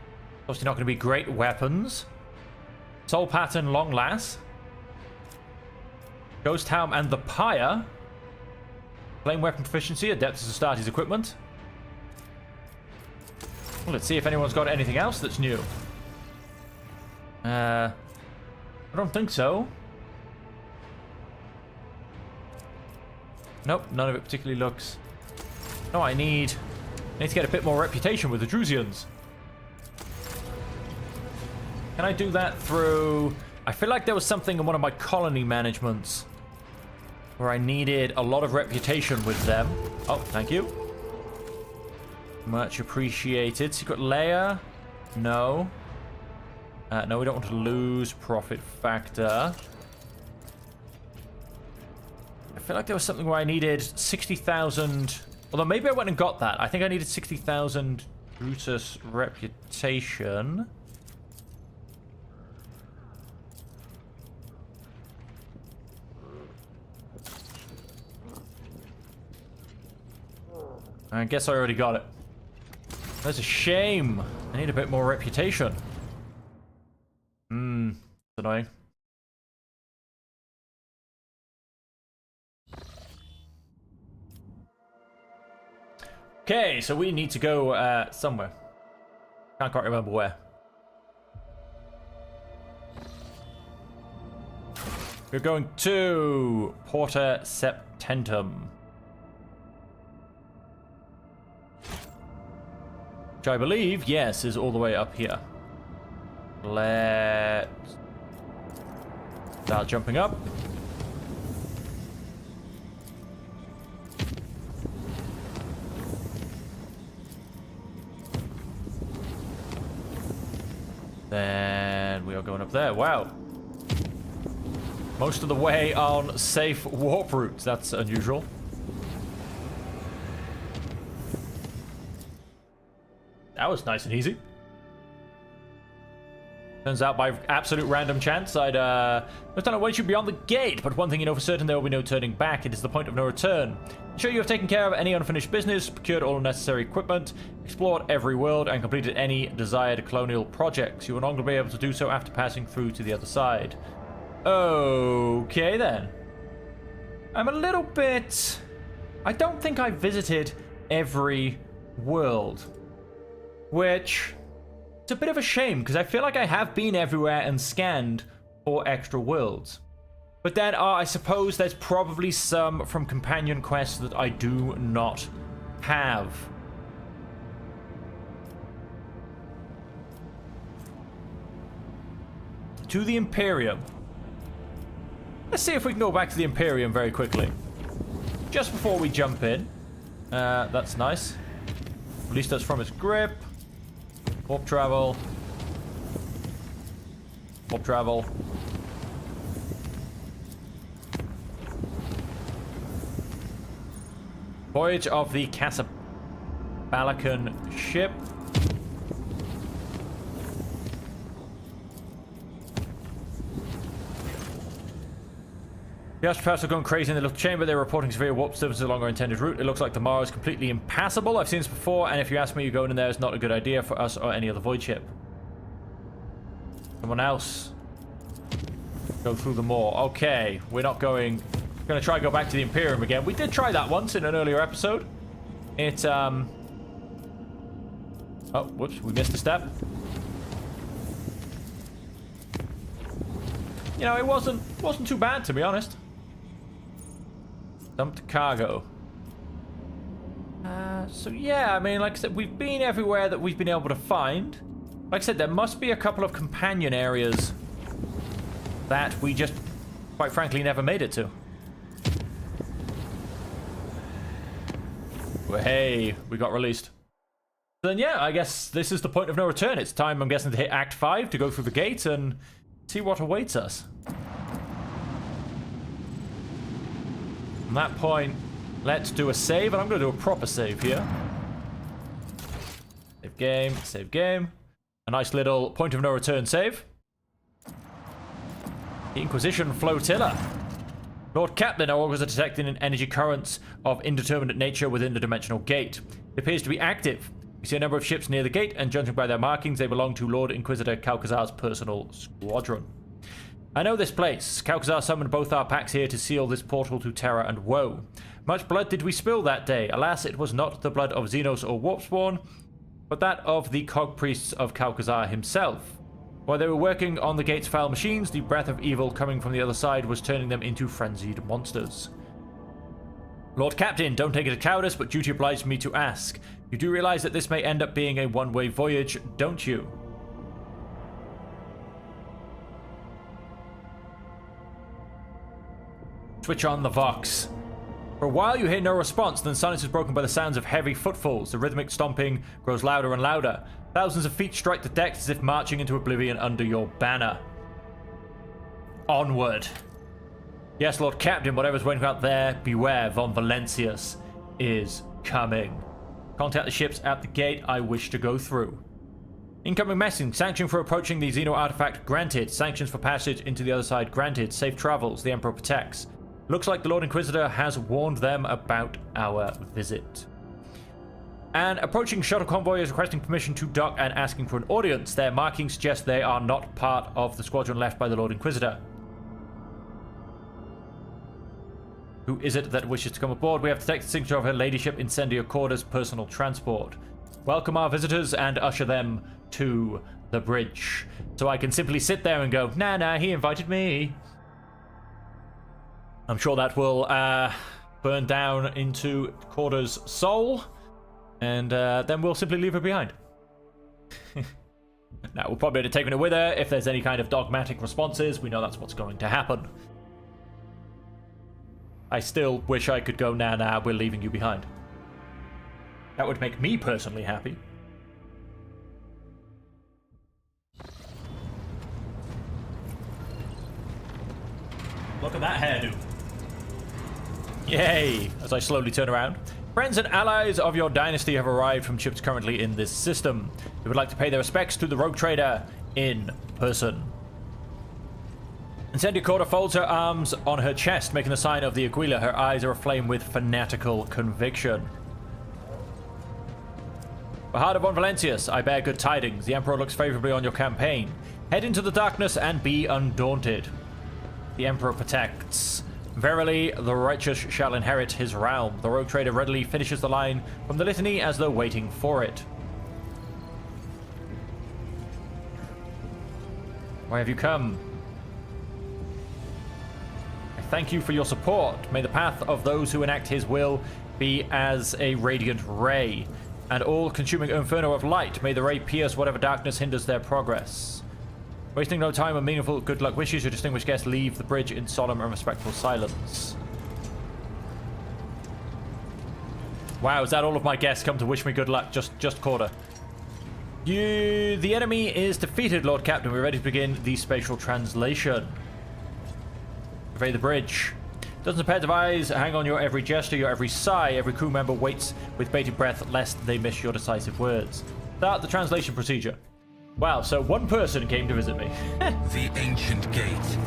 Speaker 1: Obviously not going to be great weapons. Soul Pattern, Long Last. Ghost Helm and the Pyre. Flame Weapon Proficiency, Adeptus Astartes equipment. Well, let's see if anyone's got anything else that's new. I don't think so. Nope, none of it particularly looks. No, I need to get a bit more reputation with the Drusians. Can I do that through... I feel like there was something in one of my colony managements where I needed a lot of reputation with them. Oh, thank you. Much appreciated. Secret layer? No. No, we don't want to lose profit factor. I feel like there was something where I needed 60,000... Although maybe I went and got that. I think I needed 60,000 Brutus reputation. I guess I already got it. That's a shame. I need a bit more reputation. It's annoying. Okay, so we need to go somewhere. Can't quite remember where. We're going to Porta Septentum. Which I believe, yes, is all the way up here. Let's start jumping up. Then we are going up there. Wow. Most of the way on safe warp routes. That's unusual. That was nice and easy. Turns out by absolute random chance, I'd just done a way beyond the gate. But one thing you know for certain, there will be no turning back. It is the point of no return. Ensure you have taken care of any unfinished business, procured all necessary equipment, explored every world, and completed any desired colonial projects. You will no longer be able to do so after passing through to the other side. Okay, then. I'm a little bit... I don't think I visited every world. Which... it's a bit of a shame, because I feel like I have been everywhere and scanned for extra worlds. But then, I suppose there's probably some from companion quests that I do not have. To the Imperium. Let's see if we can go back to the Imperium very quickly. Just before we jump in. That's nice. Release us from its grip. Warp travel. Warp travel. Voyage of the Casabalacan ship. The astronauts are going crazy in the little chamber. They're reporting severe warp disturbance along our intended route. It looks like the Mara is completely impassable. I've seen this before, and if you ask me, going in there is not a good idea for us or any other void ship. Someone else. Go through the more. Okay, we're not going... We're going to try and go back to the Imperium again. We did try that once in an earlier episode. It, Oh, whoops, we missed a step. You know, it wasn't too bad, to be honest. Dumped cargo. So yeah, I mean, like I said, we've been everywhere that we've been able to find. Like I said, there must be a couple of companion areas that we just, quite frankly, never made it to. Well, hey, we got released. So then yeah, I guess this is the point of no return. It's time, I'm guessing, to hit Act 5 to go through the gate and see what awaits us. From that point, let's do a save, and I'm going to do a proper save here. Save game, save game. A nice little point of no return save. The Inquisition Flotilla. Lord Captain, our augurs are detecting an energy currents of indeterminate nature within the dimensional gate. It appears to be active. We see a number of ships near the gate, and judging by their markings, they belong to Lord Inquisitor Calcazar's personal squadron. I know this place. Calcazar summoned both our packs here to seal this portal to terror and woe. Much blood did we spill that day. Alas, it was not the blood of Xenos or Warpspawn, but that of the cog priests of Calcazar himself. While they were working on the gate's foul machines, the breath of evil coming from the other side was turning them into frenzied monsters. Lord Captain, don't take it as cowardice, but duty obliged me to ask. You do realize that this may end up being a one-way voyage, don't you? Switch on the Vox. For a while you hear no response, then silence is broken by the sounds of heavy footfalls. The rhythmic stomping grows louder and louder. Thousands of feet strike the deck as if marching into oblivion under your banner. Onward. Yes, Lord Captain, whatever's waiting out there, beware, Von Valencius is coming. Contact the ships at the gate I wish to go through. Incoming message. Sanction for approaching the Xeno artifact granted. Sanctions for passage into the other side granted. Safe travels. The Emperor protects. Looks like the Lord Inquisitor has warned them about our visit. An approaching shuttle convoy is requesting permission to dock and asking for an audience. Their markings suggest they are not part of the squadron left by the Lord Inquisitor. Who is it that wishes to come aboard? We have detected the signature of her ladyship Incendia Corda's personal transport. Welcome our visitors and usher them to the bridge. So I can simply sit there and go, nah, he invited me. I'm sure that will burn down into Corda's soul. And then we'll simply leave her behind. Now, we'll probably have to take her with her. If there's any kind of dogmatic responses, we know that's what's going to happen. I still wish I could go, nah, we're leaving you behind. That would make me personally happy. Look at that hairdo. Yay! As I slowly turn around. Friends and allies of your dynasty have arrived from ships currently in this system. We would like to pay their respects to the rogue trader in person. Incendia Corda folds her arms on her chest, making the sign of the Aguila. Her eyes are aflame with fanatical conviction. Bajada von Valencius, I bear good tidings. The Emperor looks favorably on your campaign. Head into the darkness and be undaunted. The Emperor protects. Verily, the righteous shall inherit his realm. The rogue trader readily finishes the line from the litany as though waiting for it. Why have you come? I thank you for your support. May the path of those who enact his will be as a radiant ray, and all-consuming inferno of light. May the ray pierce whatever darkness hinders their progress. Wasting no time on meaningful good luck wishes, your distinguished guests leave the bridge in solemn and respectful silence. Wow, is that all of my guests come to wish me good luck? Just Corda. The enemy is defeated, Lord Captain. We're ready to begin the spatial translation. Survey the bridge. Dozens of pairs of eyes hang on your every gesture, your every sigh. Every crew member waits with bated breath lest they miss your decisive words. Start the translation procedure. Wow, so one person came to visit me.
Speaker 8: The ancient gate,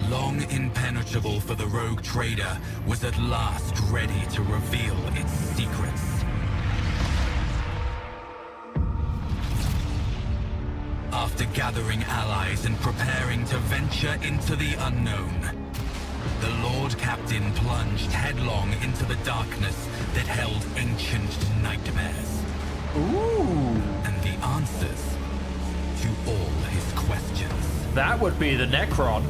Speaker 8: long impenetrable for the rogue trader, was at last ready to reveal its secrets. After gathering allies and preparing to venture into the unknown, the Lord Captain plunged headlong into the darkness that held ancient nightmares.
Speaker 1: Ooh.
Speaker 8: And the answers to all his questions.
Speaker 1: That would be the Necron.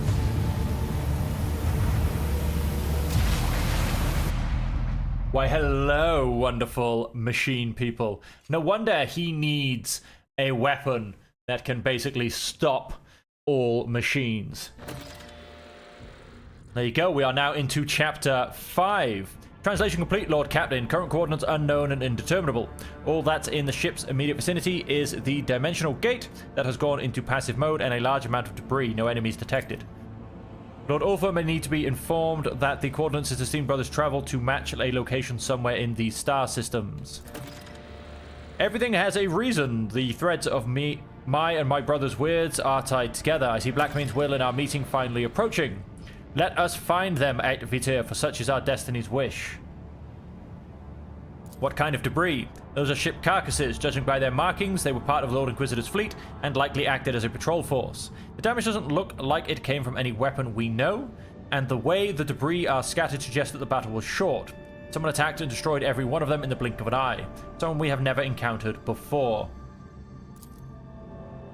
Speaker 1: Why, hello, wonderful machine people. No wonder he needs a weapon that can basically stop all machines. There you go. We are now into Chapter 5. Translation complete, Lord Captain. Current coordinates unknown and indeterminable. All that's in the ship's immediate vicinity is the dimensional gate that has gone into passive mode and a large amount of debris. No enemies detected. Lord Ulfa may need to be informed that the coordinates his esteemed brothers travel to match a location somewhere in these star systems. Everything has a reason. The threads of my and my brother's words are tied together. I see Blackmane's will in our meeting finally approaching. Let us find them at Vitir, for such is our destiny's wish. What kind of debris? Those are ship carcasses. Judging by their markings, they were part of Lord Inquisitor's fleet and likely acted as a patrol force. The damage doesn't look like it came from any weapon we know, and the way the debris are scattered suggests that the battle was short. Someone attacked and destroyed every one of them in the blink of an eye. Someone we have never encountered before.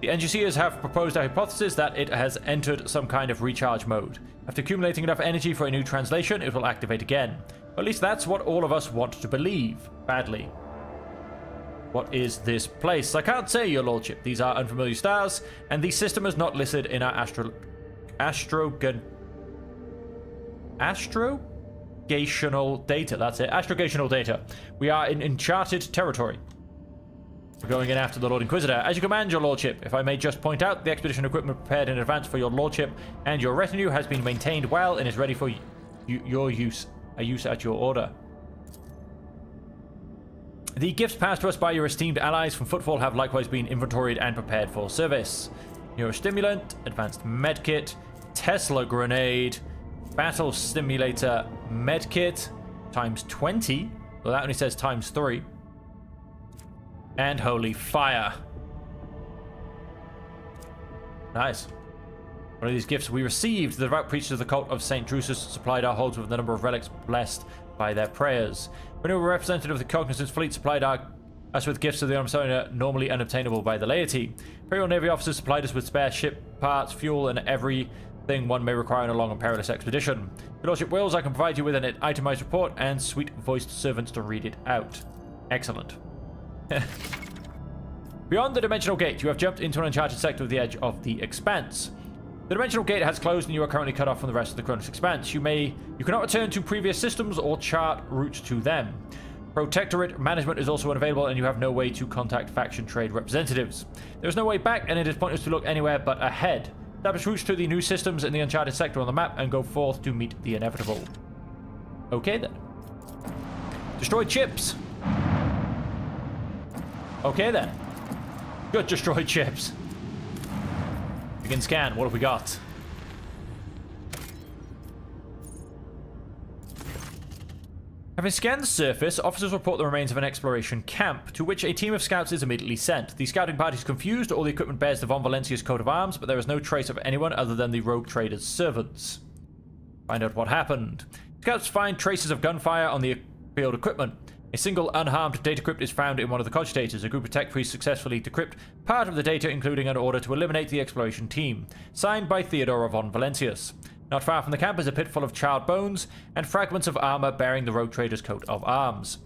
Speaker 1: The NGCers have proposed a hypothesis that it has entered some kind of recharge mode. After accumulating enough energy for a new translation, it will activate again. Or at least that's what all of us want to believe. Badly. What is this place? I can't say, your lordship. These are unfamiliar stars, and the system is not listed in our astrogational data. That's it. Astrogational data. We are in uncharted territory. We're going in after the Lord Inquisitor. As you command, your lordship. If I may just point out, the expedition equipment prepared in advance for your lordship and your retinue has been maintained well and is ready for your use. A use at your order. The gifts passed to us by your esteemed allies from Footfall have likewise been inventoried and prepared for service. Neurostimulant, advanced medkit, Tesla grenade, battle stimulator medkit, times 20. Well, that only says times 3. And holy fire. Nice. One of these gifts we received. The devout preachers of the cult of St. Drusus supplied our holds with a number of relics blessed by their prayers. When a representative of the Cognizance fleet supplied us with gifts of the Armsonia normally unobtainable by the laity. Imperial Navy officers supplied us with spare ship parts, fuel, and everything one may require in a long and perilous expedition. If your lordship wills, I can provide you with an itemized report and sweet-voiced servants to read it out. Excellent. Beyond the dimensional gate, you have jumped into an uncharted sector of the edge of the expanse. The dimensional gate has closed and you are currently cut off from the rest of the Chronos expanse. You cannot return to previous systems or chart routes to them. Protectorate management is also unavailable and you have no way to contact faction trade representatives. There is no way back and it is pointless to look anywhere but ahead. Establish routes to the new systems in the uncharted sector on the map and go forth to meet the inevitable. Okay then. Destroy chips. Okay then. Good, destroy chips. Begin scan. What have we got? Having scanned the surface, officers report the remains of an exploration camp, to which a team of scouts is immediately sent. The scouting party is confused, all the equipment bears the Von Valencia's coat of arms, but there is no trace of anyone other than the rogue trader's servants. Find out what happened. Scouts find traces of gunfire on the field equipment. A single unharmed data crypt is found in one of the cogitators. A group of tech priests successfully decrypt part of the data, including an order to eliminate the exploration team, signed by Theodora von Valencius. Not far from the camp is a pit full of charred bones and fragments of armor bearing the rogue trader's coat of arms.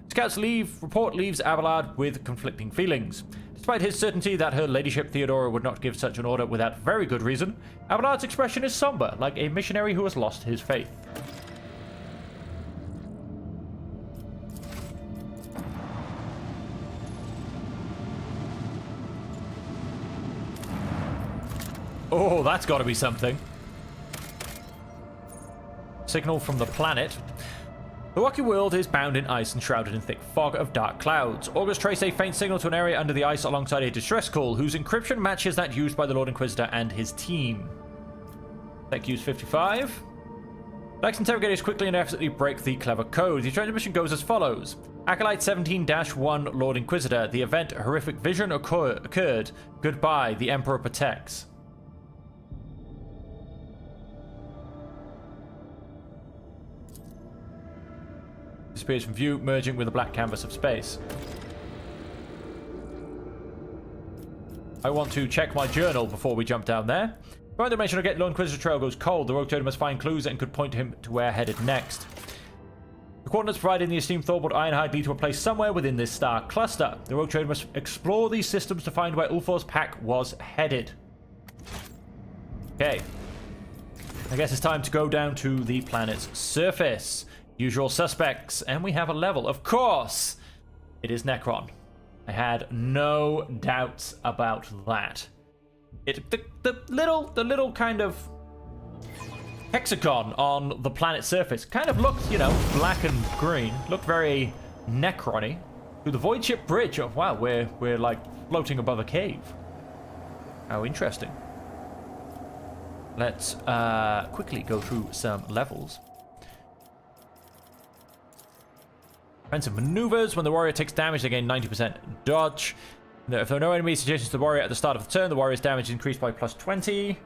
Speaker 1: Scouts report leaves Abelard with conflicting feelings. Despite his certainty that her ladyship Theodora would not give such an order without very good reason, Abelard's expression is somber, like a missionary who has lost his faith. Oh, that's got to be something. Signal from the planet. The rocky world is bound in ice and shrouded in thick fog of dark clouds. Augurs trace a faint signal to an area under the ice alongside a distress call, whose encryption matches that used by the Lord Inquisitor and his team. Tech use 55. Lex interrogators quickly and effortlessly break the clever code. The transmission goes as follows. Acolyte 17-1, Lord Inquisitor. The event, horrific vision occurred. Goodbye, the Emperor protects. Disappears from view, merging with the black canvas of space. I want to check my journal before we jump down there. Find the dimensional gate, Lord Inquisitor trail goes cold. The rogue trader must find clues and could point him to where headed next. The coordinates provided in the esteemed Thorbold Ironhide lead to a place somewhere within this star cluster. The rogue trader must explore these systems to find where Ulfor's pack was headed. Okay. I guess it's time to go down to the planet's surface. Usual suspects, and we have a level. Of course, it is Necron. I had no doubts about that. The little kind of hexagon on the planet's surface kind of looked, you know, black and green. Looked very Necron-y. Through the void ship bridge. Oh wow, we're like floating above a cave. How interesting. Let's quickly go through some levels. Defensive maneuvers. When the warrior takes damage, they gain 90% dodge. If there are no enemies adjacent to the warrior at the start of the turn, the warrior's damage is increased by plus 20.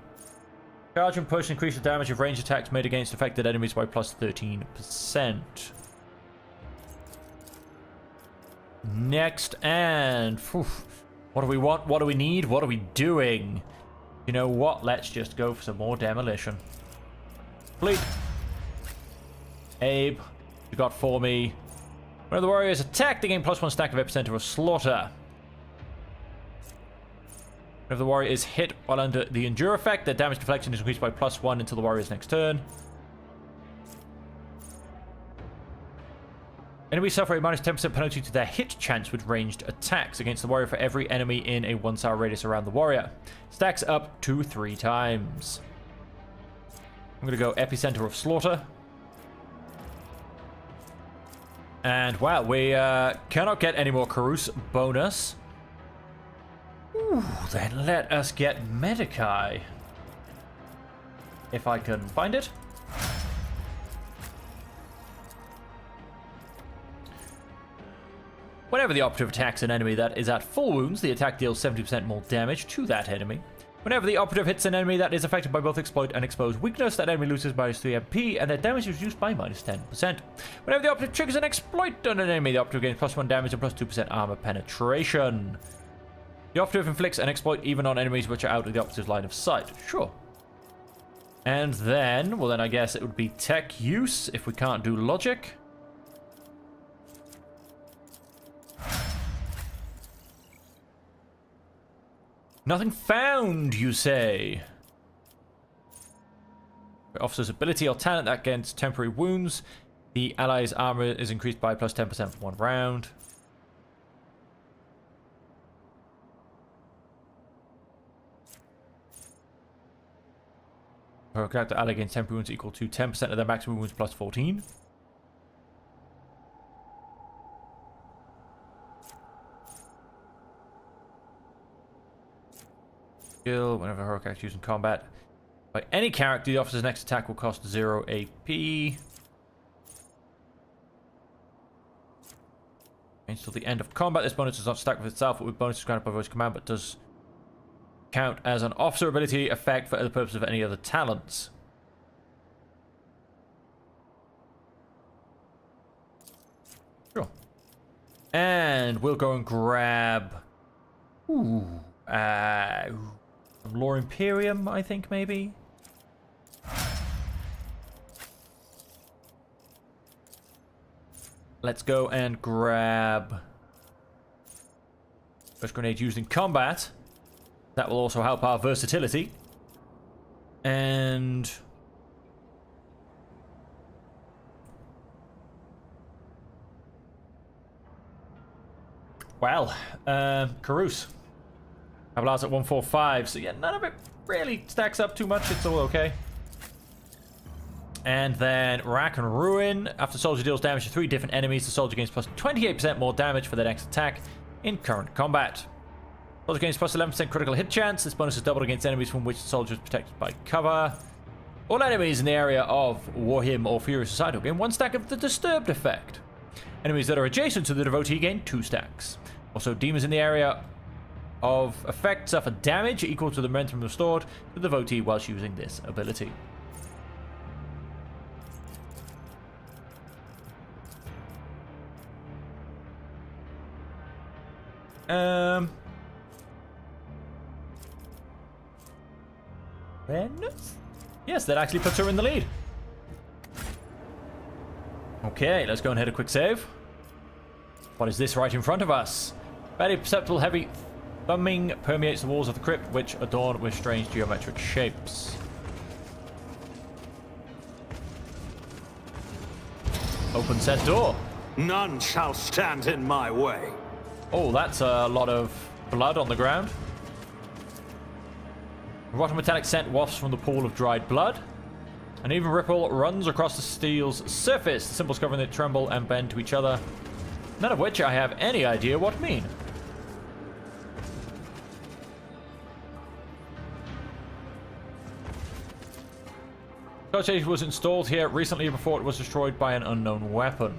Speaker 1: Charge and push increase the damage of ranged attacks made against affected enemies by plus 13%. Next, and what do we want? What do we need? What are we doing? You know what? Let's just go for some more demolition. Fleet. Abe, you got for me. When the warrior is attacked, they gain plus 1 stack of epicenter of slaughter. If the warrior is hit while under the endure effect, their damage deflection is increased by plus 1 until the warrior's next turn. Enemies suffer a minus 10% penalty to their hit chance with ranged attacks against the warrior for every enemy in a 1-star radius around the warrior. Stacks up to 3 times. I'm going to go epicenter of slaughter. And wow, we cannot get any more Karus bonus. Ooh, then let us get Medicae. If I can find it. Whenever the operative attacks an enemy that is at full wounds, the attack deals 70% more damage to that enemy. Whenever the operative hits an enemy that is affected by both exploit and exposed weakness, that enemy loses minus 3 MP, and their damage is reduced by minus 10%. Whenever the operative triggers an exploit on an enemy, the operative gains plus 1 damage and plus 2% armor penetration. The operative inflicts an exploit even on enemies which are out of the operative's line of sight. Sure. And then, well then I guess it would be tech use if we can't do logic. Nothing found, you say? Officer's ability or talent that gains temporary wounds. The ally's armor is increased by plus 10% for 1 round. Per character, ally gains temporary wounds equal to 10% of their maximum wounds plus 14. skill. Whenever a heroic act is used in combat by any character, the officer's next attack will cost 0 AP. Until the end of combat, this bonus does not stack with itself, but with bonuses granted by voice command, but does count as an officer ability effect for the purpose of any other talents. Sure. And we'll go and grab some Lore Imperium, I think, maybe. Let's go and grab Burst Grenade used in combat. That will also help our versatility. And well, Carouse. Avalar's at 145, so yeah, none of it really stacks up too much. It's all okay. And then Rack and Ruin. After the soldier deals damage to 3 different enemies, the soldier gains plus 28% more damage for their next attack in current combat. Soldier gains plus 11% critical hit chance. This bonus is doubled against enemies from which the soldier is protected by cover. All enemies in the area of Warhim or Furious Society gain 1 stack of the Disturbed effect. Enemies that are adjacent to the Devotee gain 2 stacks. Also, demons in the area of effect suffer damage equal to the momentum restored to the Devotee whilst using this ability. Yes, that actually puts her in the lead. Okay, let's go and hit a quick save. What is this right in front of us? Barely perceptible heavy thumbing permeates the walls of the crypt, which adorn with strange geometric shapes. Open said door.
Speaker 7: None shall stand in my way.
Speaker 1: Oh, that's a lot of blood on the ground. A rotten metallic scent wafts from the pool of dried blood. An even ripple runs across the steel's surface, the symbols covering it tremble and bend to each other, none of which I have any idea what mean. Cogstation was installed here recently before it was destroyed by an unknown weapon.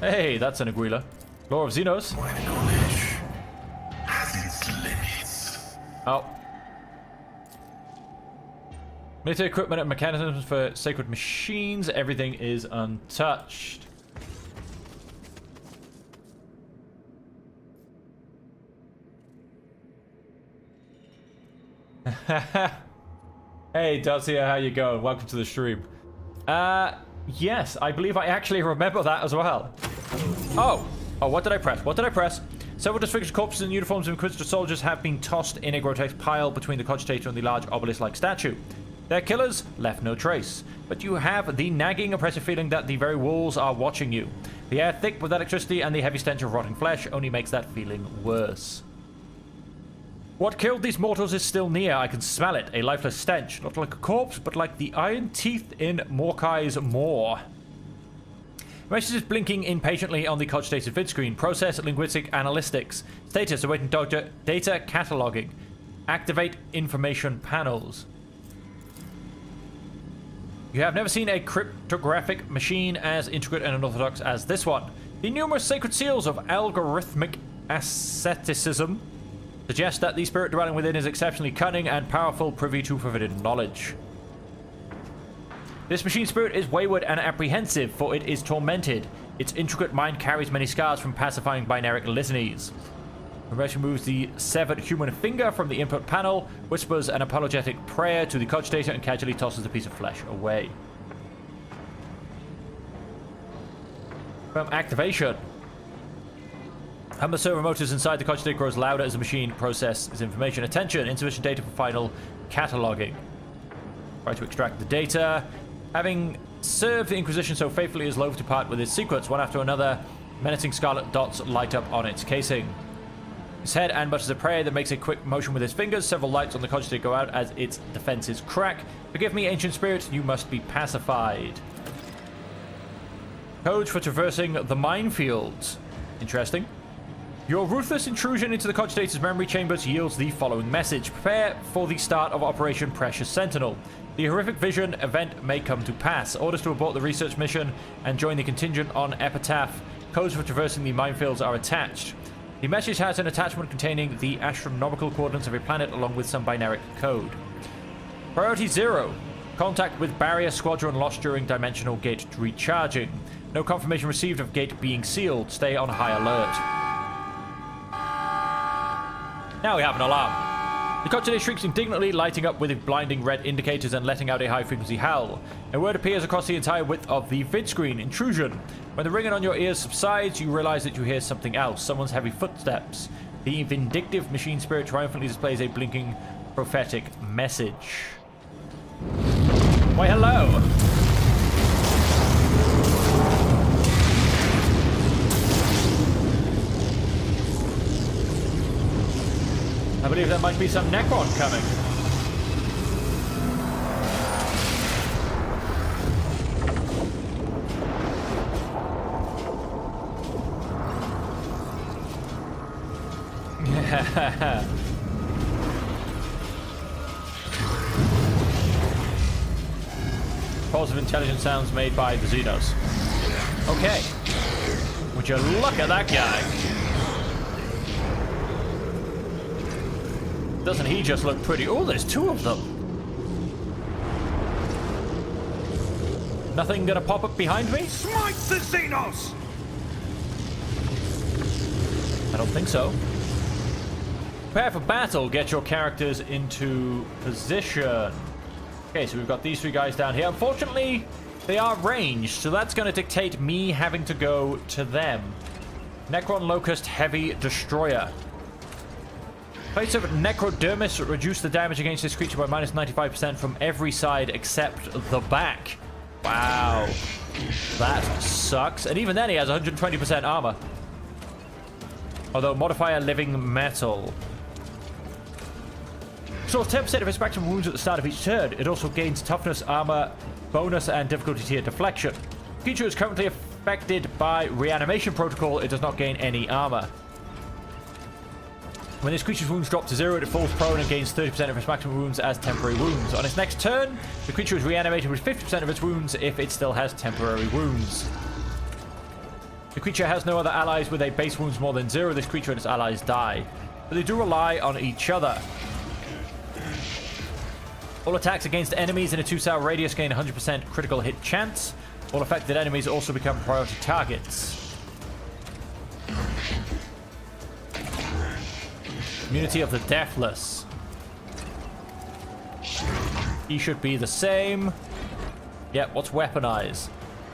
Speaker 1: Hey, that's an Aguila. Lore of Xenos.
Speaker 5: My knowledge has its limits.
Speaker 1: Oh. Military equipment and mechanisms for sacred machines. Everything is untouched. Hey, Dacia, how you going? Welcome to the stream. Yes, I believe I actually remember that as well. Oh, what did I press? What did I press? Several disfigured corpses in uniforms of Inquisitor soldiers have been tossed in a grotesque pile between the cogitator and the large obelisk-like statue. Their killers left no trace, but you have the nagging, oppressive feeling that the very walls are watching you. The air thick with electricity and the heavy stench of rotting flesh only makes that feeling worse. What killed these mortals is still near. I can smell it. A lifeless stench. Not like a corpse, but like the iron teeth in Morkai's maw. Message is blinking impatiently on the cogitated vid screen. Process linguistic analytics. Status awaiting data cataloging. Activate information panels. You have never seen a cryptographic machine as intricate and unorthodox as this one. The numerous sacred seals of algorithmic asceticism suggest that the spirit dwelling within is exceptionally cunning and powerful, privy to forbidden knowledge. This machine spirit is wayward and apprehensive, for it is tormented. Its intricate mind carries many scars from pacifying binaric litanies. Remotion moves the severed human finger from the input panel, whispers an apologetic prayer to the cogitator, and casually tosses a piece of flesh away. From activation. Hum the servo motors inside the cogitator grows louder as the machine processes information. Attention, insufficient data for final cataloging. Try to extract the data. Having served the Inquisition so faithfully, is loath to part with its secrets. One after another, menacing scarlet dots light up on its casing. His head and mutters a prayer that makes a quick motion with his fingers. Several lights on the cogitator go out as its defenses crack. Forgive me, ancient spirit, you must be pacified. Codes for traversing the minefields. Interesting. Your ruthless intrusion into the Cogitator's memory chambers yields the following message. Prepare for the start of Operation Precious Sentinel. The horrific vision event may come to pass. Orders to abort the research mission and join the contingent on Epitaph. Codes for traversing the minefields are attached. The message has an attachment containing the astronomical coordinates of a planet along with some binary code. Priority 0. Contact with Barrier Squadron lost during Dimensional Gate recharging. No confirmation received of gate being sealed. Stay on high alert. Now we have an alarm. The Cogitator shrieks indignantly, lighting up with blinding red indicators and letting out a high-frequency howl. A word appears across the entire width of the vid screen. Intrusion. When the ringing on your ears subsides, you realize that you hear something else. Someone's heavy footsteps. The vindictive machine spirit triumphantly displays a blinking prophetic message. Why, hello. I believe there might be some Necron coming. Positive intelligence sounds made by the Xenos. Okay. Would you look at that guy? Doesn't he just look pretty? Oh, there's two of them. Nothing gonna pop up behind me?
Speaker 7: Smite the Xenos!
Speaker 1: I don't think so. Prepare for battle. Get your characters into position. Okay, so we've got these three guys down here. Unfortunately, they are ranged, so that's going to dictate me having to go to them. Necron Locust Heavy Destroyer. Plates of Necrodermis reduce the damage against this creature by minus 95% from every side except the back. Wow. That sucks. And even then, he has 120% armor. Although, modifier Living Metal. Restores 10% of his maximum wounds at the start of each turn. It also gains toughness, armor, bonus, and difficulty tier deflection. Creature is currently affected by reanimation protocol. It does not gain any armor. When this creature's wounds drop to 0, it falls prone and gains 30% of its maximum wounds as temporary wounds. On its next turn, the creature is reanimated with 50% of its wounds if it still has temporary wounds. The creature has no other allies with a base wounds more than 0. This creature and its allies die. But they do rely on each other. All attacks against enemies in a 2-cell radius gain 100% critical hit chance. All affected enemies also become priority targets. Immunity of the Deathless. He should be the same. Yep, what's weaponize?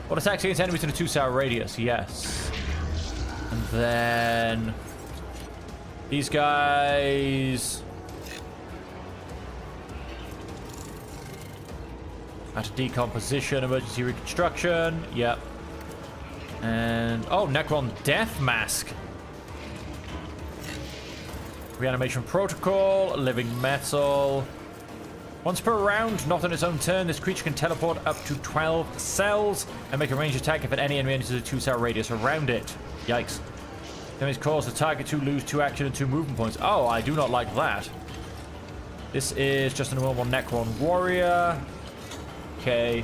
Speaker 1: All attacks against enemies in a 2-cell radius, yes. And then these guys. Out of decomposition, emergency reconstruction. Yep. And oh, Necron Death Mask. Reanimation protocol, living metal. Once per round, not on its own turn, this creature can teleport up to 12 cells and make a ranged attack if any enemy enters a 2-cell radius around it. Yikes. Damage cause the target to lose 2 action and 2 movement points. Oh, I do not like that. This is just a normal Necron warrior. Okay.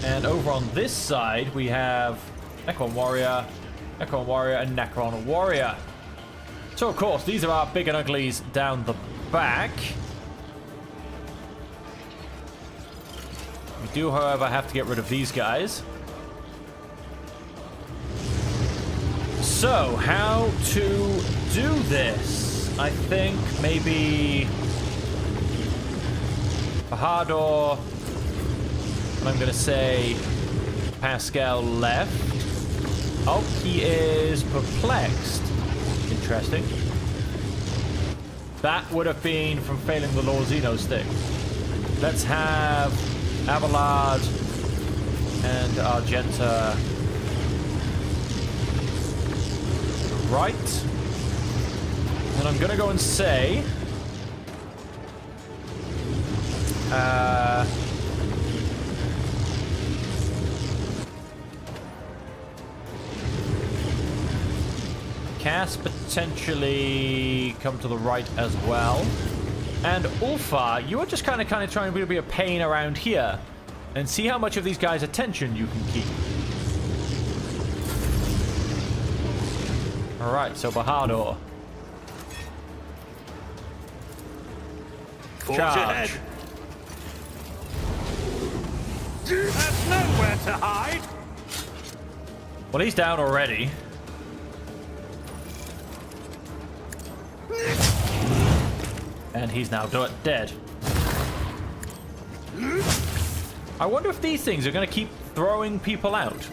Speaker 1: And over on this side, we have Necron warrior, and Necron warrior. So, of course, these are our big and uglies down the back. We do, however, have to get rid of these guys. So, how to do this? I think maybe Bahador, and I'm going to say Pascal left. Oh, he is perplexed. Interesting. That would have been from failing the Lord Xenos thing. Let's have Abelard and Argenta right. And I'm going to go and say Cass potentially come to the right as well. And Ulfar, you are just kind of trying to be a pain around here. And see how much of these guys' attention you can keep. Alright, so Bahadur.
Speaker 7: Forge
Speaker 1: Charge.
Speaker 7: ahead. There's nowhere to hide.
Speaker 1: Well, he's down already. And he's now dead. I wonder if these things are going to keep throwing people out.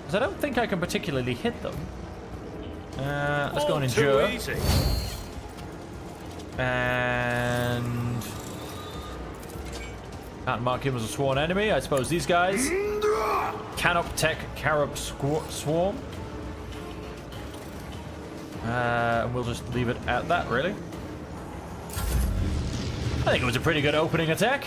Speaker 1: Because I don't think I can particularly hit them. Let's go and endure.
Speaker 7: Too easy.
Speaker 1: And... can't mark him as a sworn enemy. I suppose these guys cannot protect Carib Swarm. And we'll just leave it at that, really. I think it was a pretty good opening attack.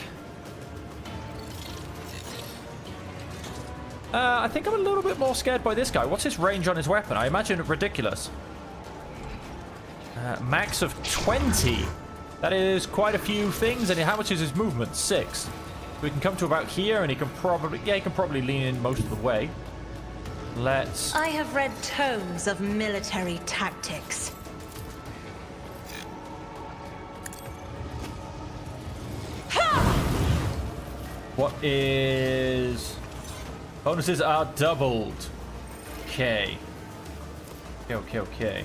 Speaker 1: I think I'm a little bit more scared by this guy. What's his range on his weapon? I imagine it ridiculous. Max of 20. That is quite a few things. And how much is his movement? 6. We can come to about here, and he can probably... yeah, he can probably lean in most of the way. Let's...
Speaker 3: I have read tomes of military tactics.
Speaker 1: what is... bonuses are doubled. Okay. Okay.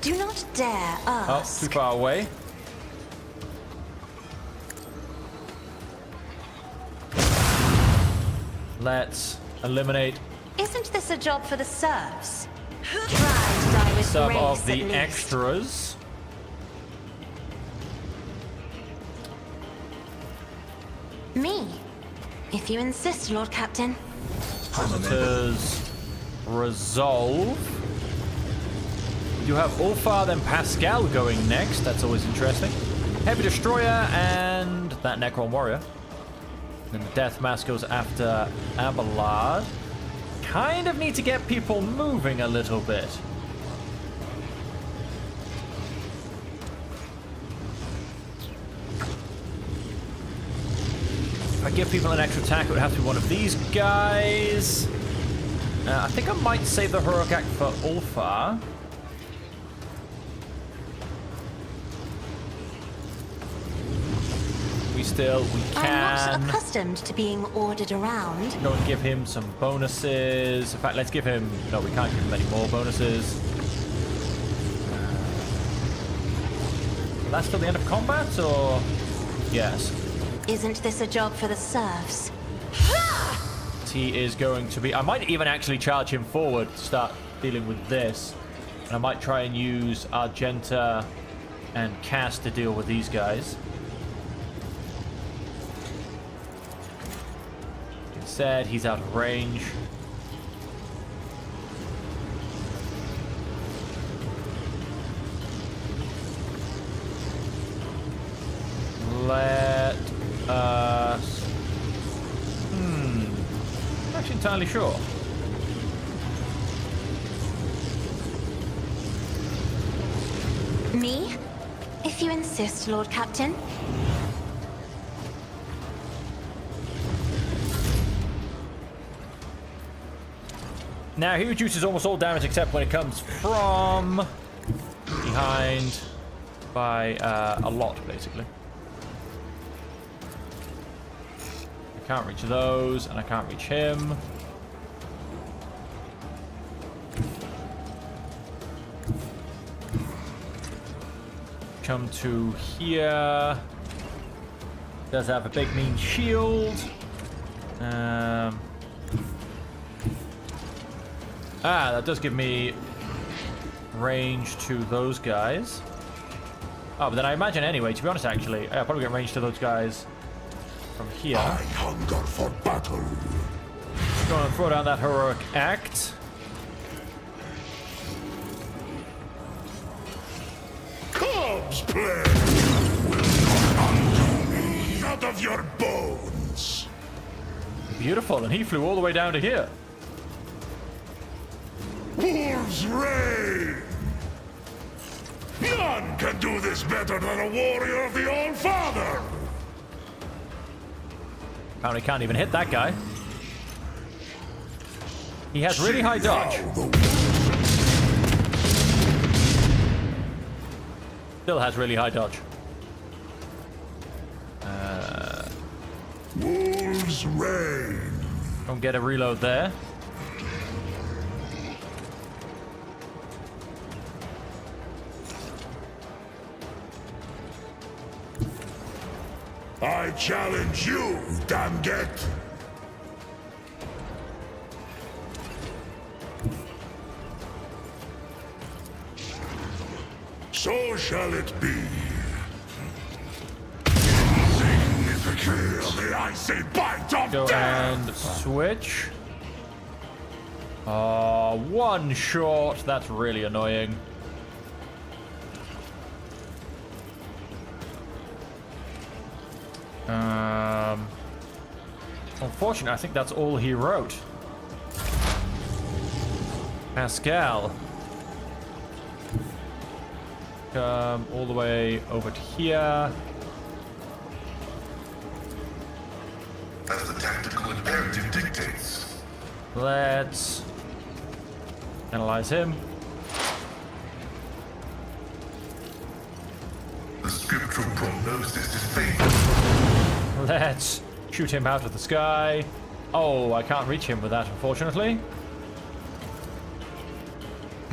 Speaker 3: Do not dare
Speaker 1: Oh,
Speaker 3: ask.
Speaker 1: too far away. Let's eliminate
Speaker 3: Isn't this a job for the serfs? Try to die with
Speaker 1: some
Speaker 3: grace,
Speaker 1: of the
Speaker 3: at least.
Speaker 1: extras.
Speaker 3: Me, if you insist, Lord Captain.
Speaker 1: Visitors resolve. You have Ulfar, then Pascal going next. That's always interesting. Heavy Destroyer and that Necron Warrior. Then the Death Mask goes after Abelard. Kind of need to get people moving a little bit. If I give people an extra attack, it would have to be one of these guys. I think I might save the Heroic Act for Ulfar. We
Speaker 3: I'm not
Speaker 1: can
Speaker 3: accustomed to being ordered around.
Speaker 1: go and give him some bonuses. In fact, let's give him... no, we can't give him any more bonuses. That's till the end of combat, or... yes.
Speaker 3: Isn't this a job for the serfs?
Speaker 1: He is going to be... I might even actually charge him forward to start dealing with this. And I might try and use Argenta and Cass to deal with these guys. Instead, he's out of range. Let us... I'm not entirely sure.
Speaker 3: Me? If you insist, Lord Captain.
Speaker 1: Now, he reduces almost all damage except when it comes from behind by a lot, basically. I can't reach those, and I can't reach him. Come to here. Does have a big mean shield. That does give me range to those guys. Oh, but then I imagine anyway, to be honest, actually, I'll probably get range to those guys from here.
Speaker 2: I hunger for battle.
Speaker 1: Go and throw down that Heroic Act.
Speaker 2: Corpse plague will come unto me out of your bones.
Speaker 1: Beautiful, and he flew all the way down to here.
Speaker 2: Wolves reign! None can do this better than a warrior of the All-Father!
Speaker 1: Apparently can't even hit that guy. He has really high dodge. Still has really high dodge.
Speaker 2: Wolves reign!
Speaker 1: Don't get a reload there.
Speaker 2: I challenge you, Damget! So shall it be. Feel the icy bite of
Speaker 1: Go
Speaker 2: death!
Speaker 1: and switch. One short. That's really annoying. Unfortunately, I think that's all he wrote. Pascal. Come all the way over to here.
Speaker 5: As the tactical imperative dictates.
Speaker 1: Let's analyze him.
Speaker 5: The scriptural prognosis is faithful.
Speaker 1: Let's shoot him out of the sky. Oh, I can't reach him with that, unfortunately.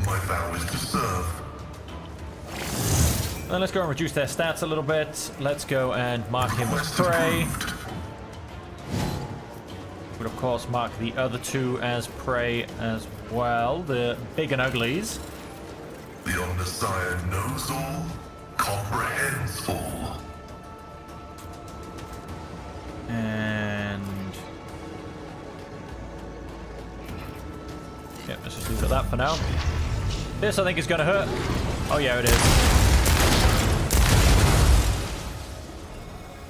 Speaker 5: My vow is to serve.
Speaker 1: Then let's go and reduce their stats a little bit. Let's go and mark him as prey. Would of course mark the other two as prey as well. The big and uglies.
Speaker 5: The Omnissiah knows all, comprehends all.
Speaker 1: And yeah, let's just leave it at that for now. This I think is going to hurt. Oh yeah, it is.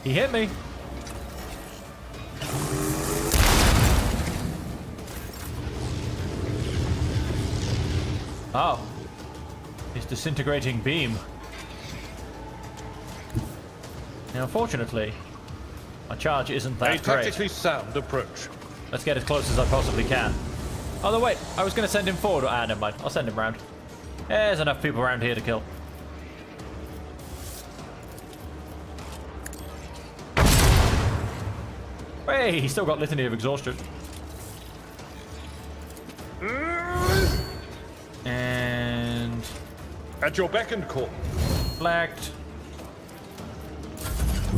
Speaker 1: He hit me. Oh, his disintegrating beam. Now, unfortunately, my charge isn't
Speaker 6: A
Speaker 1: that great.
Speaker 6: tactically sound approach.
Speaker 1: Let's get as close as I possibly can. Oh, no, wait. I was going to send him forward. Ah, never mind. I'll send him round. There's enough people around here to kill. Hey, he's still got Litany of Exhaustion. And...
Speaker 6: At your beck and call.
Speaker 1: Flagged.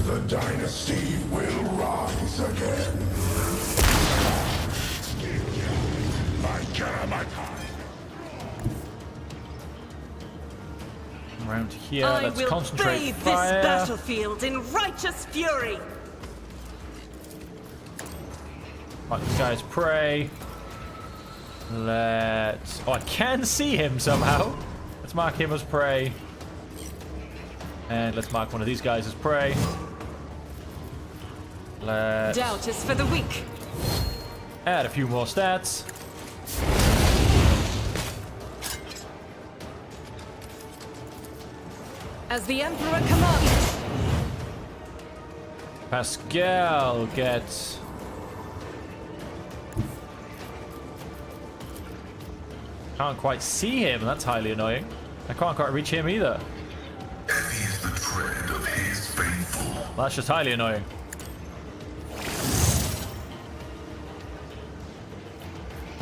Speaker 2: The dynasty will rise again.
Speaker 1: Around here,
Speaker 4: I
Speaker 1: let's
Speaker 4: will
Speaker 1: concentrate
Speaker 4: bathe
Speaker 1: fire.
Speaker 4: this battlefield in righteous fury.
Speaker 1: Right, this guy's prey. Let's... Oh, I can see him somehow. Let's mark him as prey. And let's mark one of these guys as prey. Let's
Speaker 4: Doubt is for the weak.
Speaker 1: add a few more stats.
Speaker 4: As the Emperor commands.
Speaker 1: Pascal gets... Can't quite see him. That's highly annoying. I can't quite reach him either.
Speaker 5: Heavy is the tread of his faithful.
Speaker 1: That's just highly annoying.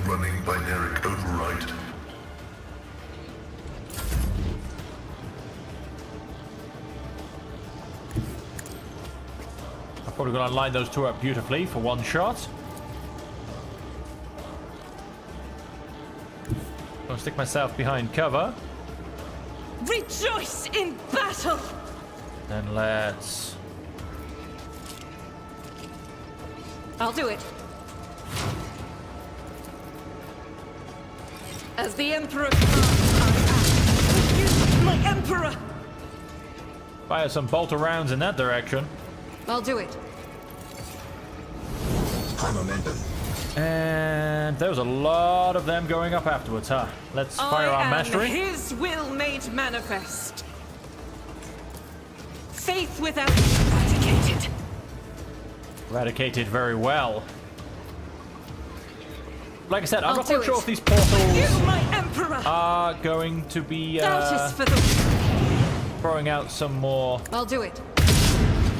Speaker 5: Running binaric override.
Speaker 1: I'm probably going to line those two up beautifully for one shot. I'll stick myself behind cover.
Speaker 4: Rejoice in battle!
Speaker 1: Then let's...
Speaker 4: I'll do it. As the Emperor commands, I act. With you, my Emperor!
Speaker 1: fire some bolter rounds in that direction.
Speaker 4: I'll do it.
Speaker 2: Fundamental.
Speaker 1: And there was a lot of them going up afterwards, huh? Let's fire our mastery.
Speaker 4: His will made manifest. Faith without eradicated.
Speaker 1: Eradicated very well. Like I said, I'm
Speaker 4: I'll
Speaker 1: not
Speaker 4: do
Speaker 1: quite sure
Speaker 4: it.
Speaker 1: if these portals
Speaker 4: You, my emperor.
Speaker 1: are going to be
Speaker 4: Doubt is for the.
Speaker 1: throwing out some more
Speaker 4: I'll do it.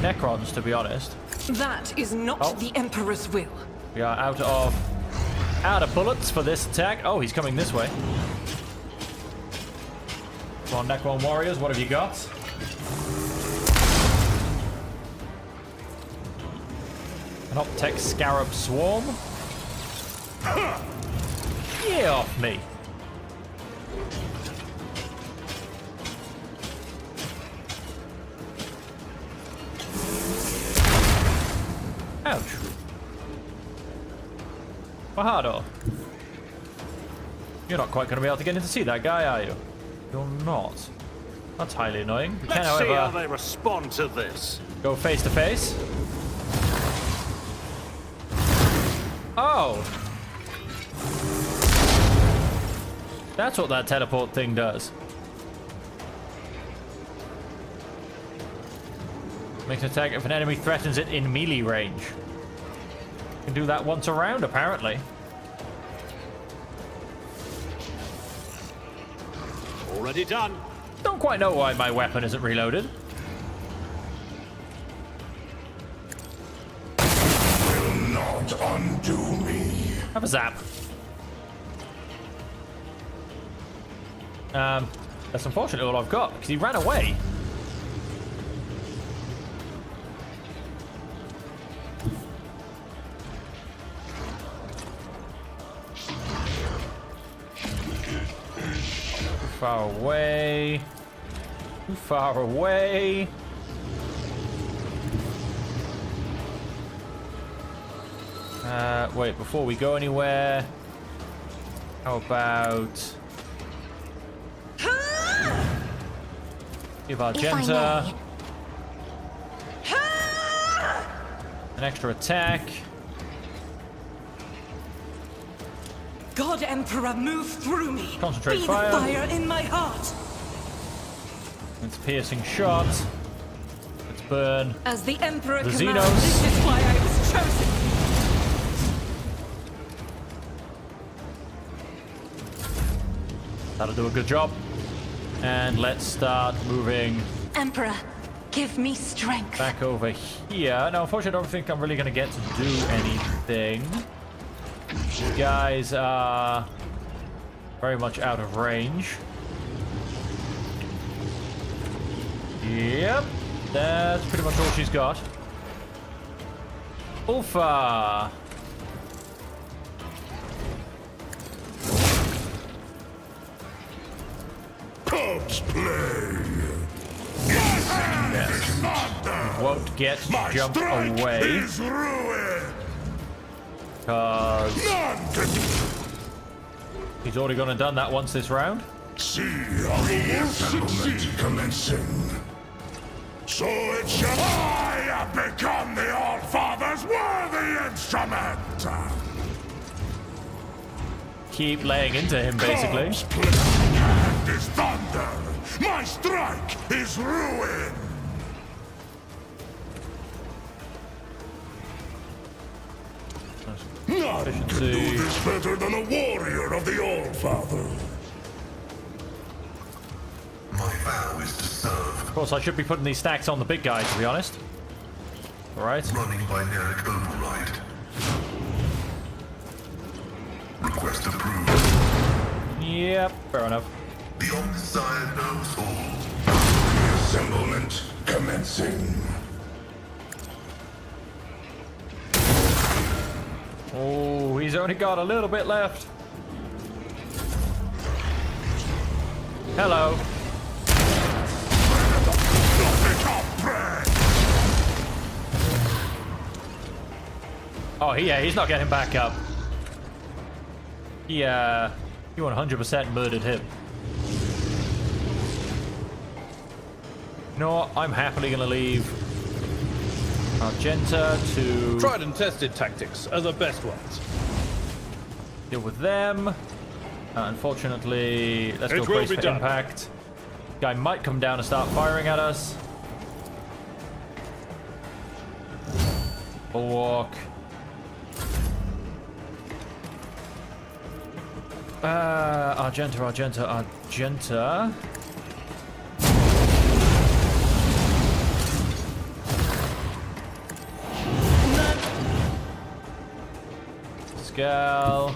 Speaker 1: Necrons, to be honest.
Speaker 4: That is not
Speaker 1: Oh.
Speaker 4: the emperor's will.
Speaker 1: We are out of bullets for this attack. Oh, he's coming this way. Come on, Necron warriors, what have you got? An Optech Scarab Swarm. Get off me. Ouch. Fajardo. You're not quite going to be able to get in to see that guy, are you? You're not. That's highly annoying. We can,
Speaker 7: Let's see how
Speaker 1: however,
Speaker 7: they respond to this.
Speaker 1: go face to face. Oh! That's what that teleport thing does. Makes an attack if an enemy threatens it in melee range. You can do that once a round, apparently.
Speaker 7: Already done.
Speaker 1: Don't quite know why my weapon isn't reloaded.
Speaker 2: Will not undo me.
Speaker 1: Have a zap. That's unfortunately all I've got, because he ran away. Too far away. Too far away. Wait, before we go anywhere, how about give Argenta an extra attack.
Speaker 4: God Emperor, move through me.
Speaker 1: Concentrate
Speaker 4: Be
Speaker 1: fire.
Speaker 4: the fire in my heart.
Speaker 1: It's piercing shot. Let's burn.
Speaker 4: As the Emperor
Speaker 1: The
Speaker 4: commands,
Speaker 1: Xenos.
Speaker 4: this is why I was chosen.
Speaker 1: That'll do a good job. And let's start moving
Speaker 3: Emperor, give me strength.
Speaker 1: back over here. Now, unfortunately, I don't think I'm really going to get to do anything. These guys are very much out of range. Yep, that's pretty much all she's got. Ulfa!
Speaker 2: Corpse play.
Speaker 1: Won't get
Speaker 2: My
Speaker 1: jump
Speaker 2: strike
Speaker 1: away
Speaker 2: is ruin.
Speaker 1: because
Speaker 2: None can
Speaker 1: he's already gone and done that once this round.
Speaker 2: see how the work succeed commencing. So it shall I have become the All-Father's worthy instrument.
Speaker 1: Keep laying into him, basically.
Speaker 2: Corpse play. My hand is thunder. My strike is ruin. None can do
Speaker 1: Efficiency.
Speaker 2: this better than a warrior of the All-Father.
Speaker 5: My vow is to serve,
Speaker 1: Of course, I should be putting these stacks on the big guy, to be honest. Alright.
Speaker 5: running binaric override. Request approved.
Speaker 1: Yep, fair enough.
Speaker 5: The Omniscient knows all.
Speaker 2: Assemblement commencing.
Speaker 1: Oh, he's only got a little bit left. Hello. Oh, yeah, he's not getting back up. Yeah, you 100% murdered him. You know what? I'm happily gonna leave Argenta to...
Speaker 6: Tried and tested tactics are the best ones.
Speaker 1: Deal with them. Unfortunately, let's go
Speaker 6: It will
Speaker 1: brace
Speaker 6: be
Speaker 1: for
Speaker 6: done.
Speaker 1: impact. Guy might come down and start firing at us. Bulwark. Argenta. Scal.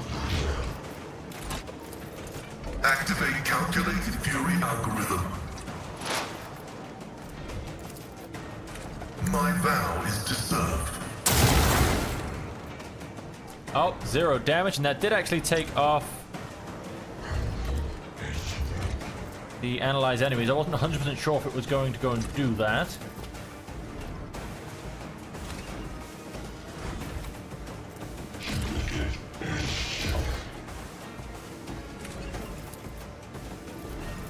Speaker 5: Activate calculated fury algorithm. My vow is to serve.
Speaker 1: Oh, 0 damage, and that did actually take off the analyze enemies. I wasn't 100% sure if it was going to go and do that.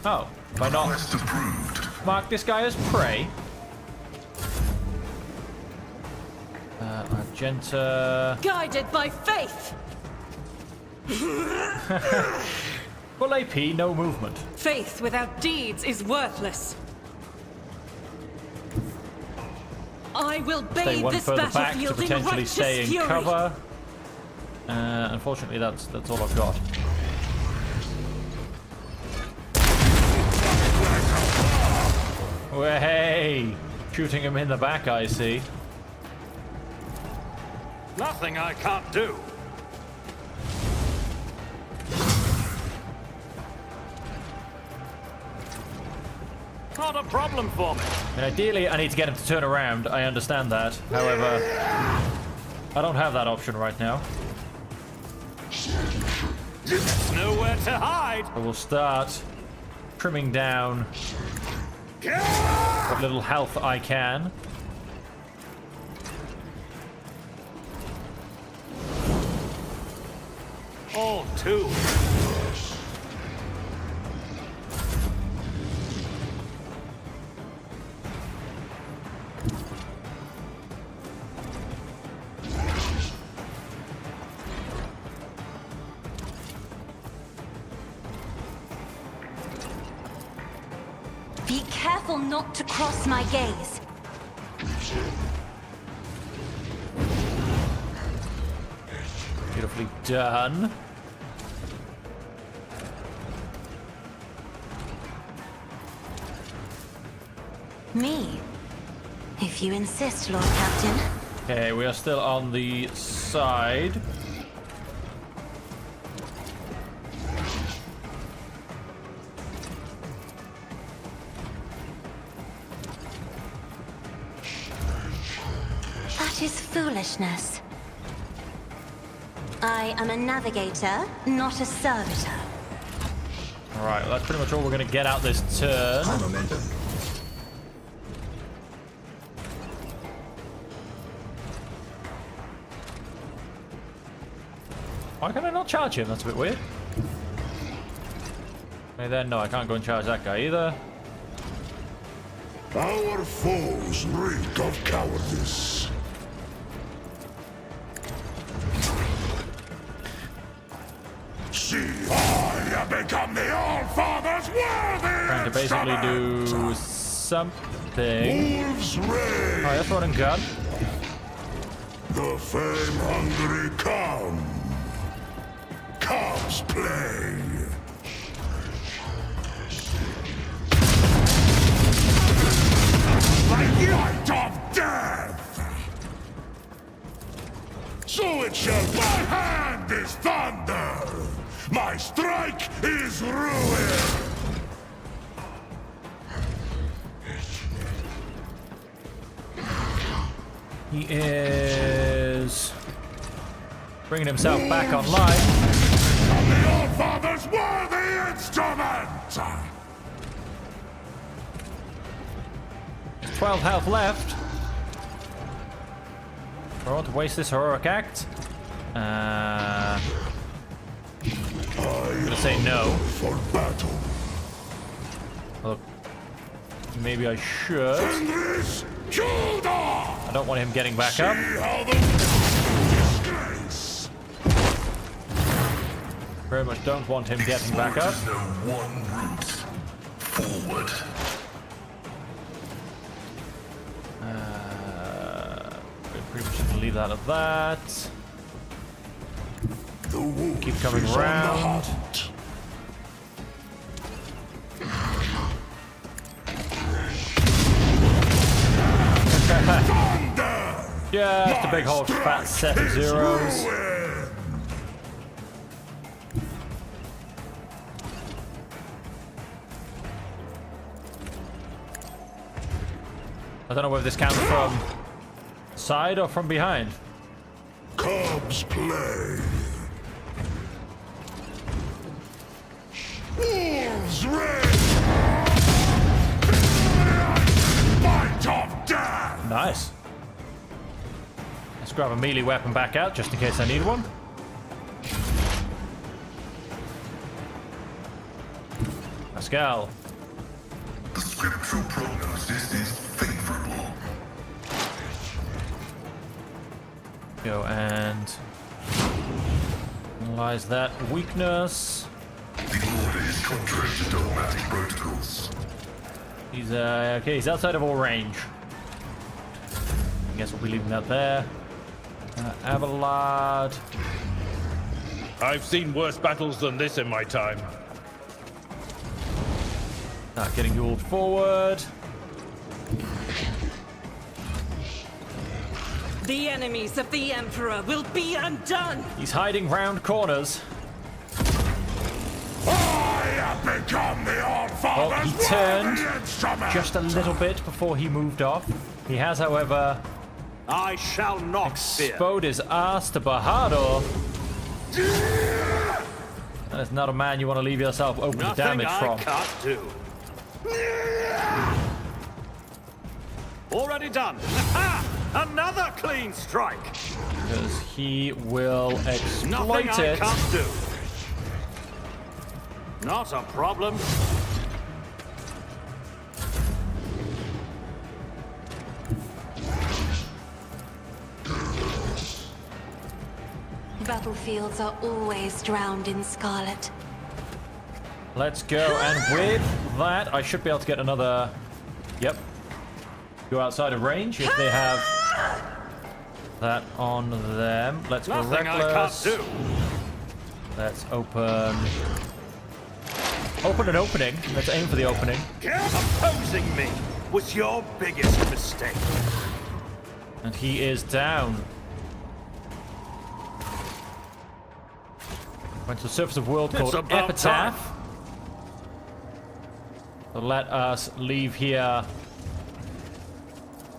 Speaker 1: Oh, why not
Speaker 5: Quest approved.
Speaker 1: mark this guy as prey? Argenta.
Speaker 4: Guided by faith!
Speaker 1: Full AP, no movement.
Speaker 4: Faith without deeds is worthless. I will
Speaker 1: Stay
Speaker 4: bathe
Speaker 1: one
Speaker 4: this
Speaker 1: further back to
Speaker 4: battlefield in
Speaker 1: potentially
Speaker 4: righteous
Speaker 1: stay in
Speaker 4: fury.
Speaker 1: cover. Unfortunately, that's all I've got. Hey, shooting him in the back, I see.
Speaker 7: Nothing I can't do. Not a problem for me.
Speaker 1: And ideally, I need to get him to turn around. I understand that. However, I don't have that option right now.
Speaker 7: There's nowhere to hide.
Speaker 1: I will start trimming down what little health I can.
Speaker 7: All two.
Speaker 3: Be careful not to cross my gaze.
Speaker 1: Beautifully done.
Speaker 3: Me? If you insist, Lord Captain.
Speaker 1: Okay, we are still on the side.
Speaker 3: That is foolishness. I am a navigator, not a servitor.
Speaker 1: Alright, well, that's pretty much all we're going to get out this turn.
Speaker 2: Momentum.
Speaker 1: Why can I not charge him? That's a bit weird. Okay, then, no, I can't go and charge that guy either.
Speaker 2: Our foes reek of cowardice. See, I have become the All-Father's worthy
Speaker 1: Trying to basically do
Speaker 2: instrument.
Speaker 1: something.
Speaker 2: Wolves rage.
Speaker 1: Alright, that's run and gun.
Speaker 2: The fame-hungry come. Comes play. Light of death! So it shall be. My hand is thunder! My strike is ruin!
Speaker 1: He is bringing himself back online.
Speaker 2: The All-Father's worthy instrument!
Speaker 1: 12 health left. I want to waste this heroic act. I'm gonna say no.
Speaker 2: For battle.
Speaker 1: Look, maybe I should.
Speaker 2: Fenris, Kilda!
Speaker 1: I don't want him getting back up.
Speaker 2: See how the disgrace.
Speaker 1: Very much don't want him getting back up.
Speaker 5: There's no one route forward.
Speaker 1: We're pretty much going to leave that at that.
Speaker 2: The wolf
Speaker 1: Keep coming
Speaker 2: is on the
Speaker 1: round.
Speaker 2: hunt. Thunder!
Speaker 1: Just a big whole fat set of zeros.
Speaker 2: Ruin!
Speaker 1: I don't know whether this counts from side or from behind.
Speaker 2: Cubs play. Wolves red. Fight of death.
Speaker 1: Nice. Let's grab a melee weapon back out just in case I need one. Pascal.
Speaker 5: The scriptural prognosis is favorable.
Speaker 1: Go and analyze that weakness.
Speaker 5: The order is contrary to dogmatic protocols.
Speaker 1: He's okay, he's outside of all range. I guess we'll be leaving that there. Avalard.
Speaker 6: I've seen worse battles than this in my time.
Speaker 1: Start getting you all forward.
Speaker 4: The enemies of the Emperor will be undone!
Speaker 1: He's hiding round corners.
Speaker 2: I have become the old
Speaker 1: Well,
Speaker 2: father's
Speaker 1: he turned
Speaker 2: worthy instrument.
Speaker 1: just a little bit before he moved off. He has, however,
Speaker 7: I shall not fear.
Speaker 1: exposed his ass to Bahadur. That is not a man you want to leave yourself open to
Speaker 7: Nothing
Speaker 1: damage
Speaker 7: I
Speaker 1: from.
Speaker 7: can't do. Already done. Ha! Another clean strike.
Speaker 1: Because he will exploit
Speaker 7: Nothing I
Speaker 1: it.
Speaker 7: can't do. Not a problem.
Speaker 3: Battlefields are always drowned in scarlet.
Speaker 1: Let's go, and with that, I should be able to get another... Yep. Go outside of range if they have that on them. Let's go
Speaker 7: Nothing I
Speaker 1: reckless.
Speaker 7: can't do.
Speaker 1: Let's open... Open an opening. Let's aim for the opening.
Speaker 7: Opposing me was your biggest mistake.
Speaker 1: And he is down. Went to the surface of world
Speaker 7: It's
Speaker 1: called
Speaker 7: about
Speaker 1: Epitaph.
Speaker 7: time.
Speaker 1: So let us leave here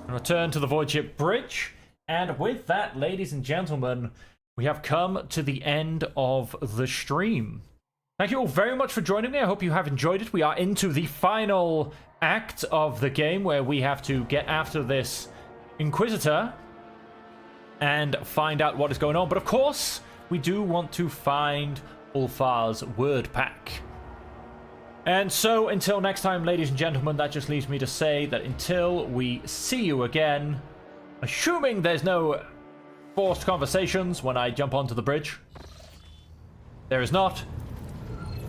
Speaker 1: and return to the Void Ship Bridge. And with that, ladies and gentlemen, we have come to the end of the stream. Thank you all very much for joining me. I hope you have enjoyed it. We are into the final act of the game where we have to get after this Inquisitor and find out what is going on. But of course, we do want to find Ulfar's word pack. And so, until next time, ladies and gentlemen, that just leaves me to say that until we see you again, assuming there's no forced conversations when I jump onto the bridge, there is not,